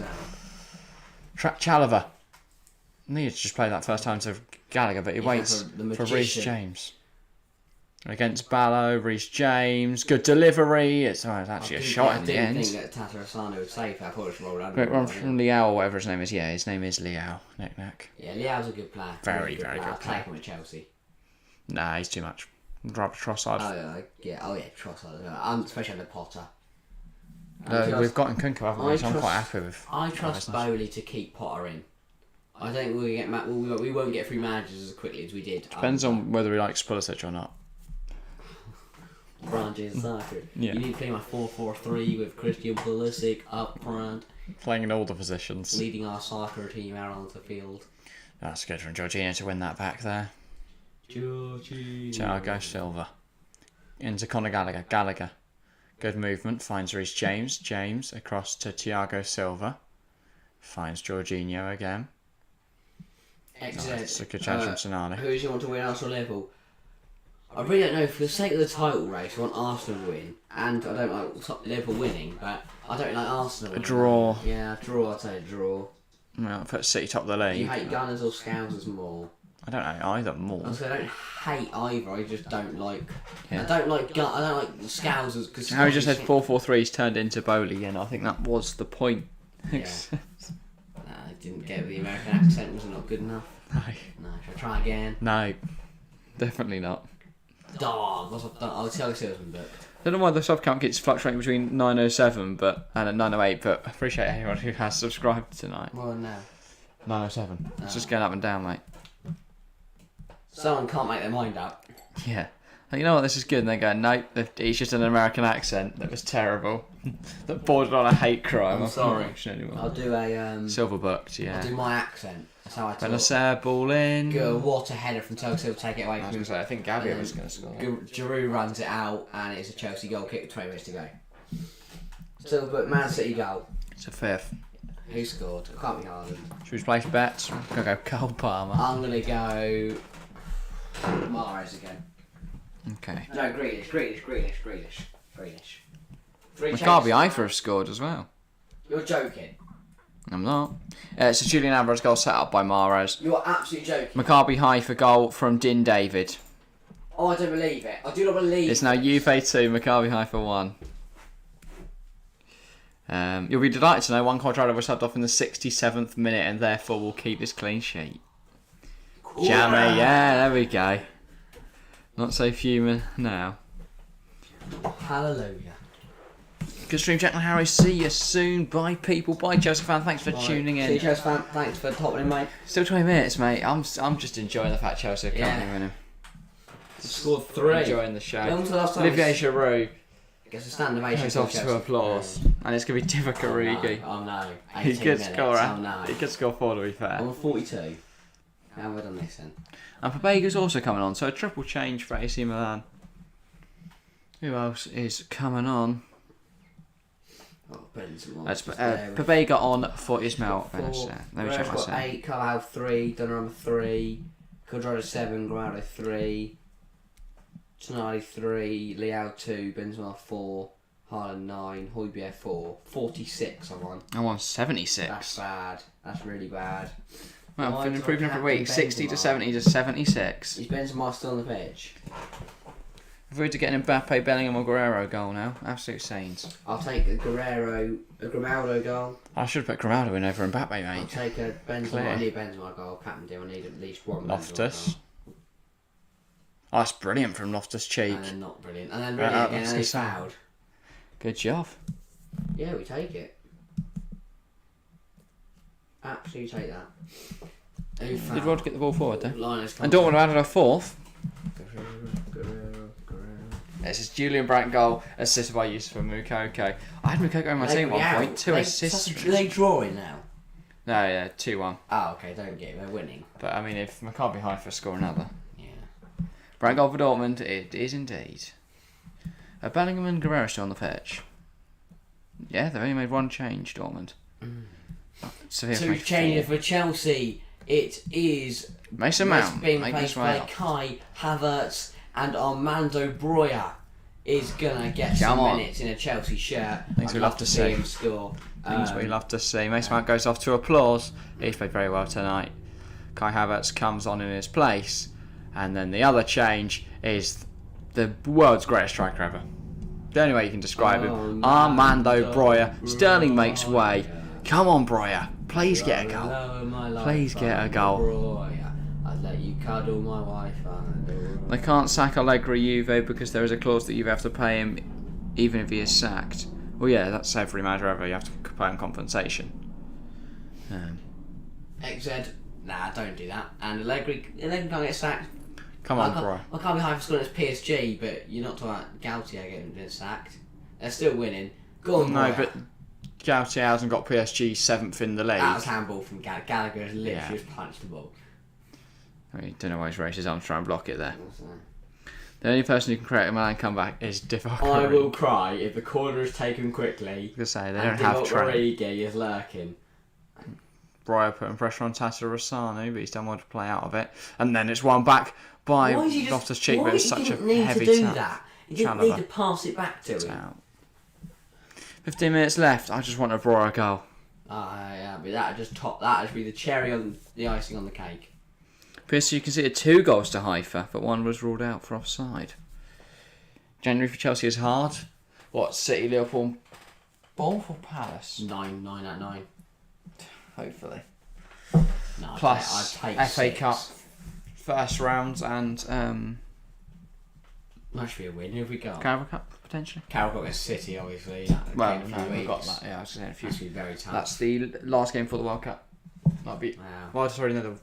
Chalobah. Needed to just play that first time to Gallagher, but he waits for Reece James. Against Ballo, Reece James, good delivery. It's actually a shot in the end. I didn't think that Tatarusanu would save that. I thought it was rolled under. Great run from Leao, whatever his name is. Yeah, his name is Leao. Knack. Yeah, Leao's a good player. Very good I'll player. take him at Chelsea. Nah, he's too much. I'd rather Trossard. Oh yeah, Trossard. Especially under Potter. We've got Nkunku, haven't we? So I'm quite happy with. I trust Bowley to keep Potter in. I don't think we won't get 3 managers as quickly as we did. Depends on whether he likes Pulisic or not. Branches soccer. Yeah. You need to play my 4-4-3 with Christian Pulisic up front. Playing in all the positions. Leading our soccer team out onto the field. That's good from Jorginho to win that back there. Thiago Silva. Into Conor Gallagher. Gallagher. Good movement. Finds Reece James. James across to Thiago Silva. Finds Jorginho again. Excellent. It's a good chance from Sonali. Who do you want to win, Arsenal or Liverpool? I really don't know. For the sake of the title race, I want Arsenal to win. And I don't like Liverpool winning, but I don't like Arsenal winning. A draw. Yeah, a draw. I'd say a draw. Well, put City top of the league. Do you hate Gunners or Scousers more? I don't know either more. I don't hate either. I just don't like. Yeah. I don't like Scousers because. Harry just said 4-4-3's turned into Bowley, and I think that was the point. Yeah. I didn't get the American accent. Was not good enough. No. Should I try again? No, definitely not. Dog. I'll tell you something, but. I don't know why the sub count keeps fluctuating between 907 and 908, but I appreciate anyone who has subscribed tonight. Well, no. 907. It's just going up and down, mate. Someone can't make their mind up. Yeah. You know what, this is good. And they go, nope, it's just an American accent that was terrible. That bordered on a hate crime. I'm sorry. I'll do a... Silver booked, yeah. I'll do my accent. That's how I talk. Benacer, ball in. Get a water header from Chelsea, take it away from him. I think Gabriel was going to score. Giroud runs it out, and it's a Chelsea goal kick with 20 minutes to go. Silver book, Man City goal. It's a 5th. Who scored? It can't be Haaland. Should we place bets? I'm going to go Cole Palmer. I'm going to go... Mahrez again. Okay. No, Grealish. Maccabi Haifa have scored as well. You're joking. I'm not. It's a Julian Alvarez goal set up by Mahrez. You're absolutely joking. Maccabi Haifa goal from Din David. Oh, I don't believe it. I do not believe It's now Juve 2, Maccabi Haifa 1. You'll be delighted to know one Quadrado was subbed off in the 67th minute and therefore will keep his clean sheet. Jammy, yeah, there we go. Not so human now. Hallelujah. Good stream, Jack and Harry. See you soon. Bye, people. Bye, Chelsea fan. Thanks for tuning in. See you, Chelsea fan. Thanks for topping in, mate. Still 20 minutes, mate. I'm just enjoying the fact Chelsea are currently winning. Scored 3. Enjoying the show. When was the last time Olivier Giroud. Gets a stand ovation. Goes off to applause. And it's going to be Divock Origi. Oh no. He could score. Oh no. He could score 4, to be fair. I'm on 42. How have I done this then? And Papega's also coming on, so a triple change for AC Milan. Who else is coming on? Oh, Papega on for Ismail Benacer. Let me check my set. 8, Carlisle 3, Donnarumma 3, Quadrado 7, Guerrero 3, Tonali 3, Leao 2, Benzema 4, Haaland 9, Højbjerg 4. 46 I'm on. I'm on 76. That's bad. That's really bad. Well, I've been improving every week. 60 to 70 to 76. Is Benzema still on the pitch? If we were to get an Mbappe, Bellingham or Guerrero goal now, absolute saints. I'll take a Grimaldo goal. I should put Grimaldo in over Mbappe, mate. I'll take a Benzema. Clear. I need Benzema goal. Captain deal. I need at least one Loftus. Benzema goal. Oh, that's brilliant from Loftus Cheek. And then not brilliant. And then really again, and he's fouled. Good job. Yeah, we take it. Absolutely take that. Who Did fouled? Rod get the ball forward though? Linus And Dortmund added a fourth. Guerrero. This is Julian Brandt goal, assisted by Yusufa Moukoko. I had Moukoko in my team at 1 point, 2 assists. Are they drawing now? No, yeah, 2-1. Oh, okay, don't get it. They're winning. But I mean, if Maccabi Haifa score another. Yeah. Brandt goal for Dortmund, it is indeed. Bellingham and Guerrero still on the pitch. Yeah, they've only made one change, Dortmund. Two changes for Chelsea. It is Mason Mount being making his played way by up. Kai Havertz, and Armando Broja is gonna get Come some on. minutes in a Chelsea shirt. Things I'd we love love to see see. him score. Things we love to see. Mason Mount goes off to applause. He's played very well tonight. Kai Havertz comes on in his place. And then the other change is the world's greatest striker ever. The only way you can describe him. Armando Broja. Sterling makes way. Come on, Broja. Please get a goal. Please get a goal. Broja. I'd let you cuddle my wife. They can't sack Allegri Juve because there is a clause that you have to pay him even if he is sacked. Well, yeah, that's every manager ever. You have to pay him compensation. XZ, nah, don't do that. And Allegri can't get sacked. Come on, bro. I can't be high for scoring as PSG, but you're not talking about Gautier getting sacked. They're still winning. Go on, No, Broja. but Gautier hasn't got PSG 7th in the league. That was handball from Gallagher. Has literally Yeah. just punched the ball. I mean, don't know why he's raised his arm to try and block it there. The only person who can create a Milan comeback is Divock I Origi. will cry if the corner is taken quickly. I say they And don't have Divock Trent. Origi is lurking. Briar putting pressure on Tata Rossano, but he's done well to play out of it. And then it's one back by Why is he Loftus Cheek, why but it's he such a didn't need heavy to do tap. that? He didn't Chalobah. need to pass it back to It's him. out. 15 minutes left. I just want a Briar goal. Yeah, but that'd just be the cherry on the icing on the cake. PSG conceded 2 goals to Haifa, but one was ruled out for offside. January for Chelsea is hard. What, City, Liverpool, Bournemouth or Palace? 9 out of 9. Hopefully. No, Plus I'd take FA 6. Cup first round and That should be a win. Who have we got? Carabao Cup potentially. Carroll got against City, obviously. That Well, came in a no, few we've got weeks. that. Yeah, I was saying a few. That should be very tough. That's the last game for the World Cup. That'll be. Wow. Well, sorry, no,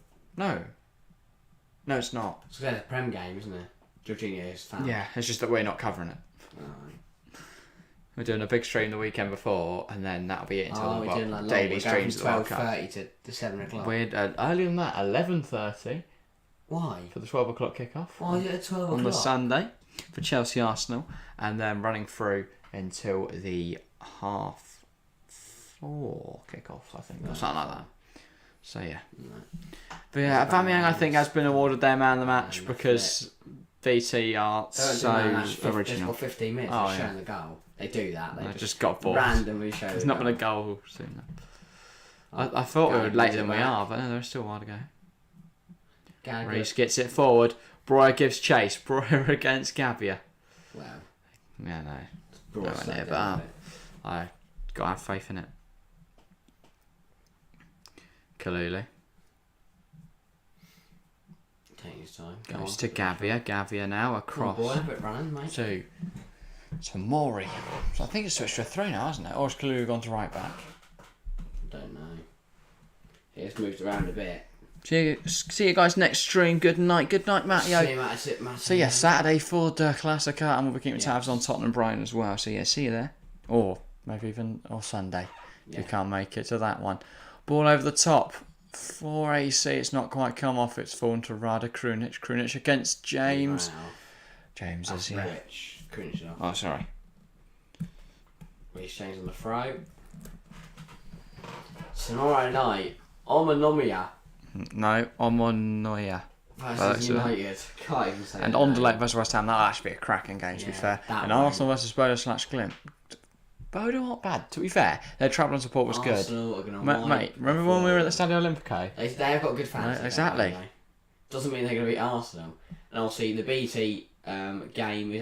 it's not. So there's a Prem game, isn't it? Jorginho's fan. Yeah, it's just that we're not covering it. We're doing a big stream the weekend before, and then that'll be it until we're doing like daily we're streams of going the World from Cup. 12:30 to 7 o'clock. We're earlier than that, 11:30 Why? for the 12 o'clock kickoff. Why is it at 12 o'clock? On the Sunday for Chelsea Arsenal, and then running through until the 4:30 kickoff, I think, or something like that. So yeah. But yeah, Aubameyang I think has been awarded their man of the match because VT are so original. For 15 minutes Oh, of yeah. showing the goal. They do that. They just got bored. randomly show There's the not been a goal. goal soon. I thought we were later than we are, but no, there's still a while to go. Gallagher. Reece gets it forward. Breuer gives chase. Breuer against Gavia. Wow. Yeah, no. Brought No, us no, that but, down, I got to have faith in it. Kalulu Taking his time. goes to Gavia. Gavia now across Boy, a bit running, mate. to Mori. So I think it's switched to a 3 now, hasn't it? Or has Kalulu gone to right back? Don't know. It's moved around a bit. See you guys next stream. Good night, Matteo. See you, that's it, Matt. So yeah, Saturday for the Classica, and we'll be keeping tabs on Tottenham Brighton as well. So yeah, see you there, or maybe even Sunday if you can't make it to that one. Ball over the top for AC. It's not quite come off. It's fallen to Rada Krunic. Krunic against James. Wow. James That's is yeah. rich. Cringe off. Oh, sorry. Reece James on the throw. Tomorrow night, Omonomia No, Omonoya. versus United. Can't even say And that. Anderlecht versus West Ham. That'll actually be a cracking game, to be fair. that And one. Arsenal versus Bodo/Glint. Bodo aren't bad, to be fair. Their travelling support was good. Arsenal are gonna Mate, remember when we were at the Stadio Olimpico? They have got good fans. Right, exactly. Doesn't mean they're going to beat Arsenal. And obviously the BT game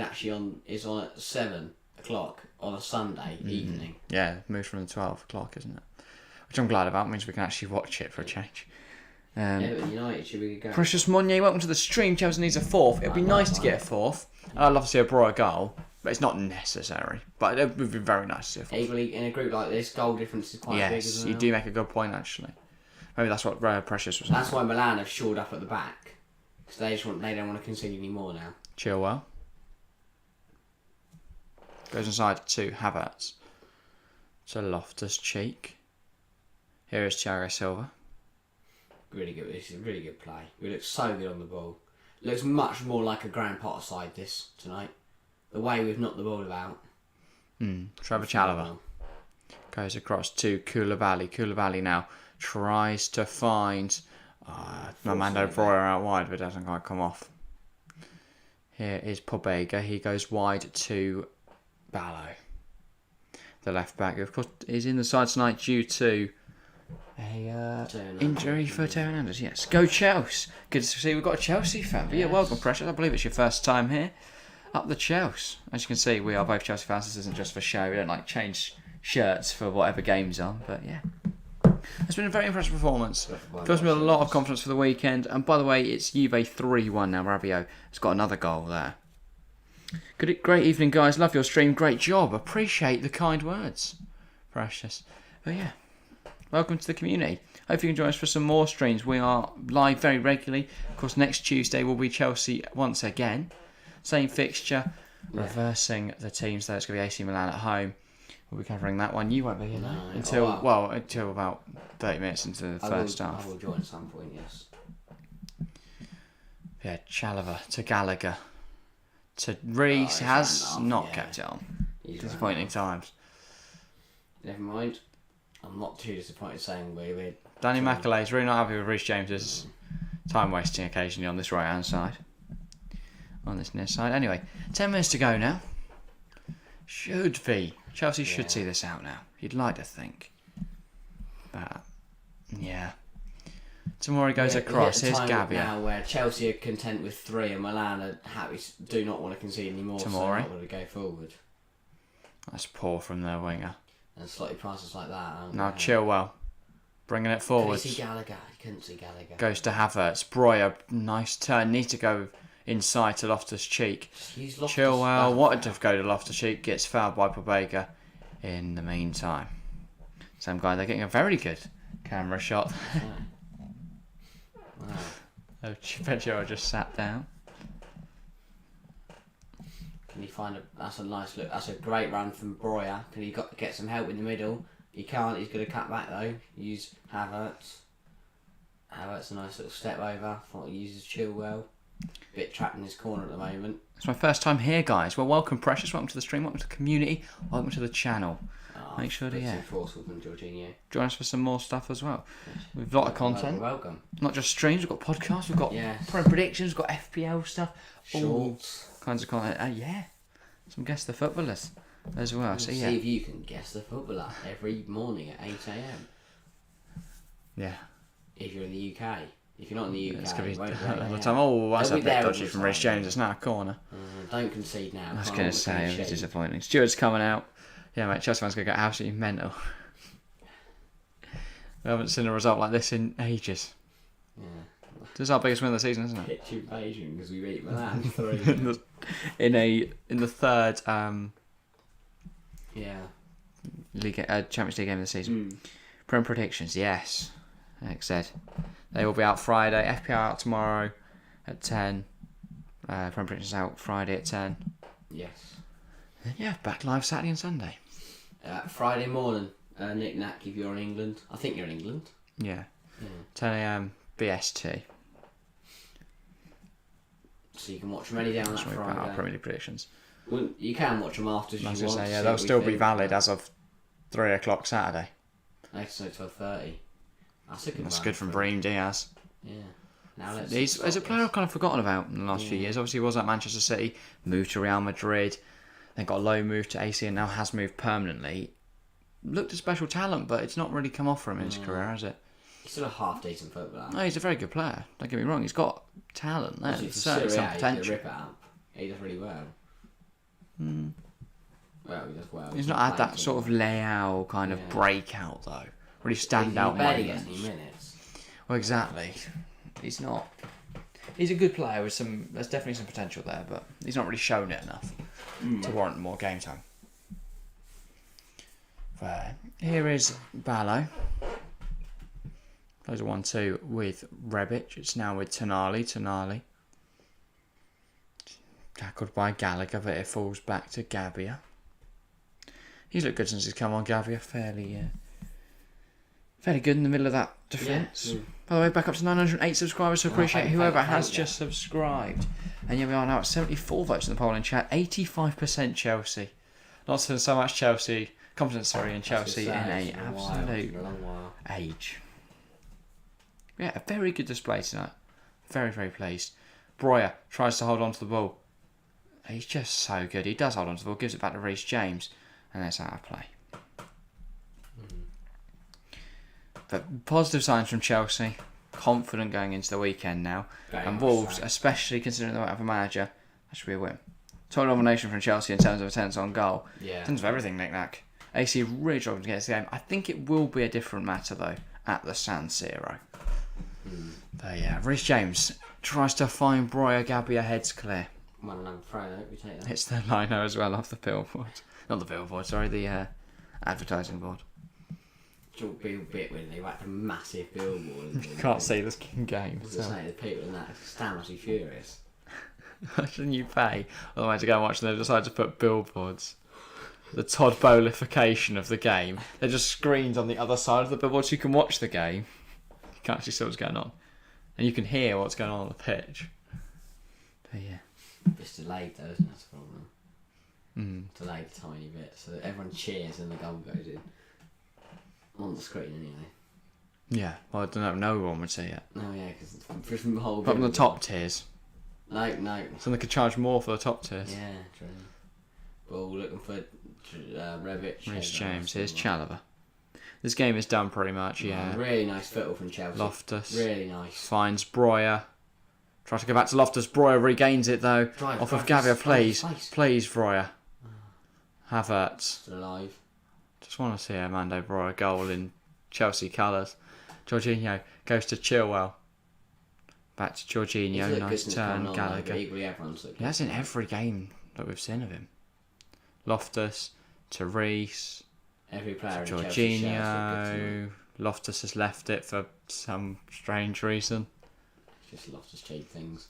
is on at 7 o'clock on a Sunday evening. Yeah, moved from the 12 o'clock, isn't it? Which I'm glad about. It means we can actually watch it for a change. Everton United should be a good game. Precious Monye, welcome to the stream. Chelsea needs a fourth. It'd be nice to get a fourth. I'd love to see a Broya goal, but it's not necessary. But it would be very nice to see a fourth. Equally, in a group like this, goal difference is quite big as well. Yes, you do make a good point, actually. Maybe that's what Precious was saying. That's why Milan have shored up at the back. Because they don't want to concede any more now. Chilwell. Goes inside to Havertz. To Loftus-Cheek. Here is Thiago Silva. Really good. This is a really good play. We look so good on the ball. Looks much more like a Graham Potter side this tonight. The way we've knocked the ball about. Trevor Chalobah goes across to Koulibaly. Koulibaly now tries to find Armando Broya out wide, but doesn't quite come off. Here is Pobega. He goes wide to Ballo. The left back, of course, is in the side tonight due to a injury for Teo Hernandez. Yes, go Chelsea. Good to see we've got a Chelsea fan. But yeah, welcome, Precious. I believe it's your first time here. Up the Chelsea. As you can see, we are both Chelsea fans. This isn't just for show. We don't like change shirts for whatever game's on. But yeah, it's been a very impressive performance. Fills me with a lot of confidence for the weekend. And by the way, it's Juve 3-1 now. Rabiot has got another goal there. Great evening, guys. Love your stream. Great job. Appreciate the kind words, Precious. But yeah, welcome to the community. Hope you can join us for some more streams. We are live very regularly. Of course, next Tuesday will be Chelsea once again. Same fixture, reversing the teams. Though it's going to be AC Milan at home. We'll be covering that one. You won't be here until about 30 minutes into the first half. I will join at some point. Yes. Yeah, Chalobah to Gallagher. To Reece has not kept it on. Disappointing times. Never mind. I'm not too disappointed saying we're... Danny McAlee's really not happy with Reece James's time wasting occasionally on this right hand side. On this near side. Anyway, 10 minutes to go now. Chelsea should see this out now. You'd like to think. But, yeah. Tomorrow goes across. Here's Gabbia. Now where Chelsea are content with 3 and Milan are happy, do not want to concede anymore. So they're not going to go forward. That's poor from their winger. And slightly prices like that. Now Chilwell. Bringing it forward. Couldn't see Gallagher. He couldn't see Gallagher. Goes to Havertz. Broya, nice turn. Needs to go inside to Loftus-Cheek. Chilwell wanted to go to Loftus-Cheek. Gets fouled by Pobega in the meantime. Same guy. They're getting a very good camera shot. Wow. Chilwell just sat down. Can you find that's a nice look. That's a great run from Broya. Can he get some help in the middle? He can't. He's going to cut back though. Use Havertz. Havertz a nice little step over. Thought he uses Chilwell. Bit trapped in his corner at the moment. It's my first time here, guys. Well, welcome, Precious. Welcome to the stream. Welcome to the community. Welcome to the channel. Make sure to join us for some more stuff as well. We've got a lot of content. Welcome. Not just streams. We've got podcasts. We've got prime predictions. We've got FPL stuff. Shorts. All kinds of content. Some guess the footballers as well. So see if you can guess the footballer every morning at 8 a.m. Yeah. If you're in the UK. If you're not in the UK, it's going to be the time. Oh, that's a bit dodgy from Reece James. It's now a corner. Don't concede now. I was going to say, it was disappointing. Stewart's coming out. Yeah, mate, Chelsea fans going to get absolutely mental. We haven't seen a result like this in ages. Yeah. This is our biggest win of the season, isn't it? Pitch invasion because we beat Milan 3. in the third Champions League game of the season. Prem predictions, yes. Like I said, they will be out Friday. FPL out tomorrow at 10. Prem predictions out Friday at 10. Yes. Yeah, back live Saturday and Sunday. Friday morning, Nick Nack, if you're in England. I think you're in England. Yeah. 10 a.m. BST. So you can watch them any day on that Friday. Our Premier League predictions. Well, you can watch them after if you want. Say, they'll still be valid as of 3 o'clock Saturday. So 12:30. That's good from Brahim Diaz. Yeah. Now he's a player I've kind of forgotten about in the last few years. Obviously, he was at Manchester City, moved to Real Madrid, then got a low move to AC, and now has moved permanently. Looked a special talent, but it's not really come off for him in his career, has it? He's still a half decent footballer. No, he's a very good player. Don't get me wrong. He's got talent there. Certainly some potential. Rip it up. He does really well. Well, he does well. He's not had that sort of Leao kind of breakout though. Really stand out barely moments. gets any minutes. Well, exactly. He's not. He's a good player with some. There's definitely some potential there, but he's not really shown it enough to warrant more game time. But here is Ballo. Those are 1-2 with Rebic. It's now with Tonali. Tackled by Gallagher, but it falls back to Gabbia. He's looked good since he's come on, Gabbia. Fairly good in the middle of that defence. Yeah. By the way, back up to 908 subscribers, so appreciate whoever has just subscribed. And here we are now at 74 votes in the poll in chat. 85% Chelsea. Not so much Chelsea. Confidence, in Chelsea in an absolute age. Yeah, a very good display tonight. Very, very pleased. Breuer tries to hold on to the ball. He's just so good. He does hold on to the ball, gives it back to Reece James, and that's out of play. But positive signs from Chelsea. Confident going into the weekend now. And Wolves, especially considering they won't have a manager, that should be a win. Total domination from Chelsea in terms of attempts on goal. Yeah. In terms of everything, knick-knack. AC really struggling to get this game. I think it will be a different matter, though, at the San Siro. But yeah, Reece James tries to find Breuer. Gabbia heads clear. One long throw, I hope we take that. Hits the liner as well off the billboard. Not the billboard, sorry, the advertising board. Short bit when they whacked a massive billboard. You can't see this game. I was just saying, the people in that stand must be furious. Why shouldn't you pay otherwise to go and watch and they decide to put billboards? The Todd Bowlification of the game. They're just screens on the other side of the billboard so you can watch the game. You can't actually see what's going on. And you can hear what's going on the pitch. But yeah. It's delayed though, isn't that the problem? Delayed a tiny bit, so everyone cheers and the goal goes in. On the screen anyway. Yeah, well I don't know, no one would see it. No, yeah, because from the whole... But from the top tiers. No. So they could charge more for the top tiers. Yeah, true. Well, looking for Rebic. Reece James, here's Chalobah. This game is done pretty much, yeah. Really nice football from Chelsea. Loftus. Really nice. Finds Breuer. Tries to go back to Loftus. Breuer regains it though. Off of Gabbia, please, Breuer. Havertz. Still alive. Just want to see Armando Breuer goal in Chelsea colours. Jorginho goes to Chilwell. Back to Jorginho. Nice turn. Gallagher. He has in every game that we've seen of him. Loftus to Reece. Every player to Jorginho. Loftus has left it for some strange reason. Just Loftus cheap things.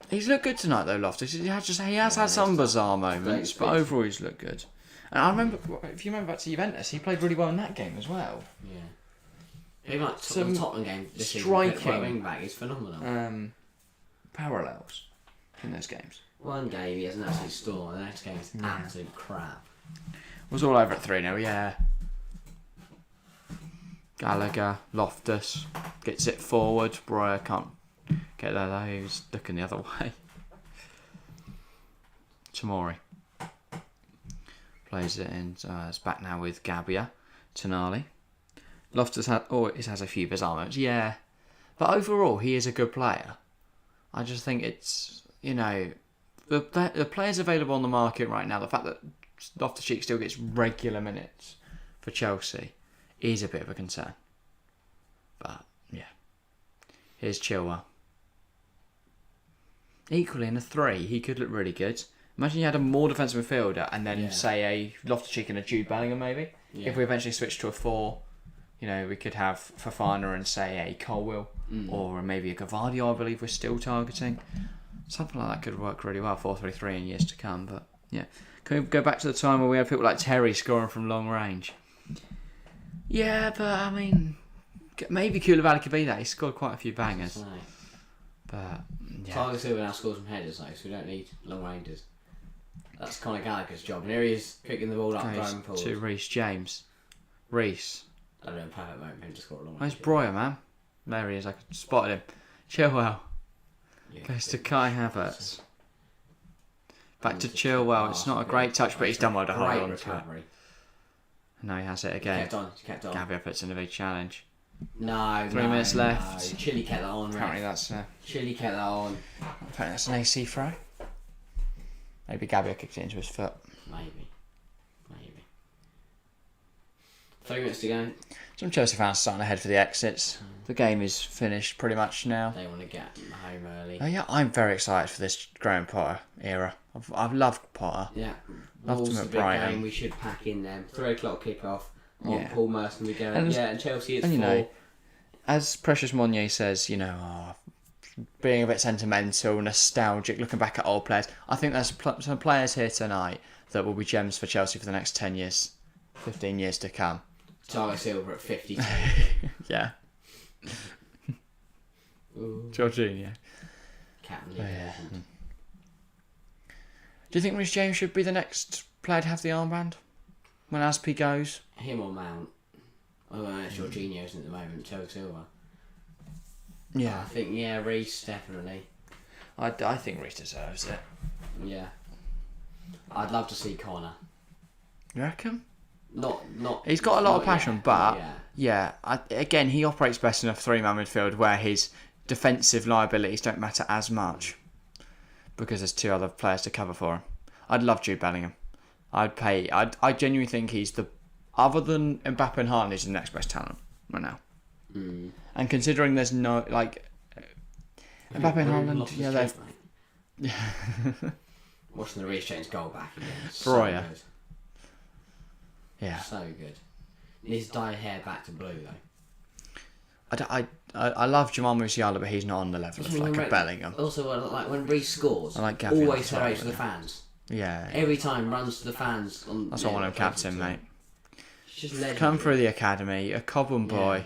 He's looked good tonight though, Loftus. He has had some bizarre moments, but overall he's looked good. And I remember, if you remember back to Juventus, he played really well in that game as well. Yeah. Even like the Tottenham game, this striking wing back is phenomenal. Parallels in those games. One game he has an absolute storm, and the next game is absolute crap. Was all over at 3-0, yeah. Gallagher, Loftus gets it forward. Breuer can't get there though. He was looking the other way. Tomori plays it in. It's back now with Gabbia. Tonali. Loftus has a few bizarre moments, yeah. But overall, he is a good player. I just think it's, the players available on the market right now, the fact that Loftus-Cheek still gets regular minutes for Chelsea is a bit of a concern. But, yeah. Here's Chilwell. Equally in a 3, he could look really good. Imagine you had a more defensive midfielder and then, say, a Loftus-Cheek and a Jude Bellingham, maybe. Yeah. If we eventually switch to a 4, we could have Fofana and, say, a Colwill. Or maybe a Gavardio, I believe we're still targeting. Something like that could work really well, 4-3-3 in years to come. But, yeah. Can we go back to the time where we had people like Terry scoring from long range? Yeah, but, I mean, maybe Koulibaly could be that. He scored quite a few bangers. But, yeah. Thiago Silva now scores from headers, though, so we don't need long ranges. That's Conor Gallagher's job. And here he is, picking the ball up, driving forward. To Reece James. Reece. I don't know, perfect moment for him to score a long range. Where's Breuer, man? There he is, I spotted him. Chilwell. Goes to Kai Havertz. Back to Chilwell. It's not a great touch, but he's done well to hold on to it. And now he has it again. He kept on. Gabbia puts in a big challenge. No, 3 minutes left. No. Chile kept that on. Apparently that's Chile kept that on. Apparently that's an AC throw. Maybe Gabby kicked it into his foot. Maybe. 3 minutes to go. Some Chelsea fans starting to head for the exits. The game is finished pretty much now. They want to get home early. Oh yeah, I'm very excited for this Graham Potter era. I've loved Potter. Yeah. Loved him Wolves at a big Brighton. game. We should pack in them. 3 o'clock kickoff. On Yeah. Paul Merson we go. And Chelsea it's and 4. As Precious Monnier says, being a bit sentimental, nostalgic, looking back at old players. I think there's some players here tonight that will be gems for Chelsea for the next 10 years, 15 years to come. Thiago Silva at 52. Yeah. Jorginho. Captain Oh, League yeah. legend. Do you think Reece James should be the next player to have the armband when Aspi goes? Him or Mount. Oh, Jorginho's at the moment. Thiago Silva. Yeah. I think Reece definitely. I think Reece deserves it. Yeah. I'd love to see Connor. You reckon? Not. He's got a lot of not passion, yet, but not yet. again, he operates best in a 3-man midfield where his defensive liabilities don't matter as much because there's 2 other players to cover for him. I'd love Jude Bellingham. I genuinely think he's other than Mbappe and Haaland, he's the next best talent right now. Mm. And considering there's no Mbappe and Haaland, they're Watching the Reece James goal back again. Broya. So good. Yeah. So good. He needs to dye hair back to blue though. I love Jamal Musiala, but he's not on the level of like a Bellingham. Also, when Reece scores, I like Gavi always as well, celebrates to the fans. Yeah. Every time runs to the fans. That's why I want him captain, mate. It's just legendary. Come through the academy, a Cobham boy.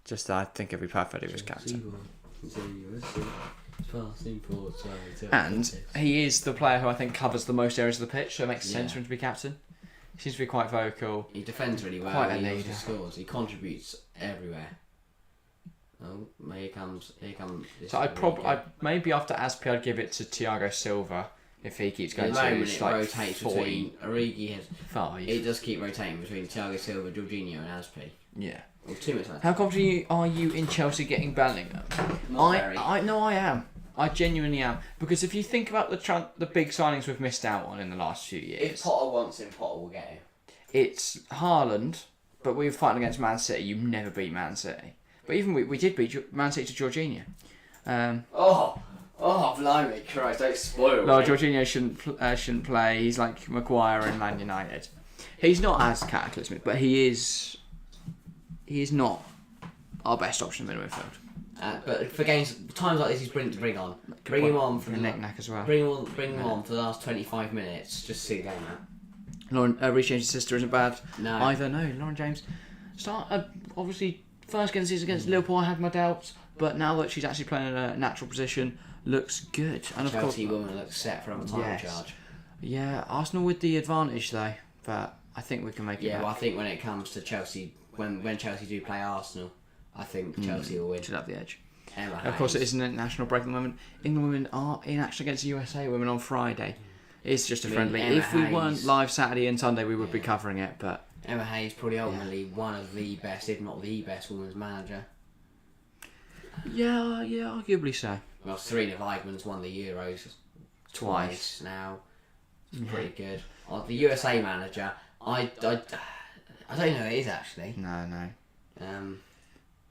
Just I think it'd be perfect if he was captain. And he is the player who I think covers the most areas of the pitch, so it makes sense for him to be captain. He seems to be quite vocal. He defends really well. Quite a He leader. also scores. He contributes everywhere. Oh, here comes. So I'd maybe after Aspi I'd give it to Thiago Silva if he keeps going At the to moment, it like rotates between Origi has. 45. It does keep rotating between Thiago Silva, Jorginho, and Aspi. Yeah. Well, 2 minutes left. How confident are you in Chelsea getting Bellingham? Not very. I am. I genuinely am, because if you think about the big signings we've missed out on in the last few years, If Potter wants him, Potter will get him. it's Haaland. But we were fighting against Man City. You never beat Man City. But even we did beat Man City to Jorginho. Oh, blimey, Christ! Don't spoil No, me. Jorginho shouldn't play. He's like Maguire in Man United. He's not as cataclysmic, but he is not our best option in the midfield. But for times like this, he's brilliant to bring on. Bring him on for the neck as well. Bring him on for the last 25 minutes. Just see the game out. Lauren Reece James' sister isn't bad No. either. No, Lauren James. Obviously first game of the season against Liverpool, I had my doubts, but now that she's actually playing in a natural position, looks good. And of Chelsea course, woman looks set for a title Yes. charge. yeah, Arsenal with the advantage though, but I think we can make it. Yeah, back. well, I think when it comes to Chelsea, when Chelsea do play Arsenal, I think Chelsea will win. Should have the edge. Emma Of course, it Hayes. is an international break at the moment. England women are in action against the USA women on Friday. It's just a friendly. Emma If we Hayes. weren't live Saturday and Sunday, we would be covering it. But Emma Hayes probably ultimately one of the best, if not the best, women's manager. yeah, arguably so. Well, Serena Weigmann's won the Euros twice now. It's pretty good. The USA manager, I don't know who it is actually. No. Um,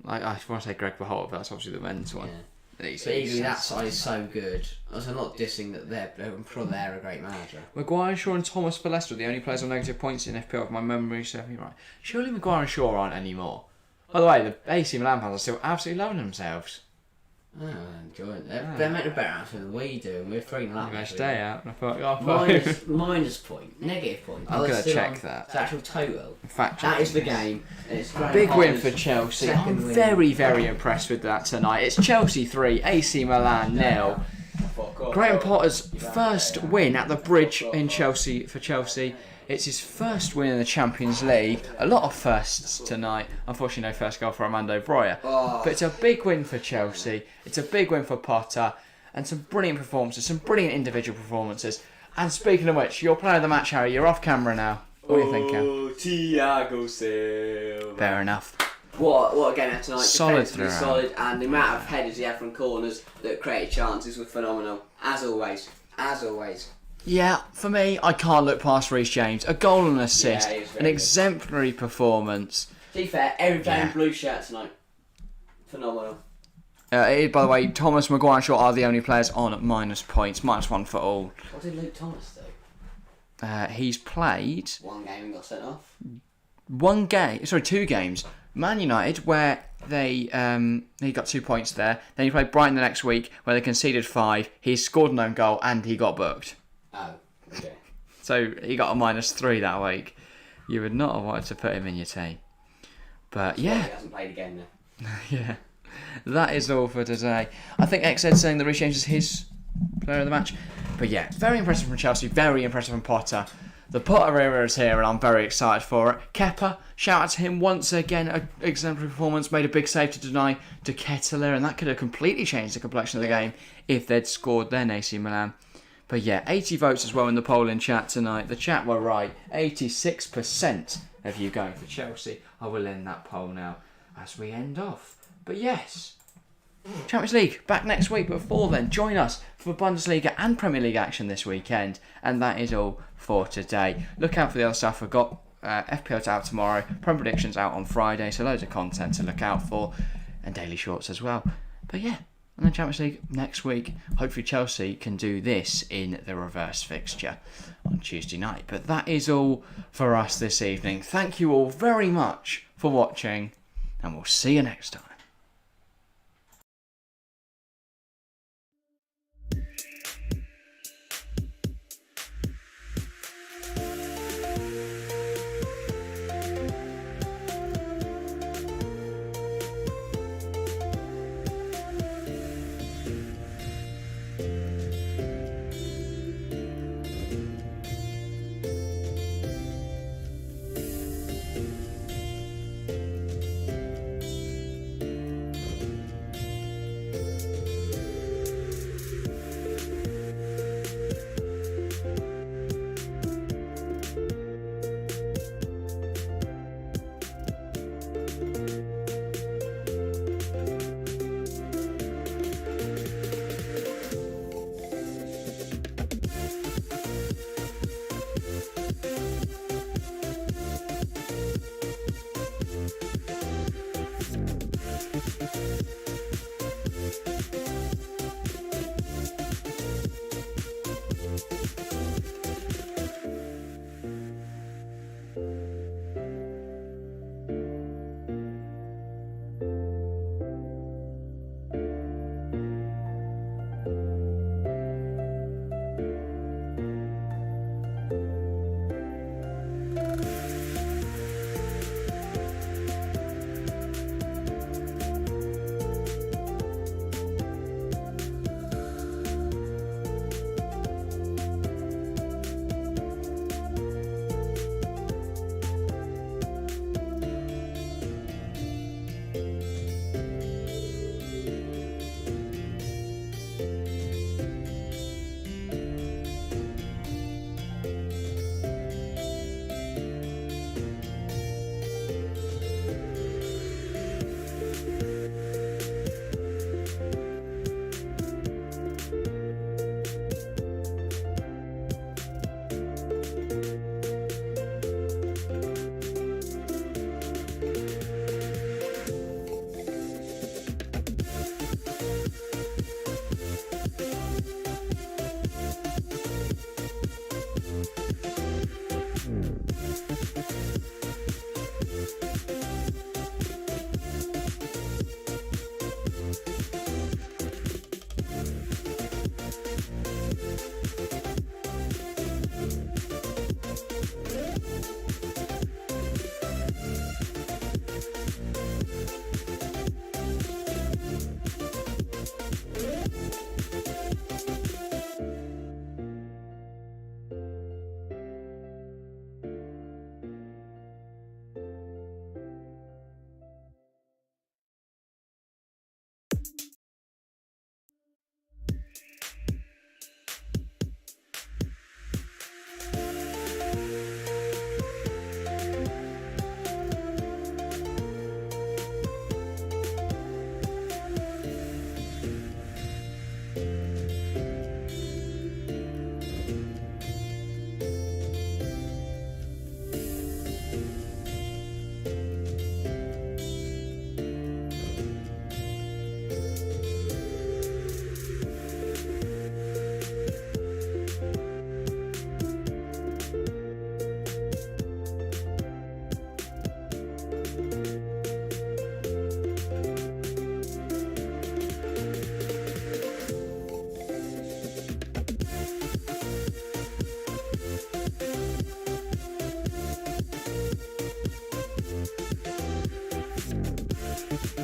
I want to say Greg Berhalter, but that's obviously the men's one. But equally, that side is so good. Also, I'm not dissing that I'm sure they're a great manager. Maguire, Shaw and Thomas Palestra are the only players on negative points in FPL if my memory serves me right. Surely Maguire and Shaw aren't anymore. By the way, the AC Milan fans are still absolutely loving themselves. Oh, I'm enjoying it. They're making a better outfit than we do, and we're 3-0 up. I'm going to stay out. And I thought, Minus point, negative point. I'm going to check that. It's actual total. Fact That is the game. And it's Big win for Chelsea. I'm very, very impressed with that tonight. It's Chelsea 3, AC Milan 0. Graham Potter's first win at the Bridge in Chelsea for Chelsea. It's his first win in the Champions League. A lot of firsts tonight. Unfortunately, no first goal for Armando Broya. But it's a big win for Chelsea. It's a big win for Potter. And some brilliant performances, some brilliant individual performances. And speaking of which, you're player of the match, Harry. You're off camera now. What are you thinking? Thiago Silva. Fair enough. What a game out tonight. Solid Defensively throughout. solid, and the amount of headers he had from corners that created chances was phenomenal, as always. as always. Yeah, for me, I can't look past Reece James. A goal and an assist, Yeah, he was very an good. exemplary performance. To be fair, every player Yeah. in blue shirt tonight, phenomenal. By the way, Thomas, Maguire and Shaw are the only players on minus points. -1 for all. What did Luke Thomas do? He's played One game and got sent off. 2 games. Man United, where he got 2 points there. Then he played Brighton the next week, where they conceded 5. He scored an own goal and he got booked. Oh, okay. So he got a -3 that week. You would not have wanted to put him in your team. But Well, yeah, he hasn't played again then. yeah. That is all for today. I think XZ saying that Reece James is his player of the match. But yeah, very impressive from Chelsea, very impressive from Potter. The Potter era is here and I'm very excited for it. Kepa, shout out to him once again. An exemplary performance, made a big save to deny to Ketteler, and that could have completely changed the complexion of the game if they'd scored then AC Milan. But yeah, 80 votes as well in the poll in chat tonight. The chat were right. 86% of you going for Chelsea. I will end that poll now as we end off. But yes, Champions League back next week. But before then, join us for Bundesliga and Premier League action this weekend. And that is all for today. Look out for the other stuff. We've got FPL's out tomorrow, Premier Predictions out on Friday, so loads of content to look out for, and daily shorts as well. But yeah, and then Champions League next week. Hopefully Chelsea can do this in the reverse fixture on Tuesday night. But that is all for us this evening. Thank you all very much for watching, and we'll see you next time.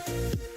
bye.